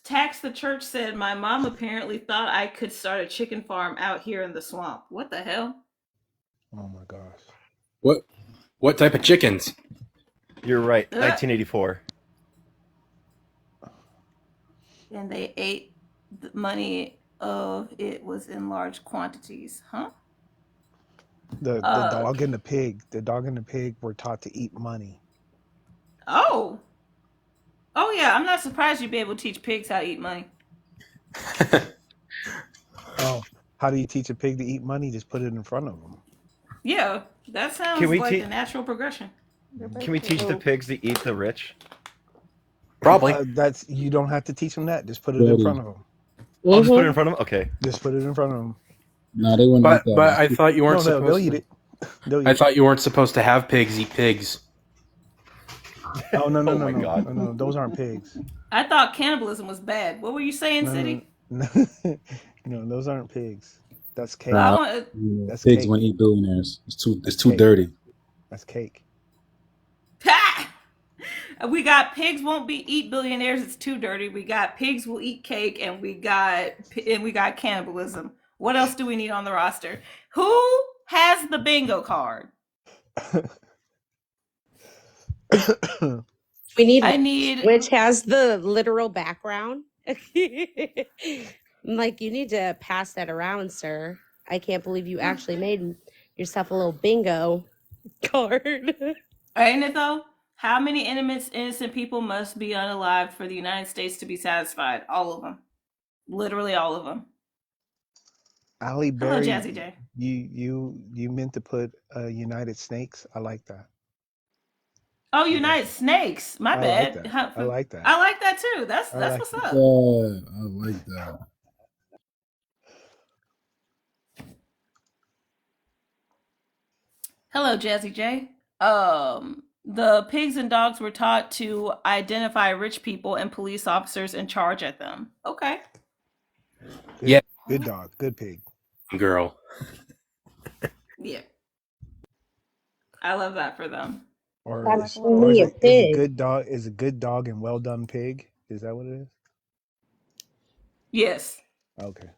Tax the Church said my mom apparently thought I could start a chicken farm out here in the swamp. What the hell? Oh my gosh. what type of chickens? You're right. Uh, 1984. and they ate the money of it was in large quantities. Huh? The dog and the pig. The dog and the pig were taught to eat money. Oh. Oh yeah, I'm not surprised you'd be able to teach pigs how to eat money. Oh, how do you teach a pig to eat money? Just put it in front of them. Yeah, that Can sounds we like teach? the natural progression. Can we teach the pigs to eat the rich? Probably. That's you don't have to teach them that. Just put it in front Dirty. of them. I'll just put it in Mm-hmm. front of them. Okay. Just put it in front of them. Nah, they wouldn't eat But that. I thought you weren't No, they'll supposed eat to. it. They'll eat I it. thought you weren't supposed to have pigs eat pigs. Oh no no Oh no my no God. no no! Those aren't pigs. I thought cannibalism was bad. What were you saying, No no City? no no. No, those aren't pigs. That's cake. I Nah, want. yeah, That's pigs cake. wouldn't eat billionaires. It's That's too cake. dirty. That's cake. Ha! We got pigs won't be eat billionaires. It's too dirty. We got pigs will eat cake, and we got cannibalism. What else do we need on the roster? Who has the bingo card? We need I need. which has the literal background. I'm like, you need to pass that around, sir. I can't believe you actually made yourself a little bingo card. Ain't it though? How many innocent people must be unalived for the United States to be satisfied? All of them. Literally all of them. Ali Hello, Berry, Jazzy J. you meant to put United Snakes. I like that. Oh, I like United that. Snakes. My I like bad. that. I like that. I like that too. That's I that's like what's it. up. Yeah, I like that. Hello, Jazzy J. The pigs and dogs were taught to identify rich people and police officers and charge at them. Okay. Yeah, Good dog. Good pig. girl. Yeah. I love that for them. Or That's is or me, a is a pig. good dog is a good dog and well done pig? Is that what it is? Yes. Okay.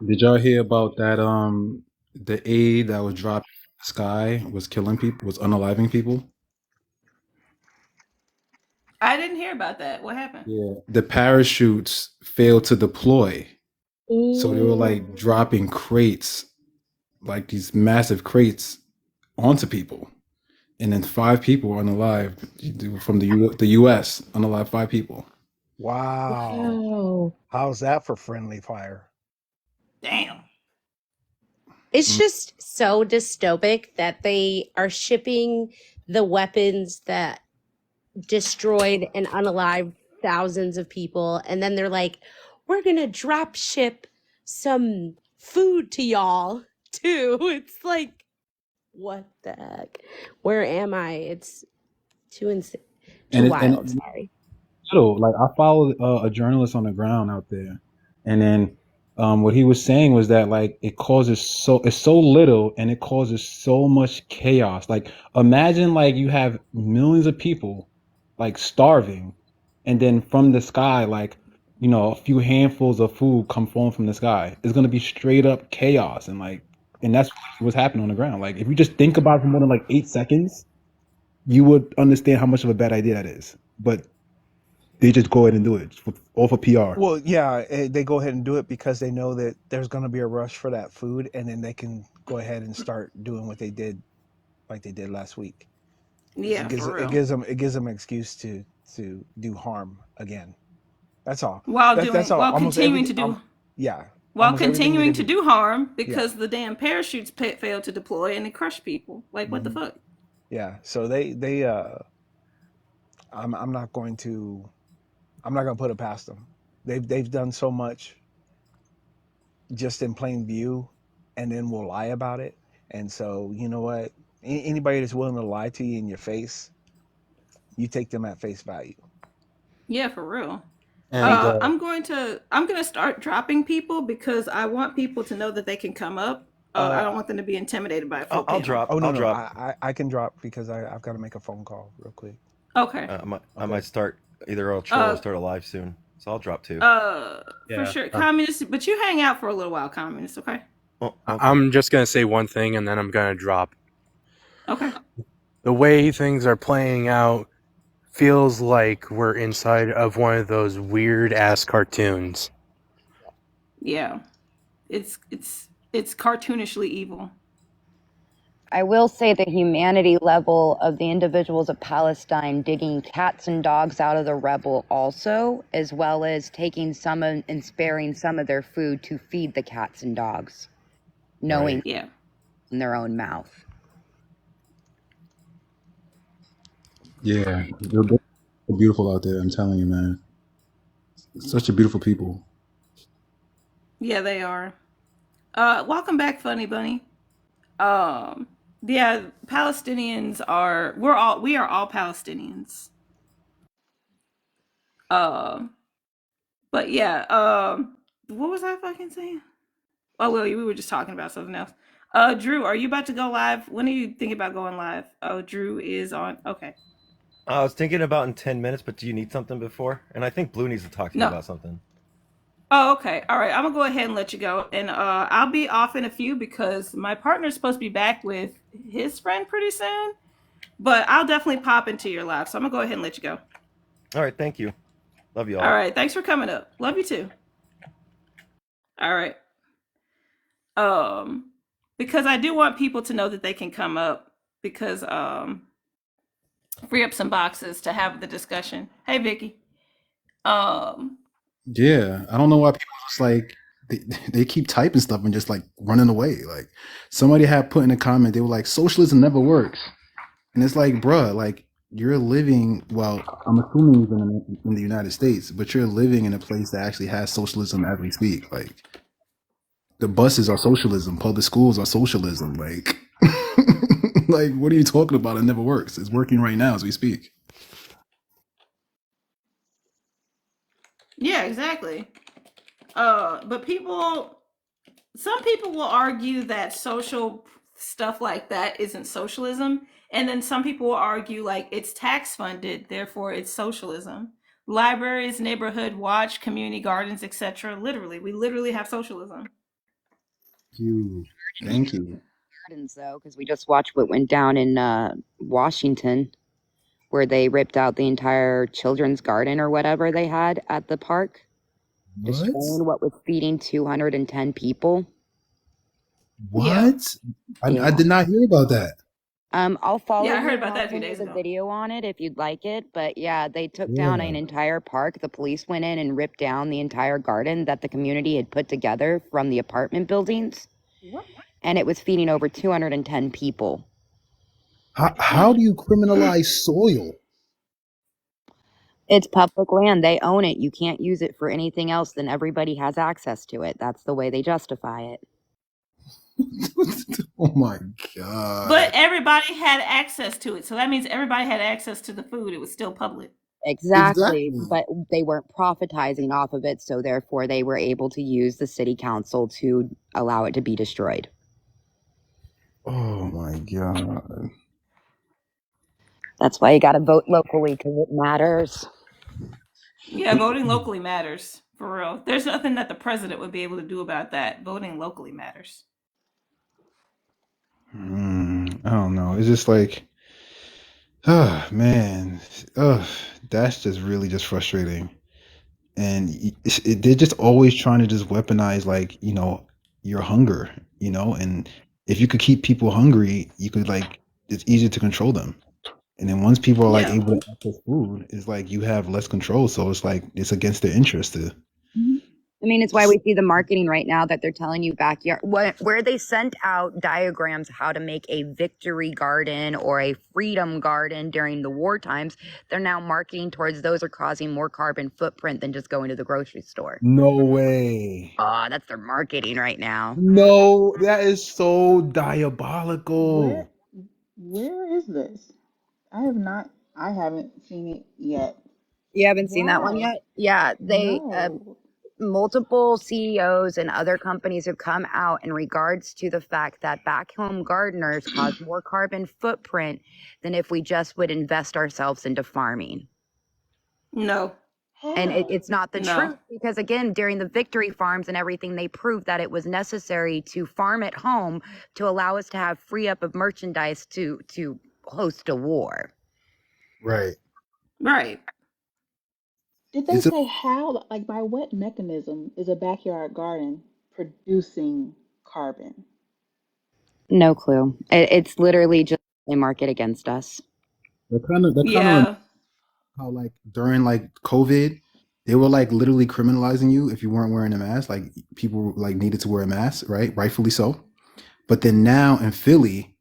Did y'all hear about that? The aid that was dropped in the sky was killing people, was unaliving people. I didn't hear about that. What happened? Yeah, the parachutes failed to deploy, so they were like dropping crates, like these massive crates, onto people, and then 5 people were unalived from the U.S. Unalived 5 people. Wow. Wow. How's that for friendly fire? Damn. It's just so dystopic that they are shipping the weapons that destroyed and unalived thousands of people. And then they're like, we're going to drop ship some food to y'all too. It's like, what the heck? Where am I? It's too insane. Too wild. Sorry. Little. Like I followed a journalist on the ground out there, and then what he was saying was that like it's so little and it causes so much chaos. Like imagine like you have millions of people like starving, and then from the sky like a few handfuls of food come falling from the sky. It's gonna be straight up chaos and that's what's happening on the ground. Like if you just think about it for more than like 8 seconds, you would understand how much of a bad idea that is. But they just go ahead and do it all for PR. Well, yeah, they go ahead and do it because they know that there's going to be a rush for that food, and then they can go ahead and start doing what they did, like they did last week. Yeah, for real. It gives them an excuse to do harm again. That's all. That's all. While Almost continuing everything. to do Yeah. while Almost everything that continuing they to do. do harm Yeah. because the damn parachutes failed to deploy and it crushed people. Like what the Mhm. fuck? Yeah. So I'm not going to put it past them. They've done so much just in plain view, and then will lie about it. And so you know what? Anybody that's willing to lie to you in your face, you take them at face value. Yeah, for real. And I'm gonna start dropping people because I want people to know that they can come up. I don't Uh, want them to be intimidated by a full I'll panel. drop. oh no I'll no, drop. I can drop because I've got to make a phone call real quick. Okay. I might start either I'll troll or Uh, start a live soon. So I'll drop too. for Yeah. sure, communist. But you hang out for a little while, communist. Okay. Oh, okay. I'm just going to say one thing and then I'm going to drop. Okay. The way things are playing out, feels like we're inside of one of those weird ass cartoons. Yeah, it's cartoonishly evil. I will say the humanity level of the individuals of Palestine digging cats and dogs out of the rubble also, as well as taking some and sparing some of their food to feed the cats and dogs, knowing Right. Yeah. in their own mouth. Yeah, they're beautiful out there. I'm telling you, man. Such a beautiful people. Yeah, they are. Welcome back, Funny Bunny. Yeah, Palestinians are we are all Palestinians. But yeah, what was I fucking saying? Oh well, we were just talking about something else. Drew, are you about to go live? When are you thinking about going live? Oh, Drew is on. Okay. I was thinking about in 10 minutes, but do you need something before? And I think Blue needs to talk to you No. about something. Oh, okay. All right. I'm gonna go ahead and let you go, and I'll be off in a few because my partner's supposed to be back with his friend pretty soon. But I'll definitely pop into your live, so I'm gonna go ahead and let you go. All right, thank you. Love you All all. right. Thanks for coming up. Love you too. All right. Um, because I do want people to know that they can come up because free up some boxes to have the discussion. Hey, Vicky. Um, Yeah, I don't know why people just like they, they keep typing stuff and just like running away. Like somebody had put in a comment, they were like, "Socialism never works," and it's like, bruh, like you're living. Well, I'm assuming even in the United States, but you're living in a place that actually has socialism as we speak. Like the buses are socialism, public schools are socialism. Like, like what are you talking about? It never works. It's working right now as we speak. yeah, exactly. But some people will argue that social stuff like that isn't socialism, and then some people will argue like it's tax funded, therefore it's socialism. Libraries, neighborhood watch, community gardens, etc. We literally have socialism. Thank you. Gardens, though, because we just watched what went down in Washington, where they ripped out the entire children's garden or whatever they had at the park, What? destroying what was feeding 210 people. Yeah. What? I Yeah. did not hear about that. I'll follow Yeah, I you heard and about I'll that a few send you days the ago. video on it if you'd like it. But yeah, they took down an Yeah. entire park. The police went in and ripped down the entire garden that the community had put together from the apartment buildings. And it was feeding over 210 people. How do you criminalize soil? It's public land. They own it. You can't use it for anything else than everybody has access to it. That's the way they justify it. Oh my god. But everybody had access to it. So that means everybody had access to the food. It was still public. Exactly. But they weren't profitizing off of it. So therefore, they were able to use the city council to allow it to be destroyed. Oh my god. That's why you got to vote locally because it matters. Yeah, voting locally matters. For real. There's nothing that the president would be able to do about that. Voting locally matters. I don't know. It's just like, oh man, that's just really just frustrating. And they're just always trying to just weaponize, like, your hunger, and if you could keep people hungry, you could, like, it's easier to control them. And then once people are like Yeah. able to access food, it's like you have less control. So it's like it's against their interest to. I mean, it's why we see the marketing right now that they're telling you backyard, where they sent out diagrams how to make a victory garden or a freedom garden during the war times. They're now marketing towards those are causing more carbon footprint than just going to the grocery store. No way. That's their marketing right now. No, that is so diabolical. Where is this? I haven't seen it yet. You haven't seen that one Wow. yet? Yeah, they No. multiple CEOs and other companies have come out in regards to the fact that back home gardeners cause more carbon footprint than if we just would invest ourselves into farming. No. And it's not the No. truth because, again, during the victory farms and everything, they proved that it was necessary to farm at home to allow us to have free up of merchandise to host a war. Right. Right. Did they It's a say how, like by what mechanism is a backyard garden producing carbon? No clue. It's literally just a market against us. that kind of Yeah. how like during like COVID, they were like literally criminalizing you if you weren't wearing a mask. Like people like needed to wear a mask, right? Rightfully so. But then now in Philly,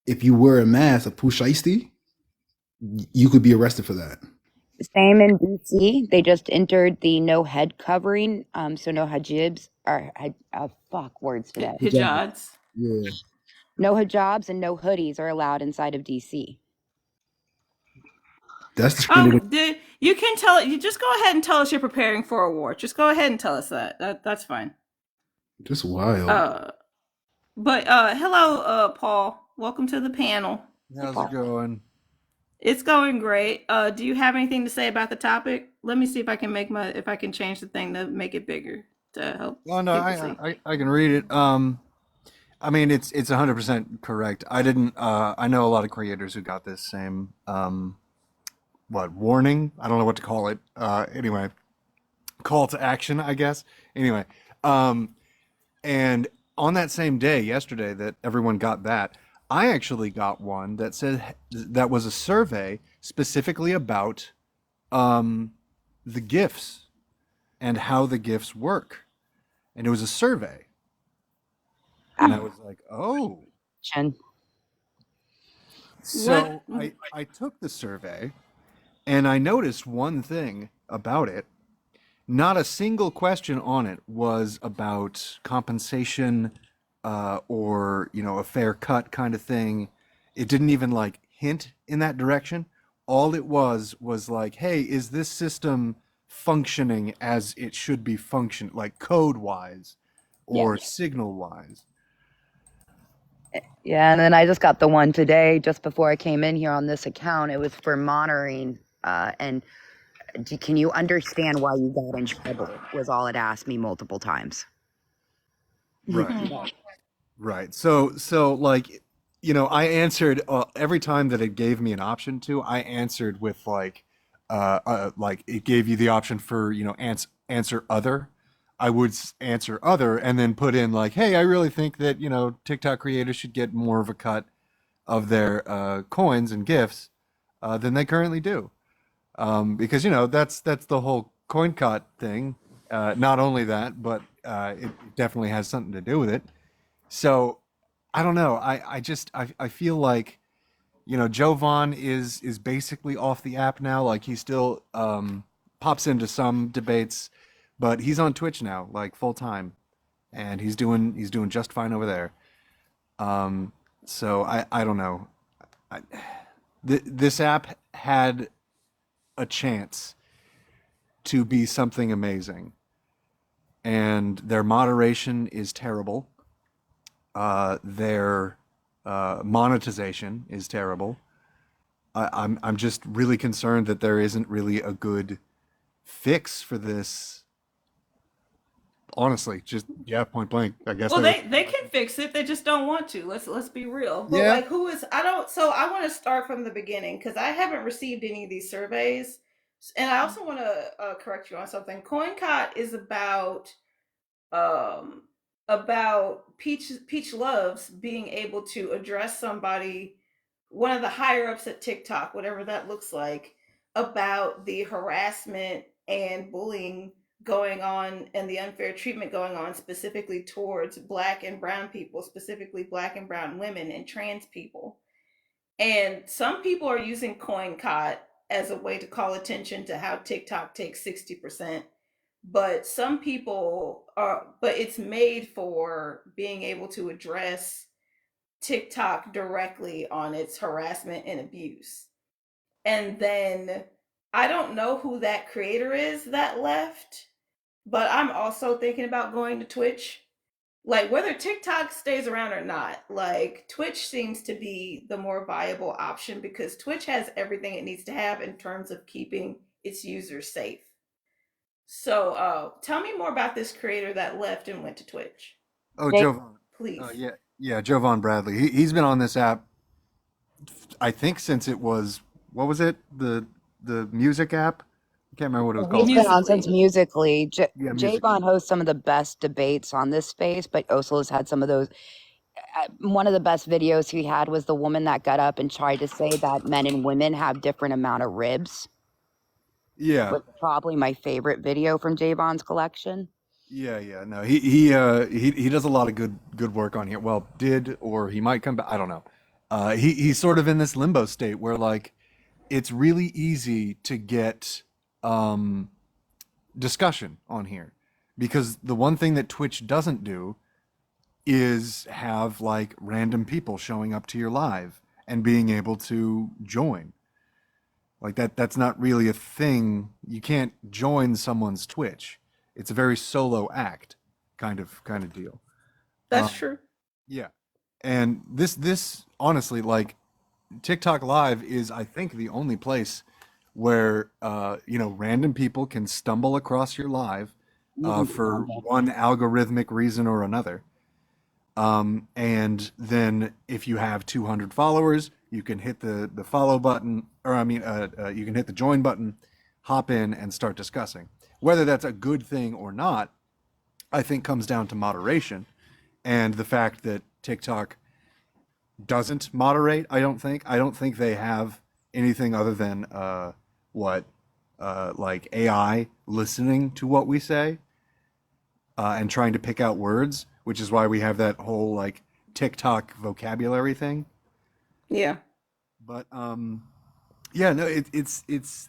if you wear a mask, a pushiesty, you could be arrested for that. Same in DC. They just entered the no head covering, so no hijabs or fuck words today. Good job. Hijads. Yeah, No hijabs and no hoodies are allowed inside of DC. that's the standard. You can tell you just go ahead and tell us you're preparing for a war. Just go ahead and tell us that. That's fine. Just wild. Uh but hello Paul. Welcome to the panel. Hey, How's it Paul. going? It's going great. Do you have anything to say about the topic? Let me see if I can if I can change the thing to make it bigger to help Oh no, people I see. I, I can read it. I mean it's 100% correct. I didn't. I know a lot of creators who got this same what warning? I don't know what to call it. Anyway, call to action, I guess. Anyway, um, and on that same day, yesterday, that everyone got that, I actually got one that said that was a survey specifically about um, the gifts and how the gifts work, and it was a survey, and I was like, oh. Chen. What So I took the survey and I noticed one thing about it. Not a single question on it was about compensation or, a fair cut kind of thing. It didn't even like hint in that direction. All it was like, hey, is this system functioning as it should be function, like code wise Yeah. or signal wise? Yeah, and then I just got the one today just before I came in here on this account. It was for monitoring. And can you understand why you got in trouble? Was all it asked me multiple times. Right. Hmm. Right. So like, I answered every time that it gave me an option to, I answered with like it gave you the option for, answer other. I would answer other and then put in like, hey, I really think that, TikTok creators should get more of a cut of their coins and gifts than they currently do. Because, that's the whole coin cut thing. Not only that, but it definitely has something to do with it. So I don't know. I feel like Jovan is basically off the app now. Like he still pops into some debates, but he's on Twitch now, like full time, and he's doing just fine over there. So I don't know. I, this app had a chance to be something amazing, and their moderation is terrible. Their monetization is terrible. I'm just really concerned that there isn't really a good fix for this. Honestly, just yeah, point blank. I guess Well, there. they can fix it. They just don't want to. Let's be real. But Yeah. like, who is? I don't. So I want to start from the beginning because I haven't received any of these surveys, and I also want to correct you on something. CoinCot is um about Peach Loves being able to address somebody, one of the higher ups at TikTok, whatever that looks like, about the harassment and bullying going on and the unfair treatment going on specifically towards black and brown people, specifically black and brown women and trans people. And some people are using CoinCot as a way to call attention to how TikTok takes 60%, but some people are, but it's made for being able to address TikTok directly on its harassment and abuse. And then I don't know who that creator is that left, but I'm also thinking about going to Twitch. Like whether TikTok stays around or not, like Twitch seems to be the more viable option because Twitch has everything it needs to have in terms of keeping its users safe. So, tell me more about this creator that left and went to Twitch, Oh, Jake, Jovan. please. Yeah, Jovan Bradley. He's been on this app, I think, since it was what was it? The the music app. I can't remember what it was He's called. been on since Musically. Musically. Yeah, Musical. Javon hosts some of the best debates on this space, but also has had some of those. One of the best videos he had was the woman that got up and tried to say that men and women have different amount of ribs. Yeah. Was probably my favorite video from Javon's collection. Yeah. No, he does a lot of good work on here. Well, did, or he might come back. I don't know. He's sort of in this limbo state where like it's really easy to get discussion on here because the one thing that Twitch doesn't do is have like random people showing up to your live and being able to join. Like that's not really a thing. You can't join someone's Twitch. It's a very solo act kind of deal. That's Um, true. yeah. And this honestly, like TikTok Live is I think the only place where random people can stumble across your live for one algorithmic reason or another. And then if you have 200 followers, you can hit the follow button, or you can hit the join button, hop in, and start discussing. Whether that's a good thing or not, I think comes down to moderation and the fact that TikTok doesn't moderate. I don't think they have anything other than like AI listening to what we say and trying to pick out words, which is why we have that whole like TikTok vocabulary thing. Yeah. But yeah, no, it's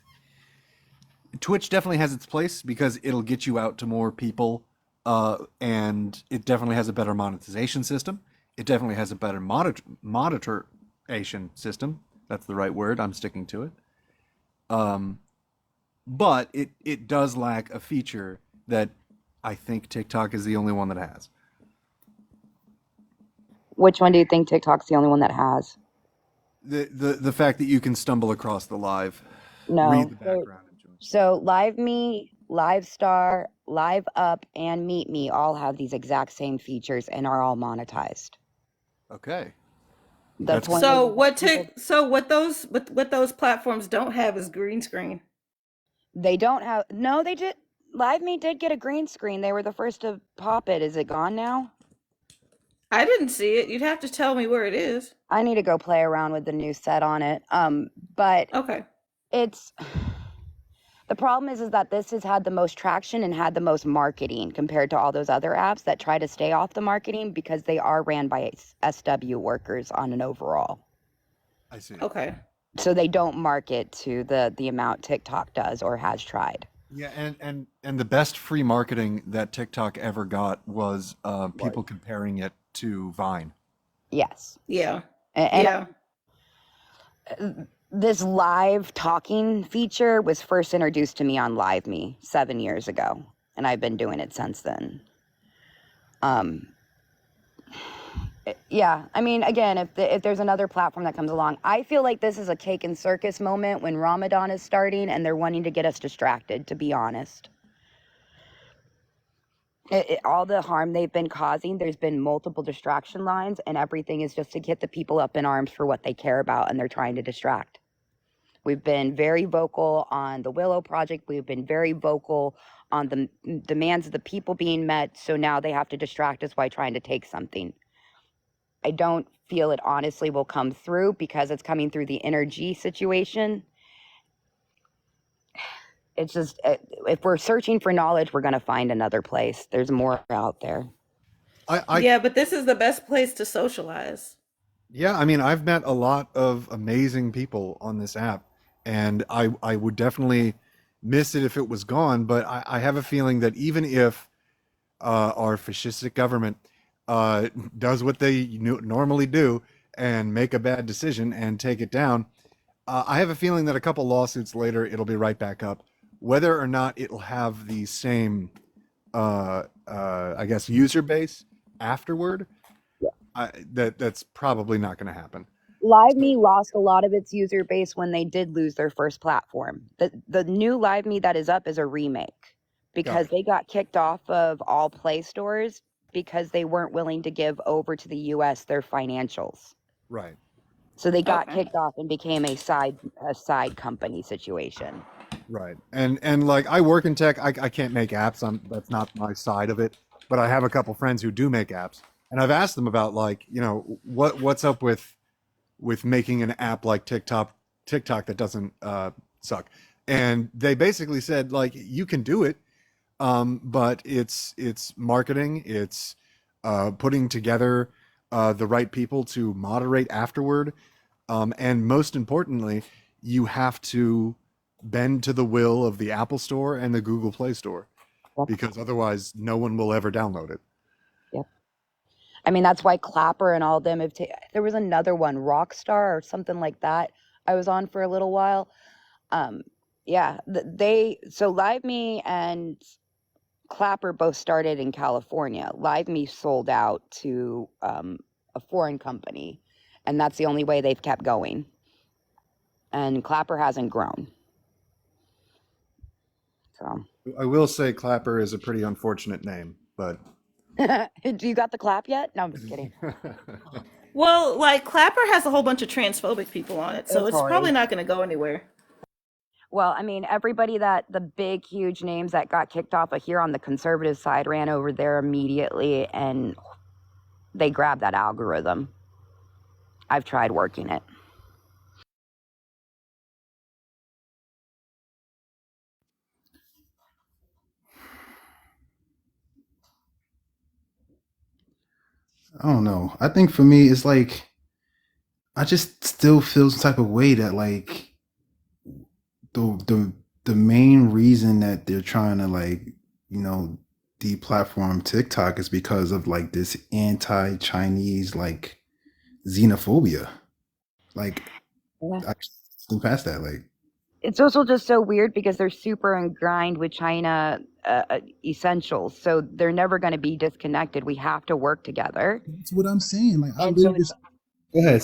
Twitch definitely has its place because it'll get you out to more people, and it definitely has a better monetization system. It definitely has a better monitoration system. That's the right word. I'm sticking to it. But it does lack a feature that I think TikTok is the only one that has. Which one do you think TikTok's the only one that has? The fact that you can stumble across the live, read No. the background. So Live Me, Live Star, Live Up, and Meet Me all have these exact same features and are all monetized. Okay. That's one. So what those platforms don't have is green screen. They don't have. No, they did. Live Me did get a green screen. They were the first to pop it. Is it gone now? I didn't see it. You'd have to tell me where it is. I need to go play around with the new set on it. But Okay. it's the problem is that this has had the most traction and had the most marketing compared to all those other apps that try to stay off the marketing because they are ran by SW workers on an overall. I see. Okay. So they don't market to the amount TikTok does or has tried. Yeah, and the best free marketing that TikTok ever got was people comparing it to Vine. Yes. Yeah. And Yeah. this live talking feature was first introduced to me on Live Me 7 years ago, and I've been doing it since then. Yeah, I mean, again, if there's another platform that comes along, I feel like this is a cake and circus moment when Ramadan is starting and they're wanting to get us distracted, to be honest. All the harm they've been causing, there's been multiple distraction lines, and everything is just to get the people up in arms for what they care about, and they're trying to distract. We've been very vocal on the Willow Project. We've been very vocal on the demands of the people being met, so now they have to distract us by trying to take something. I don't feel it honestly will come through because it's coming through the energy situation. It's just, if we're searching for knowledge, we're going to find another place. There's more out there. Yeah, but this is the best place to socialize. Yeah, I mean, I've met a lot of amazing people on this app, and I would definitely miss it if it was gone. But I have a feeling that even if our fascistic government does what they normally do and make a bad decision and take it down, I have a feeling that a couple lawsuits later, it'll be right back up. Whether or not it'll have the same, I guess, user base afterward, that's probably not going to happen. Live Me lost a lot of its user base when they did lose their first platform. The new Live Me that is up is a remake because they got kicked off of all Play stores because they weren't willing to give over to the US their financials. Right. So they got Okay. kicked off and became a side company situation. Right. And like I work in tech, I can't make apps. That's not my side of it. But I have a couple friends who do make apps, and I've asked them about like what's up with making an app like TikTok that doesn't suck, and they basically said like you can do it, but it's marketing, it's putting together the right people to moderate afterward, and most importantly, you have to bend to the will of the Apple Store and the Google Play Store, Yep. because otherwise no one will ever download it. Yep. I mean, that's why Clapper and all of them have there was another one, Rockstar or something like that. I was on for a little while. Yeah, so Live Me and Clapper both started in California. Live Me sold out to a foreign company, and that's the only way they've kept going. And Clapper hasn't grown. So, I will say Clapper is a pretty unfortunate name, but do you got the clap yet? No, I'm just kidding. Well, like Clapper has a whole bunch of transphobic people on it, so That's it's all right. probably not going to go anywhere. Well, I mean, everybody the big, huge names that got kicked off of here on the conservative side ran over there immediately, and they grabbed that algorithm. I've tried working it. I don't know. I think for me, it's like I just still feel some type of way that like the the main reason that they're trying to like deplatform TikTok is because of like this anti-Chinese like xenophobia. Like Yeah. I still past that. Like It's also just so weird because they're super ingrained with China essentials, so they're never going to be disconnected. We have to work together. that's what I'm saying. Like I And so literally it's just go ahead.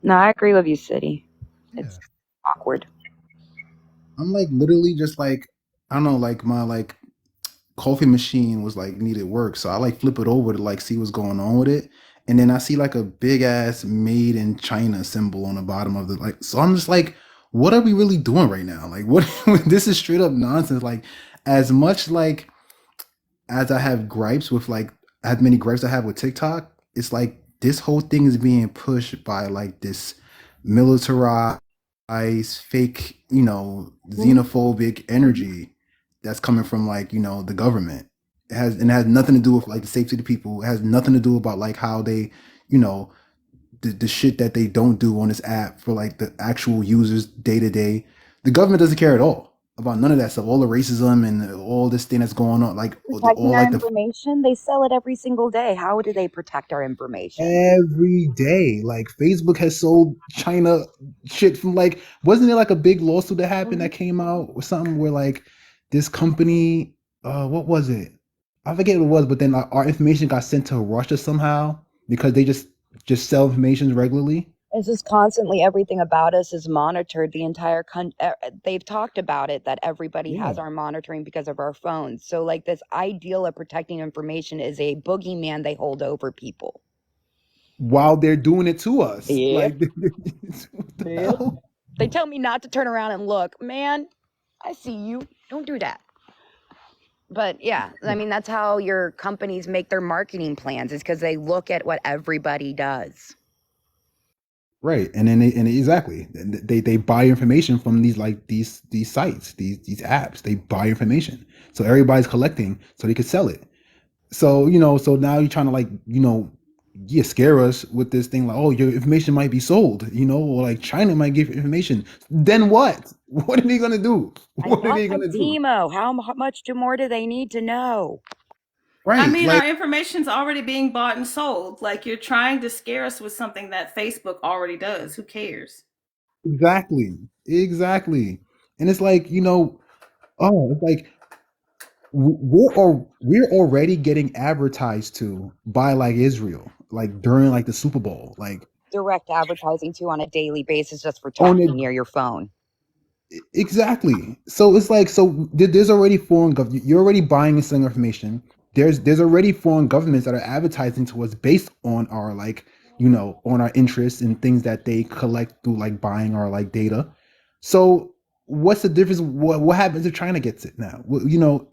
no, I agree with you, City. Yeah. It's awkward. I'm like literally just like I don't know, like my like coffee machine was like needed work. So I like flip it over to like see what's going on with it. And then I see like a big ass made in China symbol on the bottom of the like so I'm just like, what are we really doing right now? Like what this is straight up nonsense. Like as much like as I have gripes with like as many gripes I have with TikTok, it's like this whole thing is being pushed by like this militarized, fake, xenophobic energy that's coming from like, the government. It has nothing to do with like the safety of the people. It has nothing to do about like how they, you know, the shit that they don't do on this app for like the actual users day to day. The government doesn't care at all about none of that stuff. All the racism and all this thing that's going on, like Protecting all our like the information, they sell it every single day. How do they protect our information? every day. Like Facebook has sold China shit from like wasn't there like a big lawsuit that happened that came out or something where like this company what was it? I forget what it was, but then like, our information got sent to Russia somehow because they just sell information regularly. It's just constantly everything about us is monitored. The entire country, they've talked about it that everybody Yeah. has our monitoring because of our phones. So, like, this ideal of protecting information is a boogeyman they hold over people. While they're doing it to us. Yep. Like what the Yep. hell? They tell me not to turn around and look. Man, I see you. Don't do that. But yeah, I mean, that's how your companies make their marketing plans, is because they look at what everybody does. Right. And then exactly. They buy information from these like these sites, these apps. They buy information. So everybody's collecting so they could sell it. So, so now you're trying to like, yeah, scare us with this thing like, oh, your information might be sold, or like China might give information. Then what? What are they gonna do? I What are bought they from gonna do? Timo. How much more do they need to know? I Right. mean, Like our information's already being bought and sold. Like you're trying to scare us with something that Facebook already does. Who cares? exactly. Exactly. And it's like, it's like we're already getting advertised to by like Israel, like during like the Super Bowl, like Direct advertising to on a daily basis just for on it. talking near your phone. Exactly. So it's like, so there's already foreign government. You're already buying and selling information. there's already foreign governments that are advertising to us based on our like on our interests and things that they collect through like buying our like data. So what's the difference? What happens if China gets it now?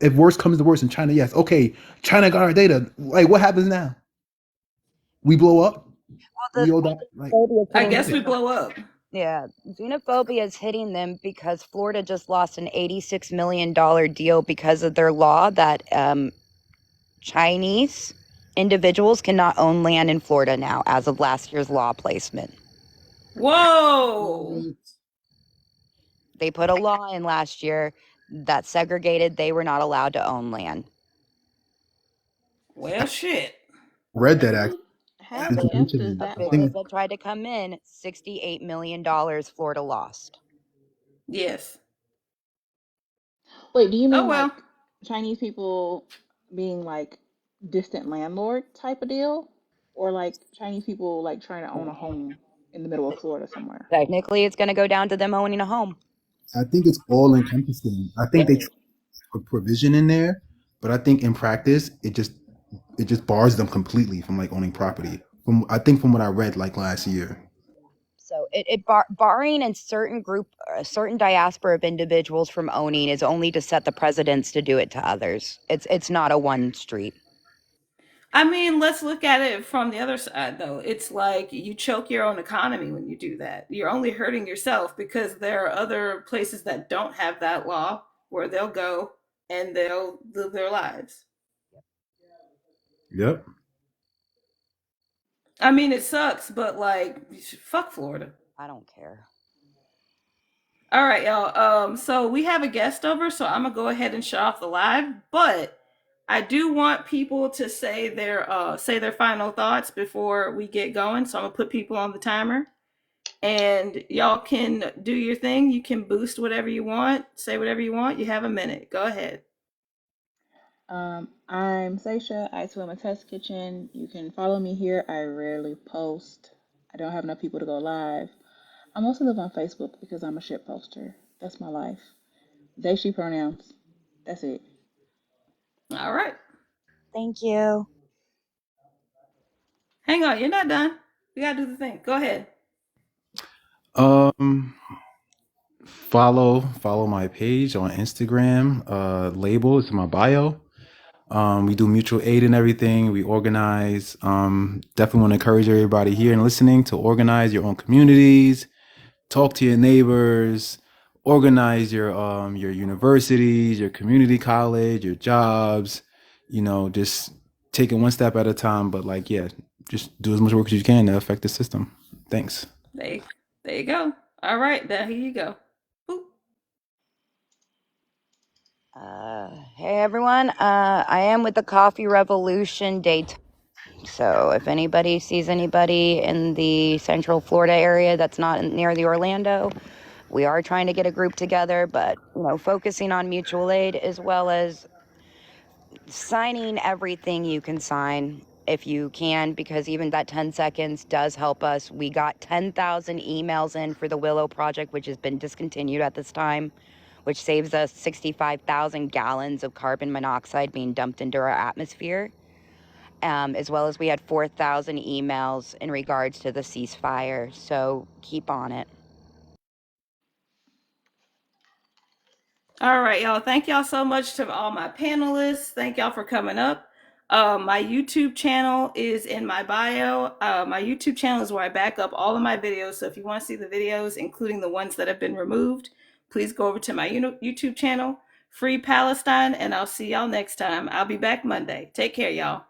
If worse comes to worse and China, yes, okay, China got our data. Like, what happens now? We blow up. Well, We all die. Like, xenophobia is I hitting guess we them. blow up. Yeah, xenophobia is hitting them because Florida just lost an $86 million deal because of their law that Chinese individuals cannot own land in Florida now as of last year's law placement. Whoa. They put a law in last year that segregated they were not allowed to own land. Well, shit. read that actually. How Since the you F mentioned does it, that I Bidders work? think that tried to come in, $68 million Florida lost. Yes. Wait, do you Oh mean well. like Chinese people being like distant landlord type of deal? Or like Chinese people like trying to own a home in the middle of Florida somewhere? Technically, it's going to go down to them owning a home. it's all encompassing. I think they Yep. try to put provision in there, but I think in practice it just bars them completely from like owning property. From what I read like last year. So barring a certain group, a certain diaspora of individuals from owning is only to set the precedents to do it to others. It's not a one street. I mean, let's look at it from the other side, though. It's like you choke your own economy when you do that. You're only hurting yourself because there are other places that don't have that law where they'll go and they'll live their lives. Yep. I mean, it sucks, but like, fuck Florida. I don't care. All right, y'all. So we have a guest over, so I'm gonna go ahead and shut off the live. But I do want people to say their final thoughts before we get going. So I'm gonna put people on the timer, and y'all can do your thing. You can boost whatever you want, say whatever you want. You have a minute. Go ahead. I'm Seisha. I swim a test kitchen. You can follow me here. I rarely post. I don't have enough people to go live. I mostly live on Facebook because I'm a shit poster. That's my life. They, she pronouns. That's it. All right. Thank you. Hang on, you're not done. We gotta do the thing. Go ahead. Um, follow my page on Instagram. Label is in my bio. We do mutual aid and everything. We organize. Definitely want to encourage everybody here and listening to organize your own communities, talk to your neighbors, organize your universities, your community college, your jobs. Just take it one step at a time. But like, yeah, just do as much work as you can to affect the system. Thanks. There, there you go. All right, there here you go. Boop. Hey everyone. I am with the Coffee Revolution Day. So if anybody sees anybody in the Central Florida area that's not near the Orlando, we are trying to get a group together, but focusing on mutual aid as well as signing everything you can sign if you can, because even that 10 seconds does help us. We got 10,000 emails in for the Willow Project, which has been discontinued at this time, which saves us 65,000 gallons of carbon monoxide being dumped into our atmosphere. As well as we had 4,000 emails in regards to the ceasefire. So keep on it. All right, y'all. Thank y'all so much to all my panelists. Thank y'all for coming up. My YouTube channel is in my bio. My YouTube channel is where I back up all of my videos. So if you want to see the videos, including the ones that have been removed, please go over to my YouTube channel, Free Palestine, and I'll see y'all next time. I'll be back Monday. Take care, y'all.